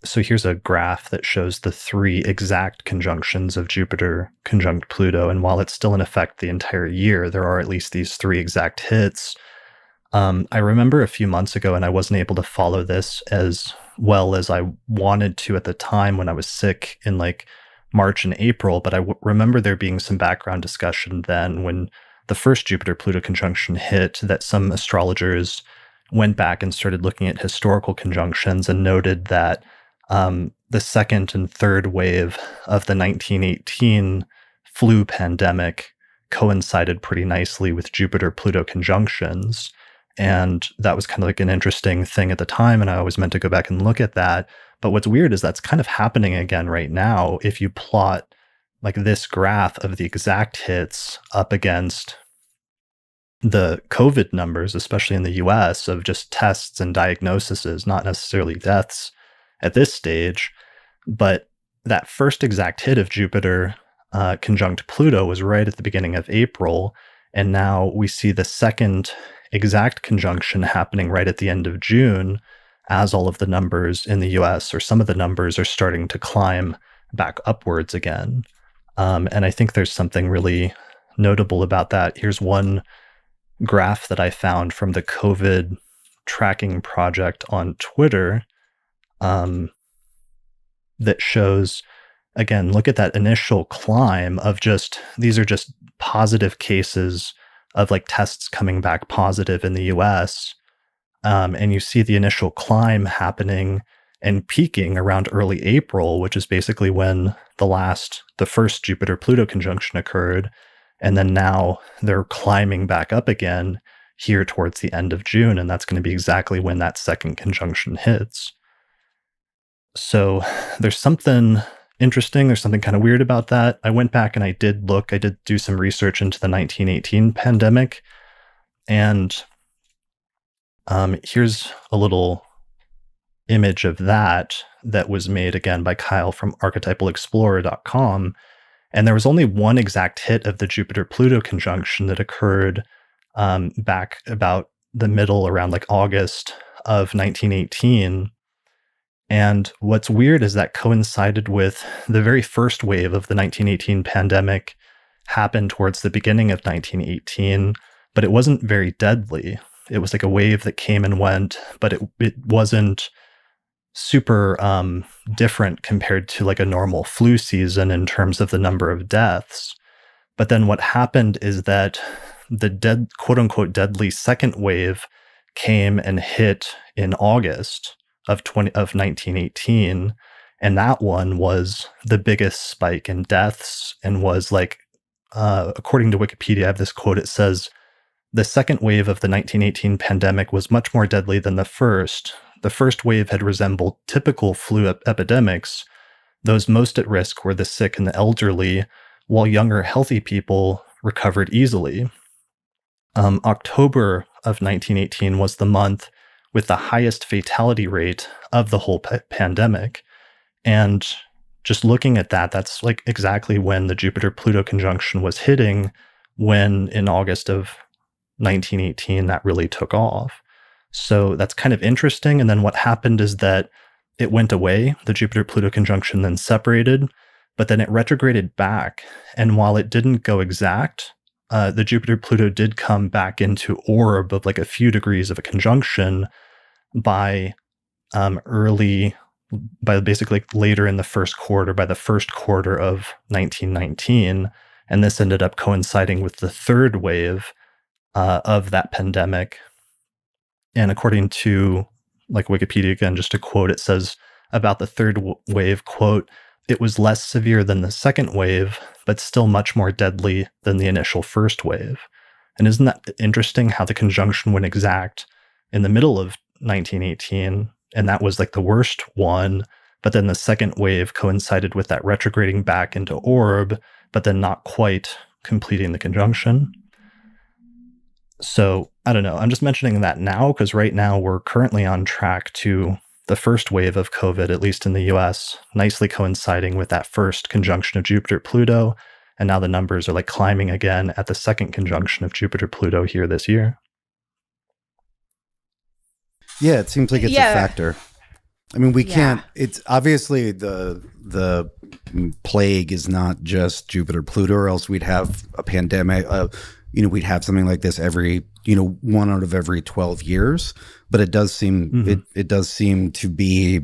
Speaker 1: so here's a graph that shows the 3 exact conjunctions of Jupiter conjunct Pluto, and while it's still in effect the entire year, there are at least these 3 exact hits. I remember a few months ago, and I wasn't able to follow this as well as I wanted to at the time when I was sick in like March and April, but I remember there being some background discussion then when the first Jupiter-Pluto conjunction hit, that some astrologers went back and started looking at historical conjunctions and noted that the second and third wave of the 1918 flu pandemic coincided pretty nicely with Jupiter-Pluto conjunctions. And that was kind of like an interesting thing at the time, and I always meant to go back and look at that. But what's weird is that's kind of happening again right now. If you plot like this graph of the exact hits up against the COVID numbers, especially in the US, of just tests and diagnoses, not necessarily deaths at this stage, but that first exact hit of Jupiter conjunct Pluto was right at the beginning of April, and now we see the second exact conjunction happening right at the end of June, as all of the numbers in the US, or some of the numbers, are starting to climb back upwards again. And I think there's something really notable about that. Here's one graph that I found from the COVID tracking project on Twitter that shows, again, look at that initial climb of just, these are just positive cases of like tests coming back positive in the US. And you see the initial climb happening and peaking around early April, which is basically when the first Jupiter-Pluto conjunction occurred. And then now they're climbing back up again here towards the end of June. And that's going to be exactly when that second conjunction hits. So there's something interesting. There's something kind of weird about that. I went back and I did do some research into the 1918 pandemic. And here's a little image of that was made again by Kyle from archetypalexplorer.com. And there was only one exact hit of the Jupiter-Pluto conjunction that occurred back about the middle, around like August of 1918. And what's weird is that coincided with the very first wave of the 1918 pandemic happened towards the beginning of 1918, but it wasn't very deadly. It was like a wave that came and went, but it wasn't super different compared to like a normal flu season in terms of the number of deaths. But then what happened is that the quote unquote deadly second wave came and hit in August of 1918, and that one was the biggest spike in deaths and was like, according to Wikipedia, I have this quote. It says, "The second wave of the 1918 pandemic was much more deadly than the first. The first wave had resembled typical flu epidemics. Those most at risk were the sick and the elderly, while younger, healthy people recovered easily." October of 1918 was the month with the highest fatality rate of the whole pandemic. And just looking at that, that's like exactly when the Jupiter-Pluto conjunction was hitting, when in August of 1918, that really took off. So that's kind of interesting. And then what happened is that it went away. The Jupiter-Pluto conjunction then separated, but then it retrograded back. And while it didn't go exact, the Jupiter-Pluto did come back into orb of like a few degrees of a conjunction by basically like later in the first quarter, by the first quarter of 1919. And this ended up coinciding with the third wave of that pandemic. And according to like Wikipedia, again, just to quote, it says about the third wave, quote, "It was less severe than the second wave, but still much more deadly than the initial first wave." And isn't that interesting how the conjunction went exact in the middle of 1918, and that was like the worst one, but then the second wave coincided with that retrograding back into orb, but then not quite completing the conjunction. So I don't know. I'm just mentioning that now because right now we're currently on track to the first wave of COVID, at least in the US, nicely coinciding with that first conjunction of Jupiter-Pluto. And now the numbers are like climbing again at the second conjunction of Jupiter-Pluto here this year.
Speaker 2: Yeah, it seems like it's a factor. I mean, we can't, it's obviously the plague is not just Jupiter-Pluto, or else we'd have a pandemic, we'd have something like this every, 1 out of every 12 years. But it does seem, it does seem to be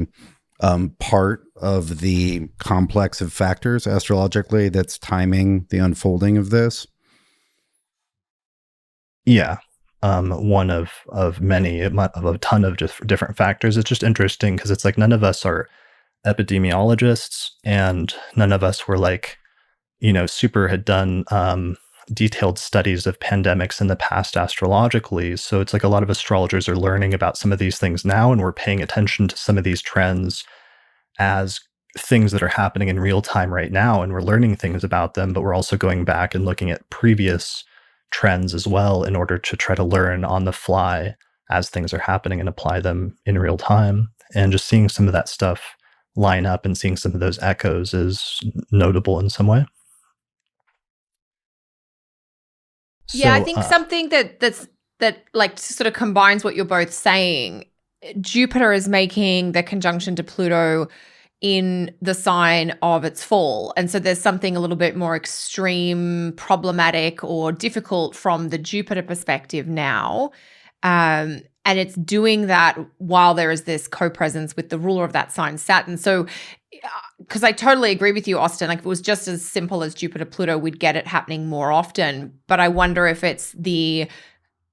Speaker 2: part of the complex of factors astrologically that's timing the unfolding of this.
Speaker 1: Yeah. One of many, of a ton of just different factors. It's just interesting because it's like none of us are epidemiologists and none of us were like, had done detailed studies of pandemics in the past astrologically. So it's like a lot of astrologers are learning about some of these things now, and we're paying attention to some of these trends as things that are happening in real time right now, and we're learning things about them, but we're also going back and looking at previous trends as well in order to try to learn on the fly as things are happening and apply them in real time. And just seeing some of that stuff line up and seeing some of those echoes is notable in some way.
Speaker 3: Yeah, I think something that like sort of combines what you're both saying. Jupiter is making the conjunction to Pluto in the sign of its fall. And so there's something a little bit more extreme, problematic, or difficult from the Jupiter perspective now. And it's doing that while there is this co-presence with the ruler of that sign, Saturn. So, because I totally agree with you, Austin, like if it was just as simple as Jupiter-Pluto, we'd get it happening more often. But I wonder if it's the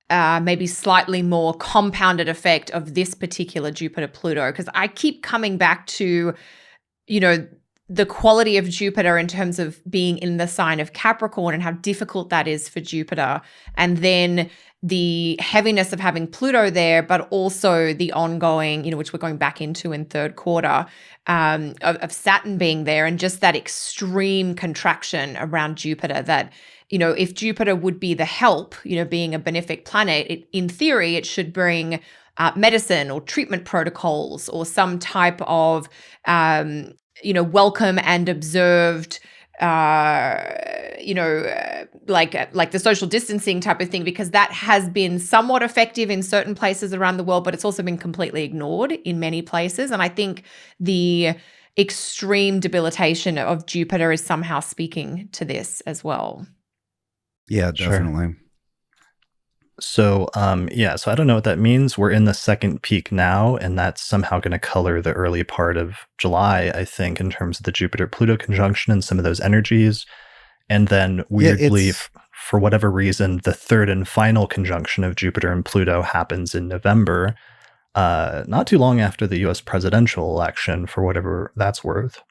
Speaker 3: maybe slightly more compounded effect of this particular Jupiter-Pluto, because I keep coming back to, the quality of Jupiter in terms of being in the sign of Capricorn and how difficult that is for Jupiter. And then the heaviness of having Pluto there, but also the ongoing, which we're going back into in third quarter, of Saturn being there, and just that extreme contraction around Jupiter that, if Jupiter would be the help, being a benefic planet, in theory, it should bring medicine or treatment protocols or some type of welcome and observed, like the social distancing type of thing, because that has been somewhat effective in certain places around the world, but it's also been completely ignored in many places. And I think the extreme debilitation of Jupiter is somehow speaking to this as well.
Speaker 2: Yeah, definitely.
Speaker 1: Sure. So, so I don't know what that means. We're in the second peak now, and that's somehow going to color the early part of July, I think, in terms of the Jupiter-Pluto conjunction and some of those energies. And then weirdly, for whatever reason, the third and final conjunction of Jupiter and Pluto happens in November, not too long after the US presidential election, for whatever that's worth.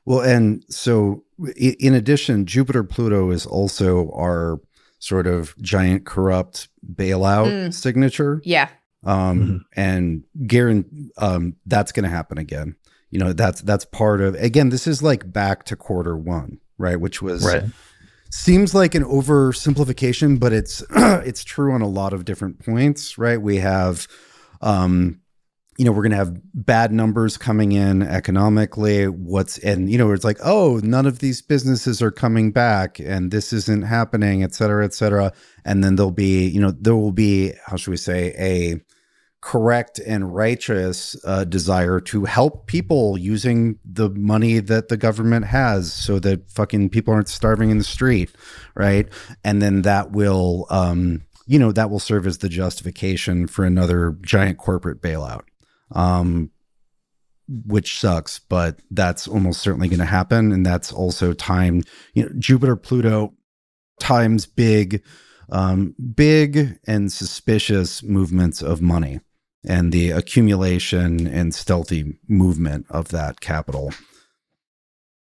Speaker 2: Well, and so in addition, Jupiter-Pluto is also our sort of giant corrupt bailout signature.
Speaker 3: Yeah.
Speaker 2: And that's going to happen again. That's part of, again, this is like back to quarter one, right? Which was, seems like an oversimplification, but it's, it's true on a lot of different points, right? We have, we're going to have bad numbers coming in economically. It's like, oh, none of these businesses are coming back and this isn't happening, et cetera, et cetera. And then there will be, how should we say, a correct and righteous desire to help people using the money that the government has so that fucking people aren't starving in the street. Right. And then that will, that will serve as the justification for another giant corporate bailout. Which sucks, but that's almost certainly going to happen. And that's also timed, Jupiter, Pluto times big and suspicious movements of money and the accumulation and stealthy movement of that capital.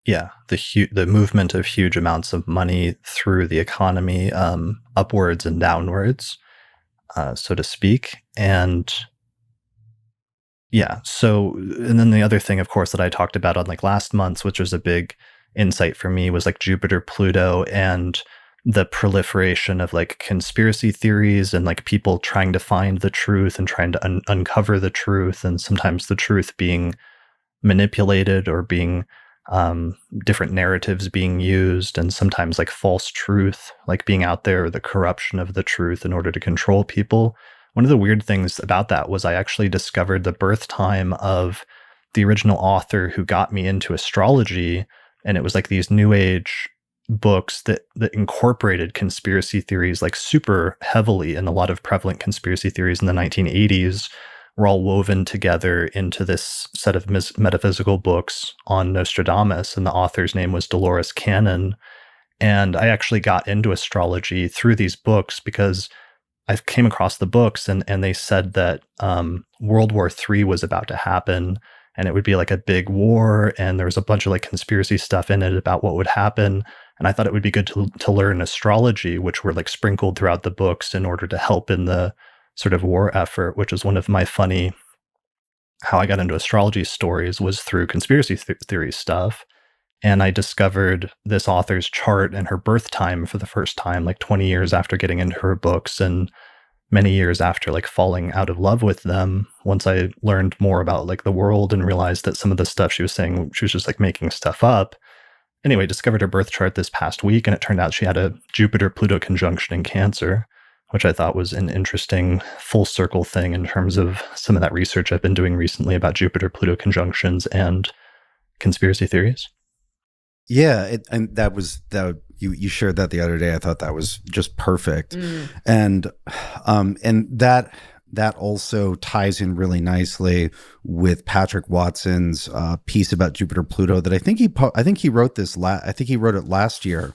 Speaker 1: Yeah, the movement of huge amounts of money through the economy, upwards and downwards, so to speak. And yeah. So, and then the other thing, of course, that I talked about on like last month's, which was a big insight for me, was like Jupiter, Pluto, and the proliferation of like conspiracy theories and like people trying to find the truth and trying to uncover the truth, and sometimes the truth being manipulated or being different narratives being used, and sometimes like false truth, like being out there, or the corruption of the truth in order to control people. One of the weird things about that was I actually discovered the birth time of the original author who got me into astrology, and it was like these new age books that incorporated conspiracy theories like super heavily, and a lot of prevalent conspiracy theories in the 1980s were all woven together into this set of metaphysical books on Nostradamus, and the author's name was Dolores Cannon. And I actually got into astrology through these books because I came across the books and they said that World War III was about to happen, and it would be like a big war, and there was a bunch of like conspiracy stuff in it about what would happen. And I thought it would be good to learn astrology, which were like sprinkled throughout the books in order to help in the sort of war effort, which is one of my funny, how I got into astrology stories was through conspiracy theory stuff. And I discovered this author's chart and her birth time for the first time, like 20 years after getting into her books, and many years after like falling out of love with them. Once I learned more about like the world and realized that some of the stuff she was saying, she was just like making stuff up. Anyway, discovered her birth chart this past week, and it turned out she had a Jupiter-Pluto conjunction in Cancer, which I thought was an interesting full circle thing in terms of some of that research I've been doing recently about Jupiter-Pluto conjunctions and conspiracy theories.
Speaker 2: Yeah, and that was you shared that the other day. I thought that was just perfect, and that also ties in really nicely with Patrick Watson's piece about Jupiter Pluto that I think he wrote this. I think he wrote it last year,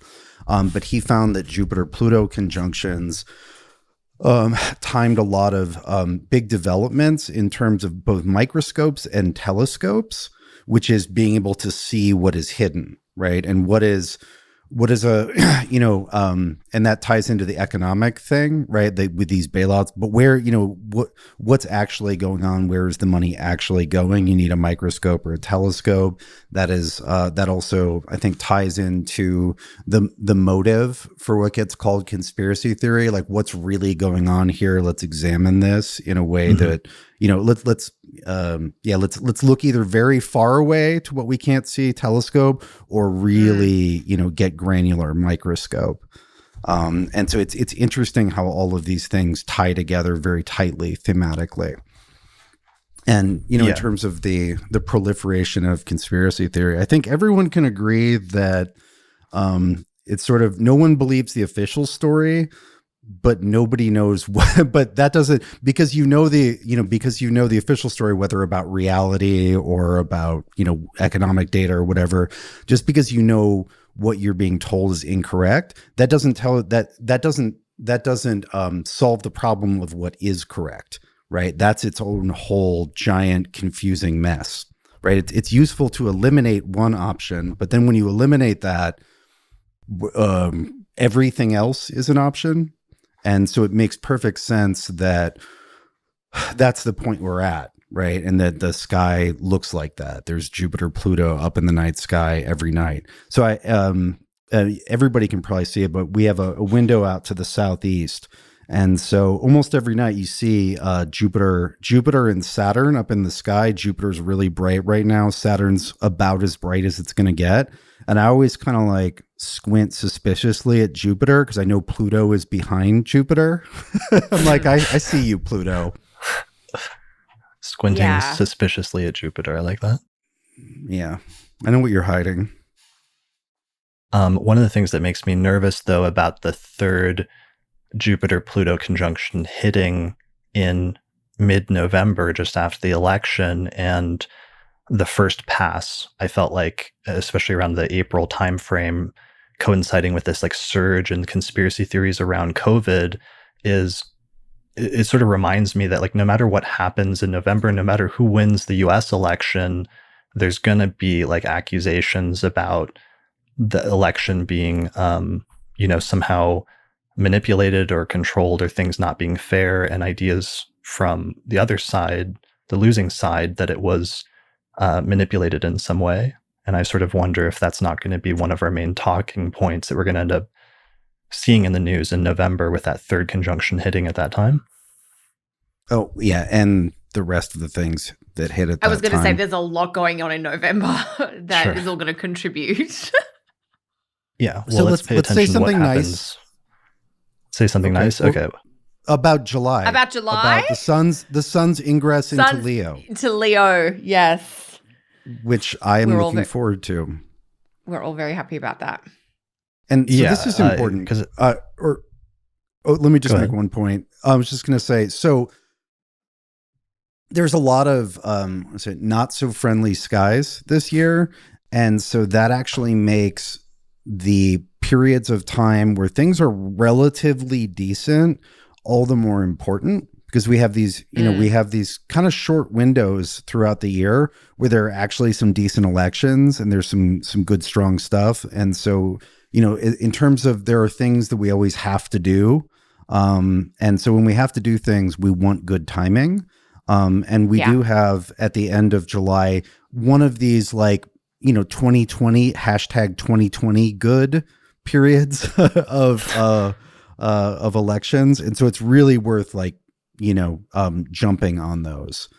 Speaker 2: but he found that Jupiter Pluto conjunctions timed a lot of big developments in terms of both microscopes and telescopes, which is being able to see what is hidden, right? And what is a, and that ties into the economic thing, right? With these bailouts, but where, what's actually going on? Where is the money actually going? You need a microscope or a telescope. That is, that also, I think, ties into the motive for what gets called conspiracy theory. Like, what's really going on here? Let's examine this in a way that, let's look either very far away to what we can't see, telescope, or really, get granular, microscope. And so it's interesting how all of these things tie together very tightly thematically. And, in terms of the proliferation of conspiracy theory, I think everyone can agree that it's sort of, no one believes the official story, but nobody knows what, but that doesn't, because the official story, whether about reality or about, economic data or whatever, just because what you're being told is incorrect, that doesn't solve the problem of what is correct, right? That's its own whole giant confusing mess, right? It's useful to eliminate one option, but then when you eliminate that, everything else is an option. And so it makes perfect sense that that's the point we're at, right? And that the sky looks like that. There's Jupiter, Pluto up in the night sky every night. So everybody can probably see it, but we have a window out to the southeast. And so almost every night you see Jupiter and Saturn up in the sky. Jupiter's really bright right now. Saturn's about as bright as it's going to get. And I always kind of like squint suspiciously at Jupiter because I know Pluto is behind Jupiter. I'm like, I see you, Pluto.
Speaker 1: Squinting suspiciously at Jupiter. I like that.
Speaker 2: Yeah. I know what you're hiding.
Speaker 1: One of the things that makes me nervous, though, about the third Jupiter-Pluto conjunction hitting in mid-November, just after the election, and the first pass, I felt like, especially around the April timeframe, coinciding with this like surge in conspiracy theories around COVID, it sort of reminds me that like no matter what happens in November, no matter who wins the US election, there's going to be like accusations about the election being, somehow manipulated or controlled, or things not being fair, and ideas from the other side, the losing side, that it was manipulated in some way. And I sort of wonder if that's not going to be one of our main talking points that we're going to end up seeing in the news in November with that third conjunction hitting at that time.
Speaker 2: Oh, yeah. And the rest of the things that hit at that time.
Speaker 3: I was going to say there's a lot going on in November that is all going to contribute.
Speaker 1: Yeah.
Speaker 2: Well, so let's say something nice.
Speaker 1: Say something nice. Okay.
Speaker 2: About July.
Speaker 3: About
Speaker 2: the sun's ingress into Leo.
Speaker 3: Into Leo, yes.
Speaker 2: Which I am looking forward to.
Speaker 3: We're all very happy about that.
Speaker 2: And so this is important because, let me just make one point. I was just going to say, so there's a lot of not so friendly skies this year, and so that actually makes the periods of time where things are relatively decent all the more important, because we have these, we have these kind of short windows throughout the year where there are actually some decent elections and there's some good, strong stuff. And so, in terms of, there are things that we always have to do. And so when we have to do things, we want good timing. And we do have at the end of July, one of these 2020 #2020 good periods of elections. And so it's really worth jumping on those,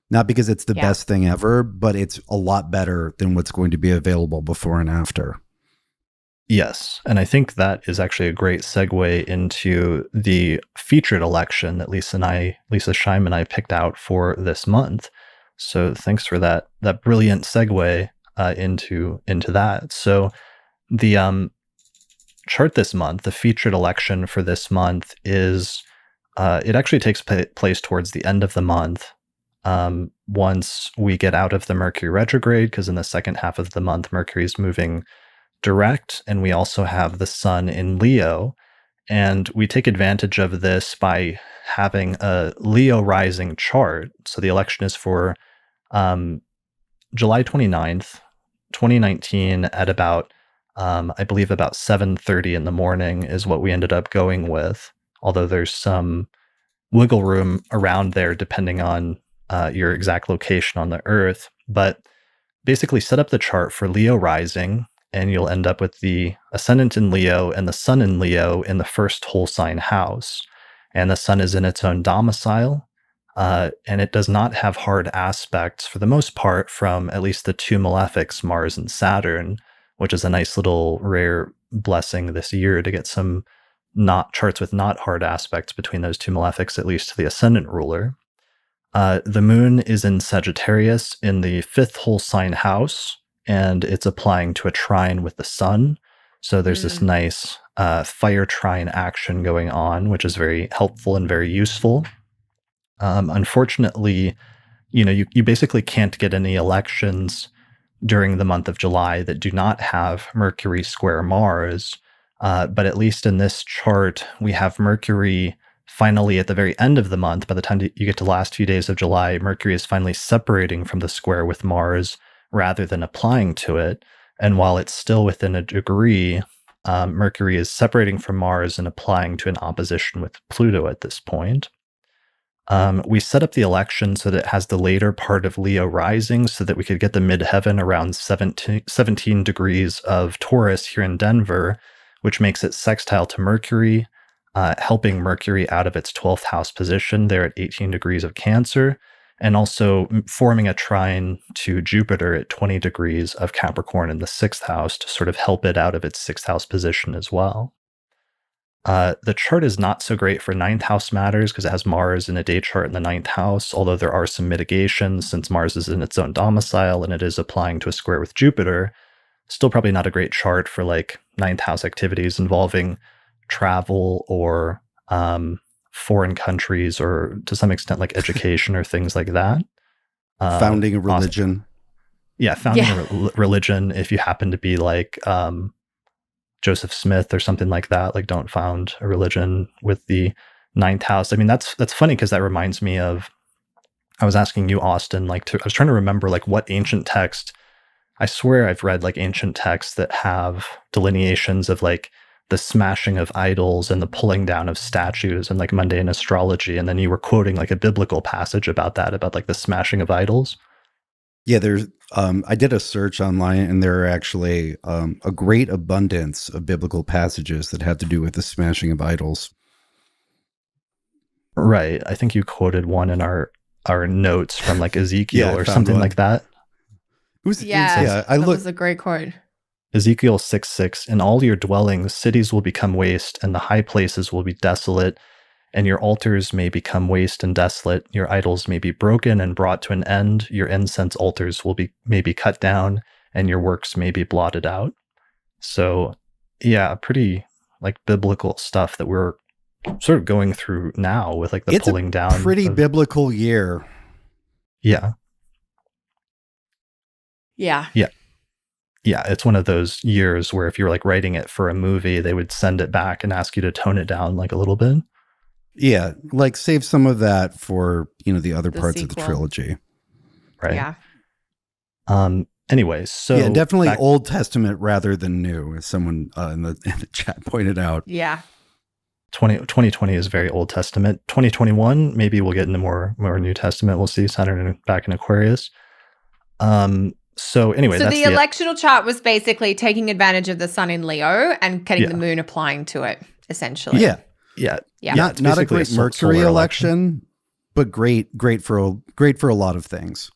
Speaker 2: not because it's the best thing ever, but it's a lot better than what's going to be available before and after.
Speaker 1: Yes. And I think that is actually a great segue into the featured election that Lisa Scheim and I picked out for this month. So thanks for that brilliant segue into that. So the chart this month, the featured election for this month is, it actually takes place towards the end of the month. Once we get out of the Mercury retrograde, because in the second half of the month, Mercury is moving direct, and we also have the sun in Leo, and we take advantage of this by having a Leo rising chart. So the election is for July 29th, 2019 at about, I believe about 7:30 in the morning is what we ended up going with, although there's some wiggle room around there depending on your exact location on the Earth. But basically set up the chart for Leo rising, and you'll end up with the ascendant in Leo and the sun in Leo in the first whole sign house. And the sun is in its own domicile, and it does not have hard aspects for the most part from at least the two malefics, Mars and Saturn, which is a nice little rare blessing this year to get some not charts with not hard aspects between those two malefics, at least to the ascendant ruler. The moon is in Sagittarius in the fifth whole sign house, and it's applying to a trine with the sun. So there's this nice fire trine action going on, which is very helpful and very useful. Unfortunately, you basically can't get any elections during the month of July that do not have Mercury square Mars. But at least in this chart, we have Mercury finally at the very end of the month. By the time you get to the last few days of July, Mercury is finally separating from the square with Mars rather than applying to it. And while it's still within a degree, Mercury is separating from Mars and applying to an opposition with Pluto at this point. We set up the election so that it has the later part of Leo rising so that we could get the midheaven around 17 degrees of Taurus here in Denver, which makes it sextile to Mercury, helping Mercury out of its 12th house position there at 18 degrees of Cancer, and also forming a trine to Jupiter at 20 degrees of Capricorn in the 6th house to sort of help it out of its 6th house position as well. The chart is not so great for 9th house matters because it has Mars in a day chart in the 9th house, although there are some mitigations since Mars is in its own domicile and it is applying to a square with Jupiter. Still probably not a great chart for like 9th house activities involving travel or foreign countries or to some extent like education or things like that.
Speaker 2: Founding a religion.
Speaker 1: Founding a religion. If you happen to be like Joseph Smith or something like that, like don't found a religion with the 9th house. I mean, that's funny because that reminds me of, I was asking you, Austin, I was trying to remember like what ancient text, I swear I've read like ancient texts that have delineations of like the smashing of idols and the pulling down of statues and like mundane astrology. And then you were quoting like a biblical passage about that, about like the smashing of idols.
Speaker 2: Yeah, there's. I did a search online, and there are actually a great abundance of biblical passages that have to do with the smashing of idols.
Speaker 1: Right. I think you quoted one in our notes from like Ezekiel or something like that.
Speaker 2: It was,
Speaker 3: that was a great quote.
Speaker 1: Ezekiel 6:6, in all your dwellings, cities will become waste, and the high places will be desolate, and your altars may become waste and desolate. Your idols may be broken and brought to an end. Your incense altars may be cut down, and your works may be blotted out. So, yeah, pretty like biblical stuff that we're sort of going through now with like the pulling down.
Speaker 2: It's a pretty biblical year.
Speaker 1: Yeah.
Speaker 3: Yeah.
Speaker 1: Yeah. Yeah, it's one of those years where if you were like writing it for a movie, they would send it back and ask you to tone it down like a little bit.
Speaker 2: Yeah, like save some of that for, the other parts
Speaker 3: sequel
Speaker 2: of the trilogy.
Speaker 1: Right.
Speaker 2: Yeah.
Speaker 1: Anyways, so
Speaker 2: yeah, definitely Old Testament rather than new, as someone in the chat pointed out.
Speaker 3: Yeah.
Speaker 1: 2020 is very Old Testament. 2021, maybe we'll get into more New Testament. We'll see Saturn back in Aquarius. So anyway,
Speaker 3: so
Speaker 1: that's
Speaker 3: the electional chart was basically taking advantage of the sun in Leo and getting the moon applying to it, essentially.
Speaker 2: Yeah. Not a great Mercury election, but great for a lot of things.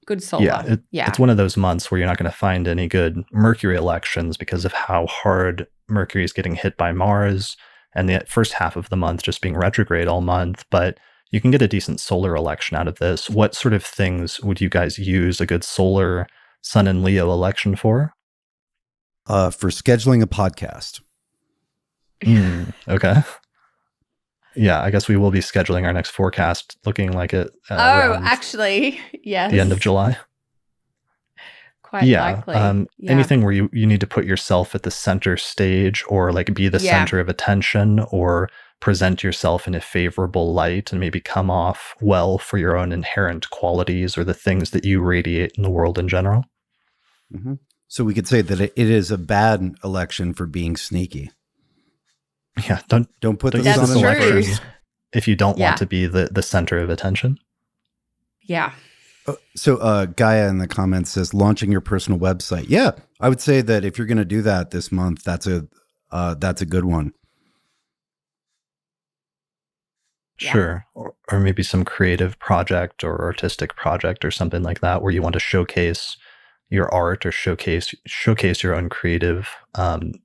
Speaker 3: Good solar.
Speaker 1: It's one of those months where you're not going to find any good Mercury elections because of how hard Mercury is getting hit by Mars and the first half of the month just being retrograde all month. But you can get a decent solar election out of this. What sort of things would you guys use a good solar Sun and Leo election for?
Speaker 2: For scheduling a podcast.
Speaker 1: Okay. Yeah, I guess we will be scheduling our next forecast looking like it.
Speaker 3: Actually, yes.
Speaker 1: The end of July.
Speaker 3: Quite likely.
Speaker 1: Anything where you need to put yourself at the center stage or like be the center of attention or present yourself in a favorable light and maybe come off well for your own inherent qualities or the things that you radiate in the world in general.
Speaker 2: Mm-hmm. So we could say that it is a bad election for being sneaky.
Speaker 1: Yeah,
Speaker 2: don't put the
Speaker 1: use
Speaker 2: sun
Speaker 1: this
Speaker 2: in the
Speaker 1: election
Speaker 2: first.
Speaker 1: if you don't want to be the center of attention.
Speaker 3: Yeah.
Speaker 2: So Gaia in the comments says launching your personal website. Yeah, I would say that if you're going to do that this month, that's a good one.
Speaker 1: Sure. Or maybe some creative project or artistic project or something like that where you want to showcase your art or showcase your own creative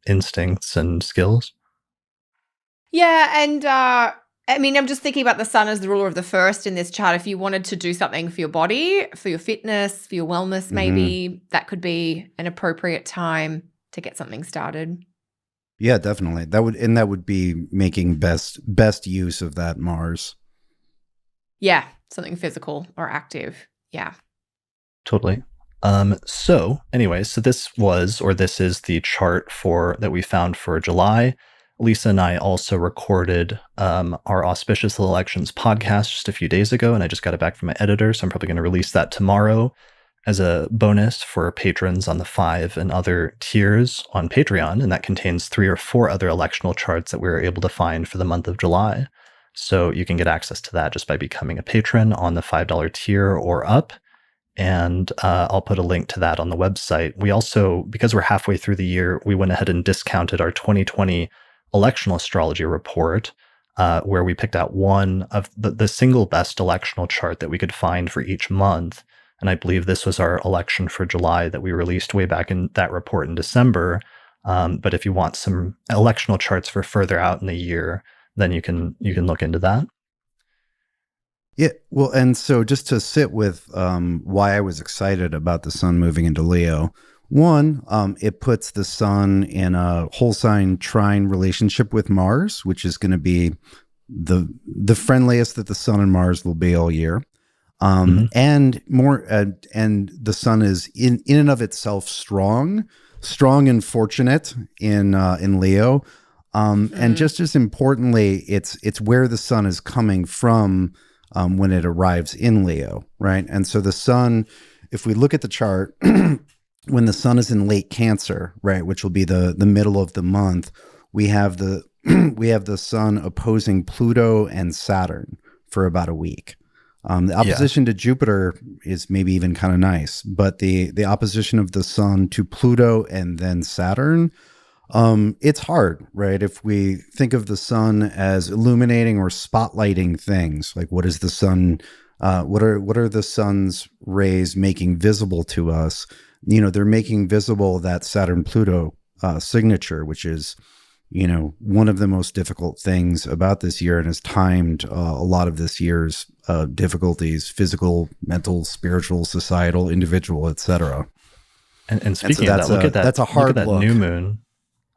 Speaker 1: instincts and skills.
Speaker 3: Yeah, and I mean, I'm just thinking about the sun as the ruler of the first in this chart. If you wanted to do something for your body, for your fitness, for your wellness, maybe that could be an appropriate time to get something started.
Speaker 2: Yeah, definitely. That would be making best use of that Mars.
Speaker 3: Yeah, something physical or active. Yeah.
Speaker 1: Totally. So this is the chart that we found for July. Lisa and I also recorded our Auspicious Elections podcast just a few days ago, and I just got it back from my editor, so I'm probably going to release that tomorrow as a bonus for patrons on the 5 and other tiers on Patreon, and that contains 3 or 4 other electional charts that we were able to find for the month of July. So you can get access to that just by becoming a patron on the $5 tier or up. And I'll put a link to that on the website. We also, because we're halfway through the year, we went ahead and discounted our 2020 electional astrology report, where we picked out one of the single best electional chart that we could find for each month. And I believe this was our election for July that we released way back in that report in December. But if you want some electional charts for further out in the year, then you can look into that.
Speaker 2: Yeah, well, and so just to sit with why I was excited about the sun moving into Leo. One, it puts the sun in a whole sign trine relationship with Mars, which is going to be the friendliest that the sun and Mars will be all year. And more, and the sun is in and of itself strong and fortunate in Leo. And just as importantly, it's where the sun is coming from when it arrives in Leo, right? And so the sun, if we look at the chart, when the sun is in late Cancer, right, which will be the middle of the month, we have the sun opposing Pluto and Saturn for about a week. The opposition to Jupiter is maybe even kind of nice, but the opposition of the sun to Pluto and then Saturn, it's hard, right? If we think of the sun as illuminating or spotlighting things, like what is the sun, what are the sun's rays making visible to us? They're making visible that Saturn-Pluto signature, which is, one of the most difficult things about this year and has timed a lot of this year's difficulties, physical, mental, spiritual, societal, individual, etc.
Speaker 1: And speaking of that, look at that.
Speaker 2: That's a hard look.
Speaker 1: New moon.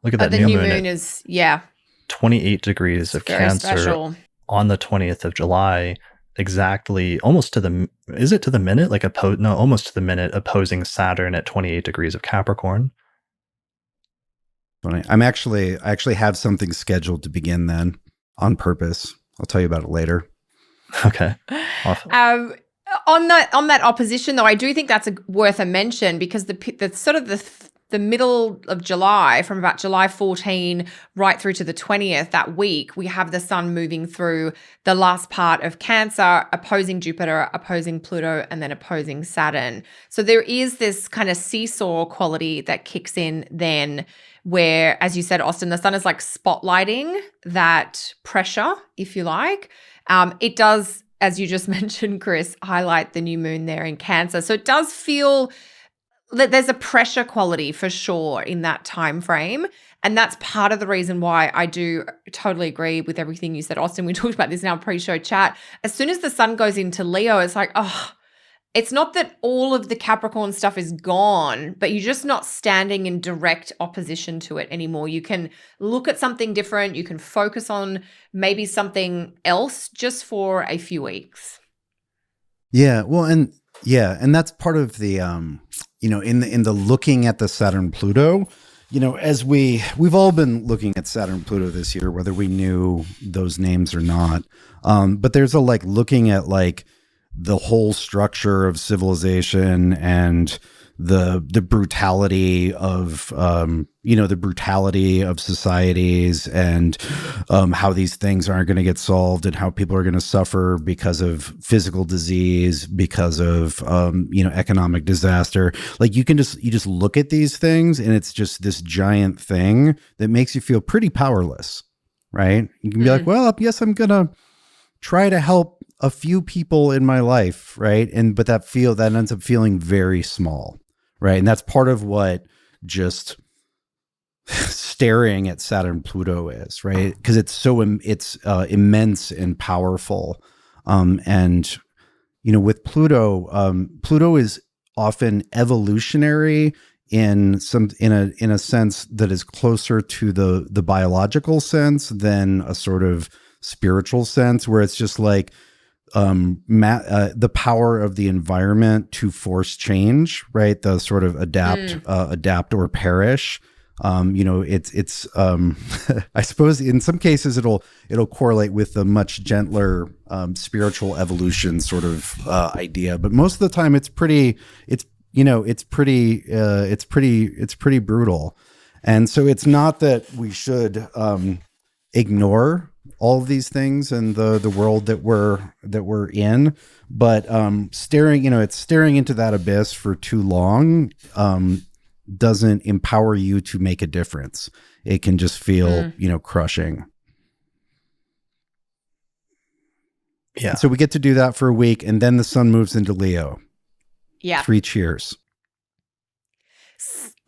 Speaker 1: Look at that
Speaker 3: the new moon is
Speaker 1: 28 degrees of Cancer
Speaker 3: special.
Speaker 1: On the 20th of July. Exactly, almost to the, is it to the minute? Almost to the minute, opposing Saturn at 28 degrees of Capricorn.
Speaker 2: Funny. I actually have something scheduled to begin then on purpose. I'll tell you about it later.
Speaker 1: Okay. Awesome.
Speaker 3: On that opposition, though, I do think that's worth a mention because the sort of the middle of July, from about July 14 right through to the 20th, that week, we have the sun moving through the last part of Cancer, opposing Jupiter, opposing Pluto, and then opposing Saturn. So there is this kind of seesaw quality that kicks in then where, as you said, Austin, the sun is like spotlighting that pressure, if you like. It does, as you just mentioned, Chris, highlight the new moon there in Cancer. So it does feel there's a pressure quality for sure in that time frame. And that's part of the reason why I do totally agree with everything you said, Austin. We talked about this in our pre-show chat. As soon as the sun goes into Leo, it's like, it's not that all of the Capricorn stuff is gone, but you're just not standing in direct opposition to it anymore. You can look at something different. You can focus on maybe something else just for a few weeks.
Speaker 2: Yeah. Well, and that's part of the, in the looking at the Saturn Pluto, as we've all been looking at Saturn and Pluto this year, whether we knew those names or not. But there's a looking at the whole structure of civilization and the brutality of the brutality of societies, and how these things aren't going to get solved, and how people are going to suffer because of physical disease, because of economic disaster. You just look at these things, and it's just this giant thing that makes you feel pretty powerless, right? You can be like, well, yes, I'm gonna try to help a few people in my life, right? But that ends up feeling very small, right? And that's part of what just staring at Saturn Pluto is, right? Because it's so immense and powerful. And with Pluto, Pluto is often evolutionary in a sense that is closer to the biological sense than a sort of spiritual sense, where it's just the power of the environment to force change, right? The sort of adapt or perish. It's I suppose in some cases it'll correlate with the much gentler spiritual evolution sort of idea, but most of the time it's pretty brutal. And so it's not that we should ignore all of these things and the world that we're in, but staring into that abyss for too long doesn't empower you to make a difference. It can just feel crushing.
Speaker 1: Yeah.
Speaker 2: So we get to do that for a week, and then the sun moves into Leo.
Speaker 3: Yeah.
Speaker 2: 3 cheers.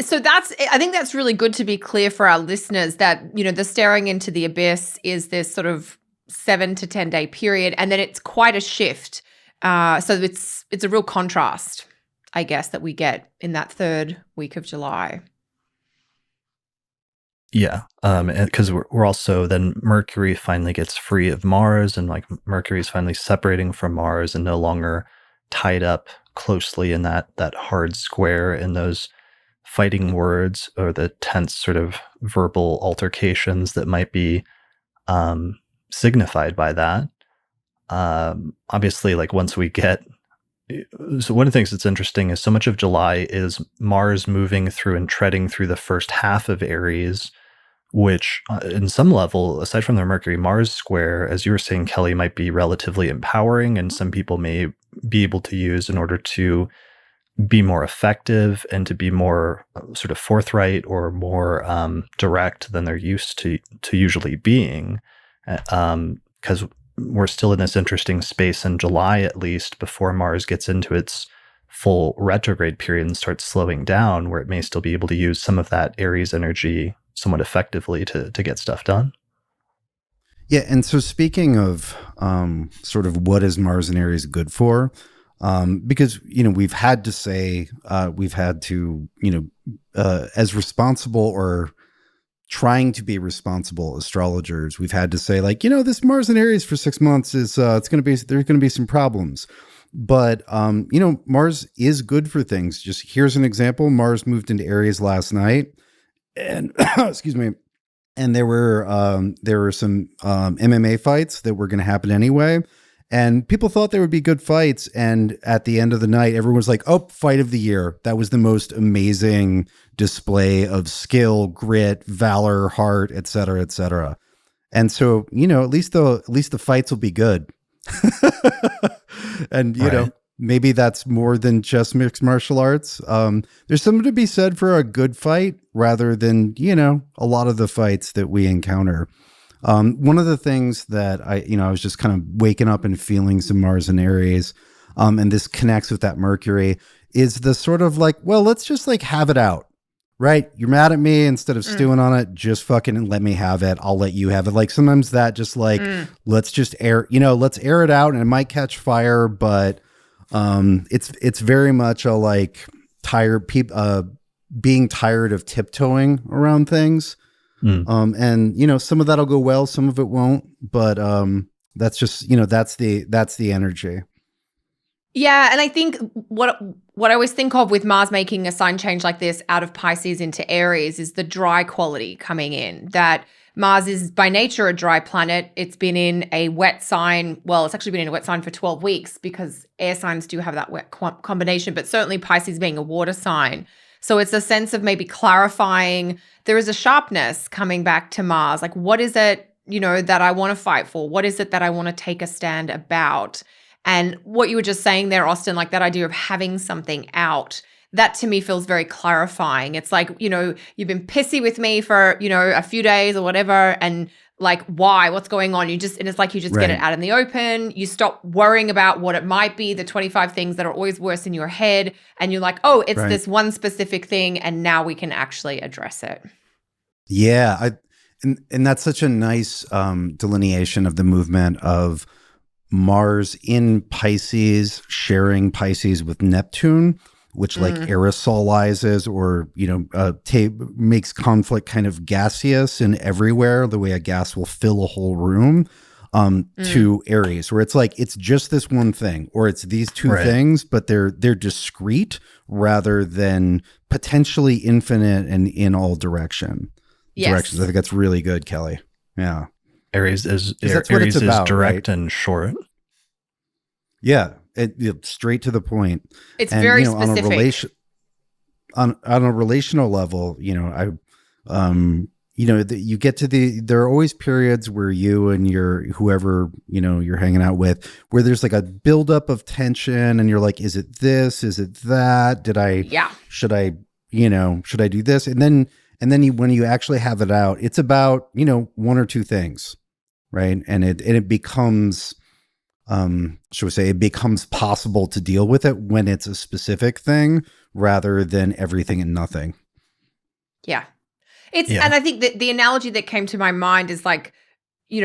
Speaker 3: So I think that's really good to be clear for our listeners that, the staring into the abyss is this sort of 7 to 10 day period. And then it's quite a shift. So it's a real contrast, I guess, that we get in that 3rd week of July.
Speaker 1: Yeah. Because we're also, then Mercury finally gets free of Mars, and Mercury is finally separating from Mars and no longer tied up closely in that hard square in those fighting words or the tense sort of verbal altercations that might be signified by that. Obviously, once we get, so one of the things that's interesting is so much of July is Mars moving through and treading through the first half of Aries, which in some level, aside from the Mercury-Mars square, as you were saying, Kelly, might be relatively empowering, and some people may be able to use in order to be more effective and to be more sort of forthright or more direct than they're used to usually being, because we're still in this interesting space in July, at least, before Mars gets into its full retrograde period and starts slowing down, where it may still be able to use some of that Aries energy somewhat effectively to get stuff done.
Speaker 2: Yeah, and so speaking of sort of what is Mars and Aries good for, because we've had to as responsible or trying to be responsible astrologers, we've had to say this Mars and Aries for 6 months is there's going to be some problems, but Mars is good for things. Just here's an example: Mars moved into Aries last night, and excuse me. And there were some MMA fights that were going to happen anyway. And people thought they would be good fights. And at the end of the night, everyone was like, oh, fight of the year. That was the most amazing display of skill, grit, valor, heart, et cetera, et cetera. And so, at least the fights will be good. And, maybe that's more than just mixed martial arts. There's something to be said for a good fight rather than, a lot of the fights that we encounter. One of the things that I was just kind of waking up and feeling some Mars and Aries, and this connects with that Mercury, is the sort of let's just have it out, right? You're mad at me, instead of stewing on it, just fucking let me have it. I'll let you have it. Sometimes that just let's just let's air it out, and it might catch fire, but it's very much a being tired of tiptoeing around things. And some of that'll go well, some of it won't, but that's just that's the energy.
Speaker 3: Yeah, and I think what I always think of with Mars making a sign change like this out of Pisces into Aries is the dry quality coming in. That Mars is by nature a dry planet. It's been in a wet sign. Well, it's actually been in a wet sign for 12 weeks because air signs do have that wet combination, but certainly Pisces being a water sign. So it's a sense of maybe clarifying. There is a sharpness coming back to Mars. Like, what is it, that I want to fight for? What is it that I want to take a stand about? And what you were just saying there, Austin, like that idea of having something out, that to me feels very clarifying. It's like, you've been pissy with me for, a few days or whatever. And like, why? What's going on? And it's like you just get it out in the open. You stop worrying about what it might be, the 25 things that are always worse in your head. And you're like, oh, it's this one specific thing. And now we can actually address it.
Speaker 2: Yeah. And that's such a nice delineation of the movement of Mars in Pisces, sharing Pisces with Neptune, which like aerosolizes or, makes conflict kind of gaseous and everywhere, the way a gas will fill a whole room, to Aries, where it's like, it's just this one thing, or it's these two things, but they're discrete rather than potentially infinite and in all directions. I think that's really good, Kelly. Yeah.
Speaker 1: Aries is
Speaker 2: about,
Speaker 1: direct and short.
Speaker 2: Yeah, straight to the point.
Speaker 3: It's very specific.
Speaker 2: On a relational level, you get to there are always periods where you and whoever you're hanging out with, where there's like a buildup of tension, and you're like, is it this? Is it that? Should I do this? And then when you actually have it out, it's about, one or two things, right? And it becomes, should we say, it becomes possible to deal with it when it's a specific thing rather than everything and nothing.
Speaker 3: Yeah. And I think that the analogy that came to my mind is like,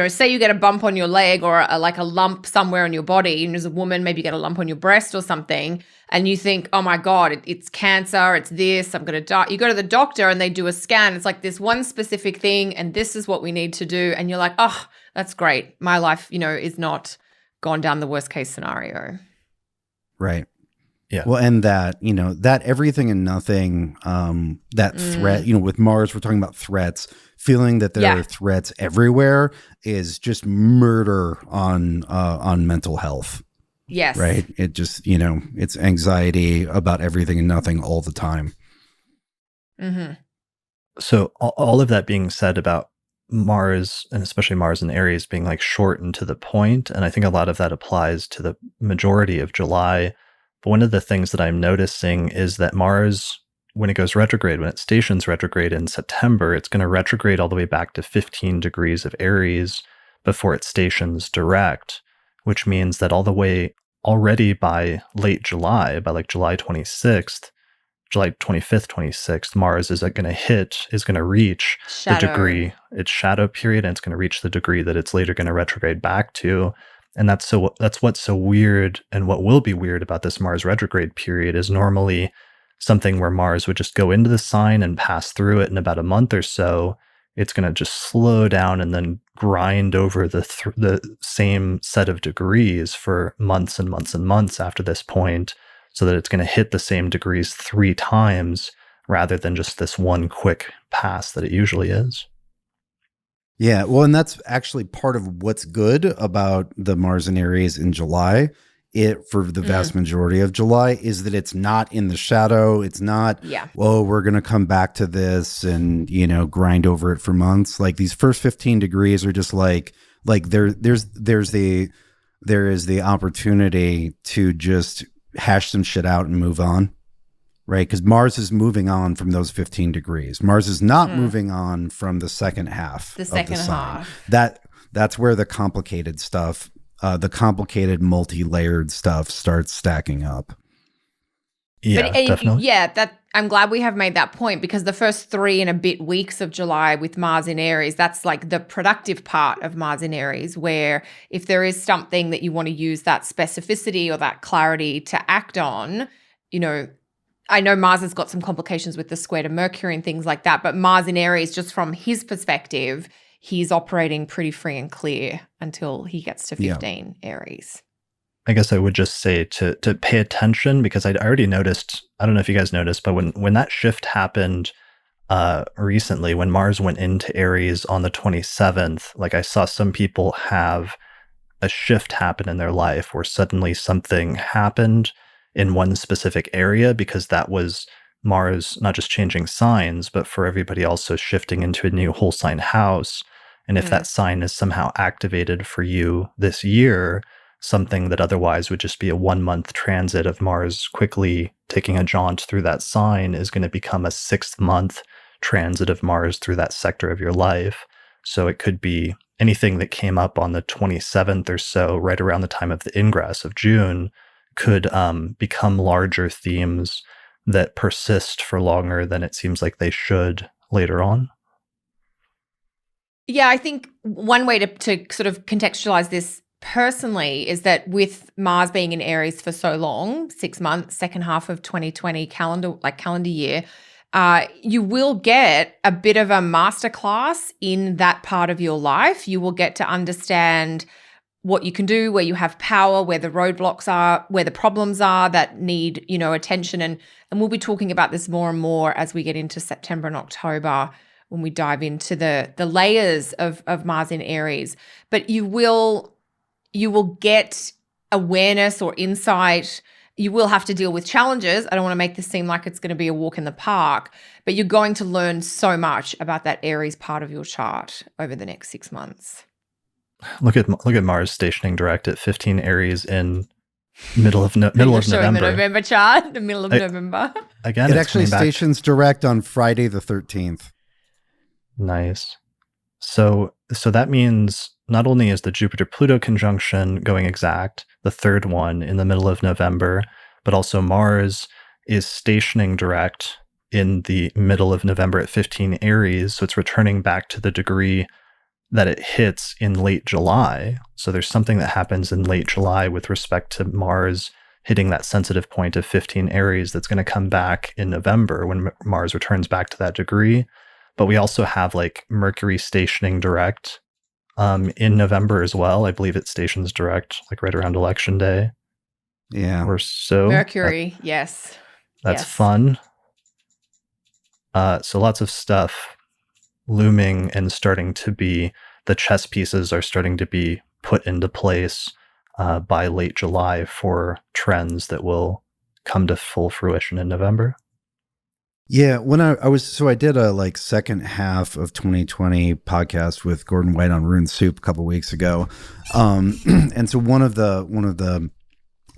Speaker 3: say you get a bump on your leg or a lump somewhere on your body, and as a woman, maybe you get a lump on your breast or something, and you think, oh my God, it's cancer, it's this, I'm going to die. You go to the doctor and they do a scan. It's like this one specific thing, and this is what we need to do. And you're like, oh, that's great. My life, is not gone down the worst case scenario.
Speaker 2: Right.
Speaker 1: Yeah.
Speaker 2: Well, and that, that everything and nothing, that threat, with Mars, we're talking about threats, feeling that there are threats everywhere is just murder on mental health.
Speaker 3: Yes.
Speaker 2: Right. It just, it's anxiety about everything and nothing all the time.
Speaker 3: Mm-hmm.
Speaker 1: So all of that being said about Mars, and especially Mars and Aries being like short and to the point, and I think a lot of that applies to the majority of July. But one of the things that I'm noticing is that Mars, when it goes retrograde, when it stations retrograde in September, it's going to retrograde all the way back to 15 degrees of Aries before it stations direct, which means that all the way already by late July, by like July 25th, 26th, Mars is going to reach the degree, its shadow period, and it's going to reach the degree that it's later going to retrograde back to. And that's what's so weird, and what will be weird about this Mars retrograde period is normally something where Mars would just go into the sign and pass through it in about a month or so. It's going to just slow down and then grind over the same set of degrees for months and months and months after this point, so that it's going to hit the same degrees 3 times rather than just this one quick pass that it usually is.
Speaker 2: Yeah, well, and that's actually part of what's good about the Mars and Aries in July. For the vast majority of July is that it's not in the shadow. It's not, we're going to come back to this and, grind over it for months. Like these first 15 degrees are just like there is the opportunity to just hash some shit out and move on. Right? Because Mars is moving on from those 15 degrees. Mars is not moving on from the second half.
Speaker 3: The second half.
Speaker 2: That's where the complicated stuff, the complicated multi-layered stuff starts stacking up.
Speaker 1: Yeah, definitely.
Speaker 3: Yeah, I'm glad we have made that point, because the first 3 and a bit weeks of July with Mars in Aries, that's like the productive part of Mars in Aries, where if there is something that you want to use that specificity or that clarity to act on, I know Mars has got some complications with the square to Mercury and things like that, but Mars in Aries, just from his perspective, he's operating pretty free and clear until he gets to 15 Aries.
Speaker 1: I guess I would just say to pay attention, because I'd already noticed, I don't know if you guys noticed, but when that shift happened recently, when Mars went into Aries on the 27th, like I saw some people have a shift happen in their life where suddenly something happened in one specific area, because that was Mars not just changing signs, but for everybody also shifting into a new whole sign house. And if that sign is somehow activated for you this year, something that otherwise would just be a 1-month transit of Mars quickly taking a jaunt through that sign is going to become a 6th-month transit of Mars through that sector of your life. So it could be anything that came up on the 27th or so, right around the time of the ingress of June, could become larger themes that persist for longer than it seems like they should later on.
Speaker 3: Yeah, I think one way to sort of contextualize this personally is that with Mars being in Aries for so long, 6 months, second half of 2020 calendar year, you will get a bit of a masterclass in that part of your life. You will get to understand what you can do, where you have power, where the roadblocks are, where the problems are that need, attention. And we'll be talking about this more and more as we get into September and October when we dive into the layers of Mars in Aries. But you will get awareness or insight. You will have to deal with challenges. I don't want to make this seem like it's going to be a walk in the park, but you're going to learn so much about that Aries part of your chart over the next 6 months.
Speaker 1: Look at Mars stationing direct at 15 Aries in middle of November.
Speaker 3: Showing the November chart, the middle of November.
Speaker 1: Again,
Speaker 2: it actually stations direct on Friday the 13th.
Speaker 1: Nice. So that means not only is the Jupiter-Pluto conjunction going exact, the third one in the middle of November, but also Mars is stationing direct in the middle of November at 15 Aries. So it's returning back to the degree that it hits in late July. So there's something that happens in late July with respect to Mars hitting that sensitive point of 15 Aries that's going to come back in November when Mars returns back to that degree. But we also have like Mercury stationing direct in November as well. I believe it stations direct like right around Election Day.
Speaker 2: Yeah.
Speaker 1: Or so.
Speaker 3: Mercury, yes.
Speaker 1: That's fun. So lots of stuff looming and starting to be, the chess pieces are starting to be put into place by late July for trends that will come to full fruition in November.
Speaker 2: Yeah, when I did a second half of 2020 podcast with Gordon White on Rune Soup a couple weeks ago. And so one of the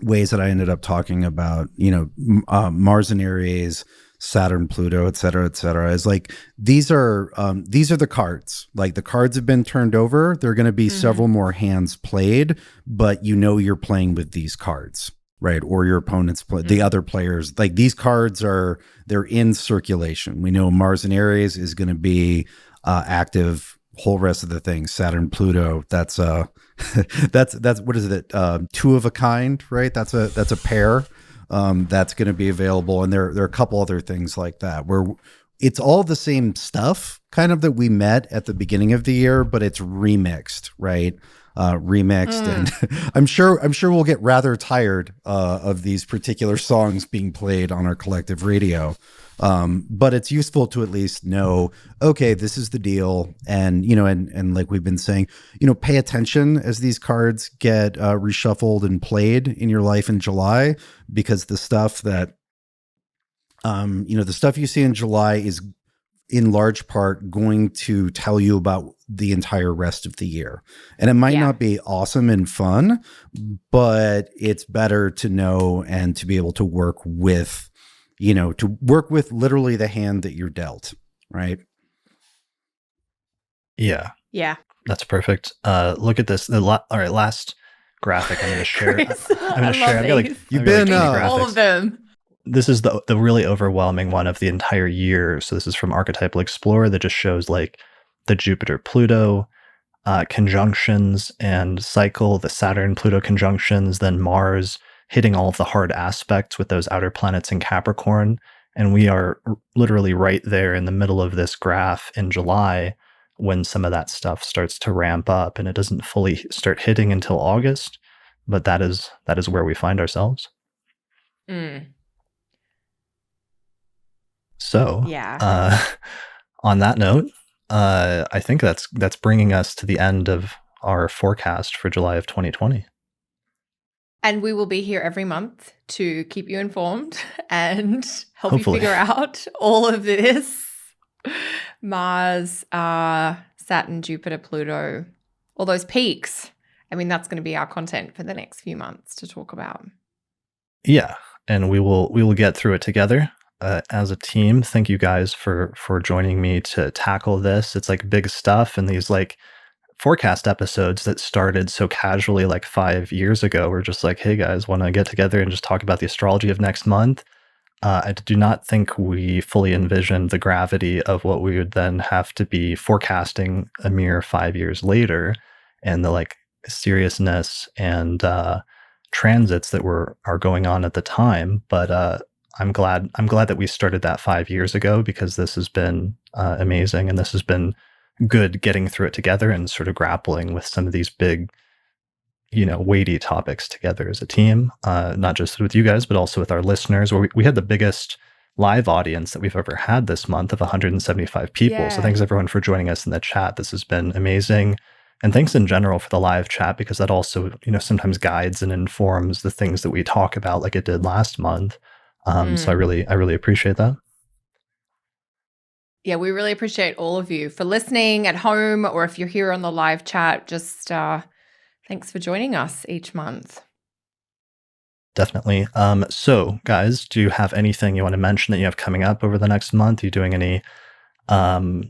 Speaker 2: ways that I ended up talking about, Mars and Aries, Saturn, Pluto, et cetera, is like, these are the cards. Like the cards have been turned over. There are going to be several more hands played, but you're playing with these cards, right? Or your opponents play, the other players. Like these cards they're in circulation. We know Mars and Aries is going to be active. Whole rest of the things, Saturn, Pluto, that's that's what is it? Two of a kind, right? That's a pair. That's going to be available. And there are a couple other things like that where it's all the same stuff kind of that we met at the beginning of the year, but it's remixed, right? Remixed. And I'm sure we'll get rather tired of these particular songs being played on our collective radio. But it's useful to at least know, okay, this is the deal. And, and like we've been saying, pay attention as these cards get reshuffled and played in your life in July, because the stuff that, the stuff you see in July is in large part going to tell you about the entire rest of the year. And it might not be awesome and fun, but it's better to know and to be able to work with, literally the hand that you're dealt, right?
Speaker 1: Yeah.
Speaker 3: Yeah.
Speaker 1: That's perfect. Look at this. All right, last graphic I'm going to share.
Speaker 3: Chris,
Speaker 1: I'm going to share. I've got
Speaker 2: you've been
Speaker 3: all of them.
Speaker 1: This is the really overwhelming one of the entire year. So this is from Archetypal Explorer that just shows like the Jupiter-Pluto conjunctions and cycle, the Saturn-Pluto conjunctions, then Mars hitting all of the hard aspects with those outer planets in Capricorn. And we are literally right there in the middle of this graph in July when some of that stuff starts to ramp up, and it doesn't fully start hitting until August. but that is where we find ourselves. So,
Speaker 3: Yeah.
Speaker 1: On that note, I think that's bringing us to the end of our forecast for July of 2020.
Speaker 3: And we will be here every month to keep you informed and help
Speaker 1: Hopefully.
Speaker 3: you figure out all of this. Mars, Saturn, Jupiter, Pluto, all those peaks. I mean, that's going to be our content for the next few months to talk about.
Speaker 1: Yeah, and we will get through it together as a team. Thank you guys for joining me to tackle this. It's like big stuff, and these like forecast episodes that started so casually like 5 years ago were just like, hey guys, want to get together and just talk about the astrology of next month. I do not think we fully envisioned the gravity of what we would then have to be forecasting a mere 5 years later, and the like seriousness and transits that are going on at the time. But I'm glad that we started that 5 years ago, because this has been amazing, and this has been good getting through it together and sort of grappling with some of these big, weighty topics together as a team, not just with you guys, but also with our listeners, where we had the biggest live audience that we've ever had this month of 175 people.
Speaker 3: Yeah.
Speaker 1: So thanks everyone for joining us in the chat. This has been amazing. And thanks in general for the live chat, because that also, sometimes guides and informs the things that we talk about, like it did last month. So I really appreciate that.
Speaker 3: Yeah, we really appreciate all of you for listening at home, or if you're here on the live chat, just thanks for joining us each month.
Speaker 1: Definitely. So guys, do you have anything you want to mention that you have coming up over the next month? Are you doing any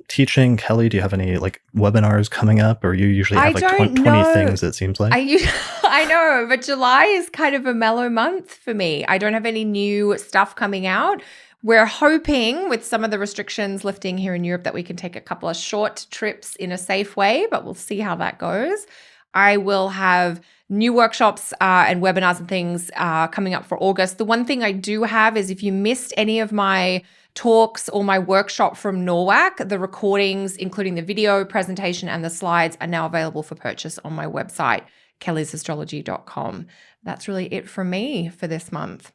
Speaker 1: teaching? Kelly, do you have any like webinars coming up, or you usually have like 20 things, it seems like?
Speaker 3: I know, but July is kind of a mellow month for me. I don't have any new stuff coming out. We're hoping with some of the restrictions lifting here in Europe that we can take a couple of short trips in a safe way, but we'll see how that goes. I will have new workshops and webinars and things coming up for August. The one thing I do have is, if you missed any of my talks or my workshop from NORWAC, the recordings, including the video presentation and the slides, are now available for purchase on my website, kellysastrology.com. That's really it from me for this month.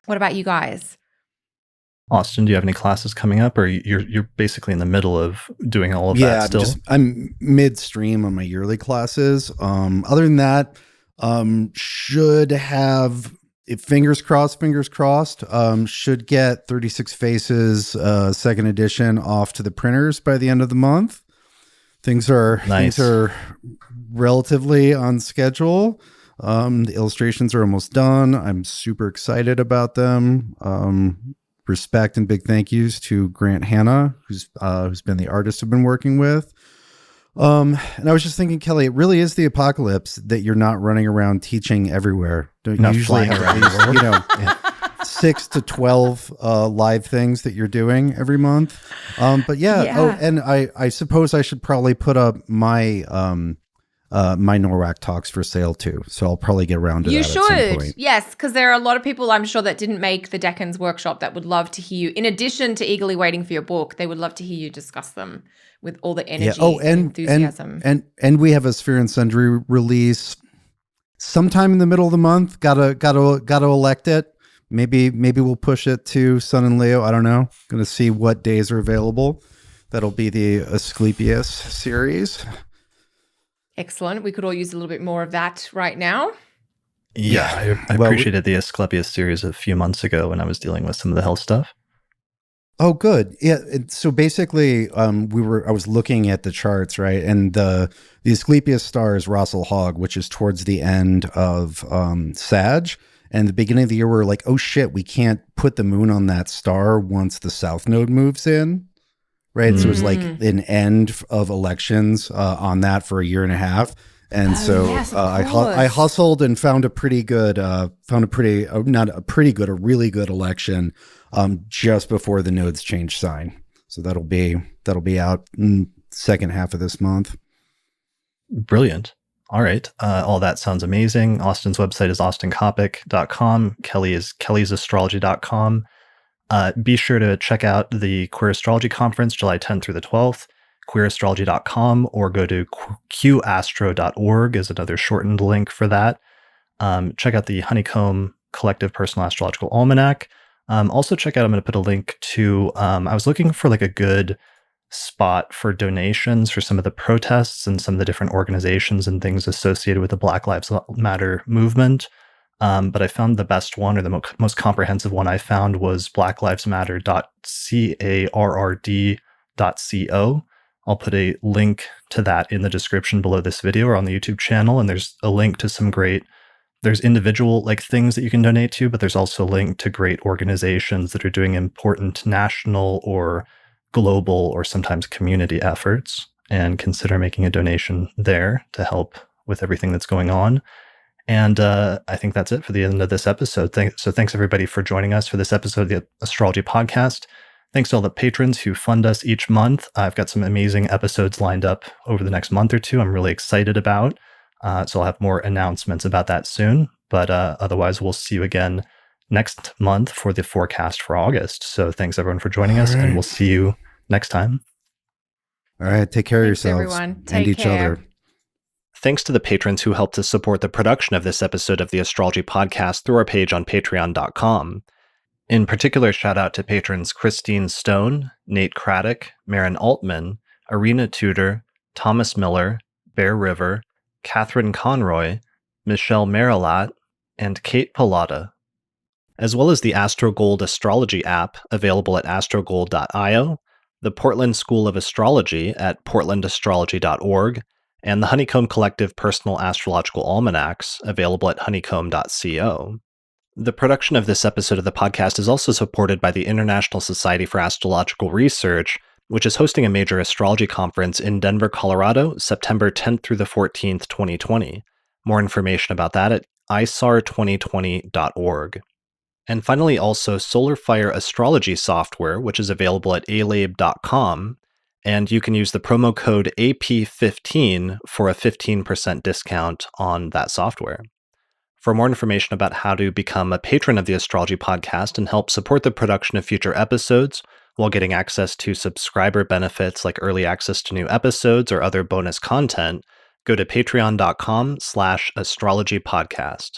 Speaker 3: What about you guys?
Speaker 1: Austin, do you have any classes coming up, or you're basically in the middle of doing all of that still?
Speaker 2: I'm midstream on my yearly classes. Other than that, should have, fingers crossed, should get 36 Faces second edition off to the printers by the end of the month. Things are relatively on schedule. The illustrations are almost done. I'm super excited about them. Respect and big thank yous to Grant Hanna, who's been the artist I've been working with. And I was just thinking, Kelly, it really is the apocalypse that you're not running around teaching everywhere. Don't you usually have at least, 6 to 12 live things that you're doing every month? But yeah. Oh, and I suppose I should probably put up my my NORWAC talks for sale too. So I'll probably get around to that at some point.
Speaker 3: Yes, because there are a lot of people, I'm sure, that didn't make the Decans workshop that would love to hear you. In addition to eagerly waiting for your book, they would love to hear you discuss them with all the energy and enthusiasm.
Speaker 2: And we have a Sphere and Sundry release sometime in the middle of the month. Gotta elect it. Maybe we'll push it to Sun and Leo. I don't know. Gonna see what days are available. That'll be the Asclepius series.
Speaker 3: Excellent. We could all use a little bit more of that right now.
Speaker 1: Yeah, I appreciated the Asclepius series a few months ago when I was dealing with some of the health stuff.
Speaker 2: Oh, good. Yeah. So basically, I was looking at the charts, right? And the Asclepius star is Russell Hogg, which is towards the end of Sag. And the beginning of the year, we're like, oh shit, we can't put the moon on that star once the South Node moves in. Right. So it was like an end of elections on that for a year and a half. And I hustled and found a really good election just before the nodes change sign. So that'll be out in second half of this month.
Speaker 1: Brilliant. All right. All that sounds amazing. Austin's website is austincoppock.com. Kelly is kellysastrology.com. Be sure to check out the Queer Astrology Conference, July 10th through the 12th, queerastrology.com, or go to qastro.org is another shortened link for that. check out the Honeycomb Collective Personal Astrological Almanac. Also check out, I'm going to put a link to, I was looking for like a good spot for donations for some of the protests and some of the different organizations and things associated with the Black Lives Matter movement. But I found the best one, or the most comprehensive one I found, was blacklivesmatter.carrd.co. I'll put a link to that in the description below this video or on the YouTube channel. And there's a link to some there's individual like things that you can donate to, but there's also a link to great organizations that are doing important national or global or sometimes community efforts, and consider making a donation there to help with everything that's going on. And I think that's it for the end of this episode. So thanks everybody for joining us for this episode of the Astrology Podcast. Thanks to all the patrons who fund us each month. I've got some amazing episodes lined up over the next month or two I'm really excited about. So I'll have more announcements about that soon. But otherwise, we'll see you again next month for the forecast for August. So thanks everyone for joining us, and we'll see you next time.
Speaker 2: All right. Take care of
Speaker 3: Thanks,
Speaker 2: yourselves
Speaker 3: everyone.
Speaker 2: and each
Speaker 3: care.
Speaker 2: other.
Speaker 1: Thanks to the patrons who helped to support the production of this episode of the Astrology Podcast through our page on patreon.com. In particular, shout out to patrons Christine Stone, Nate Craddock, Marin Altman, Arena Tudor, Thomas Miller, Bear River, Catherine Conroy, Michelle Marilat, and Kate Pallotta, as well as the AstroGold Astrology app available at astrogold.io, the Portland School of Astrology at portlandastrology.org, and the Honeycomb Collective Personal Astrological Almanacs available at honeycomb.co. The production of this episode of the podcast is also supported by the International Society for Astrological Research, which is hosting a major astrology conference in Denver, Colorado, September 10th through the 14th, 2020. More information about that at isar2020.org. And finally, also SolarFire Astrology software, which is available at alabe.com, and you can use the promo code AP15 for a 15% discount on that software. For more information about how to become a patron of the Astrology Podcast and help support the production of future episodes, while getting access to subscriber benefits like early access to new episodes or other bonus content, go to patreon.com/astrologypodcast.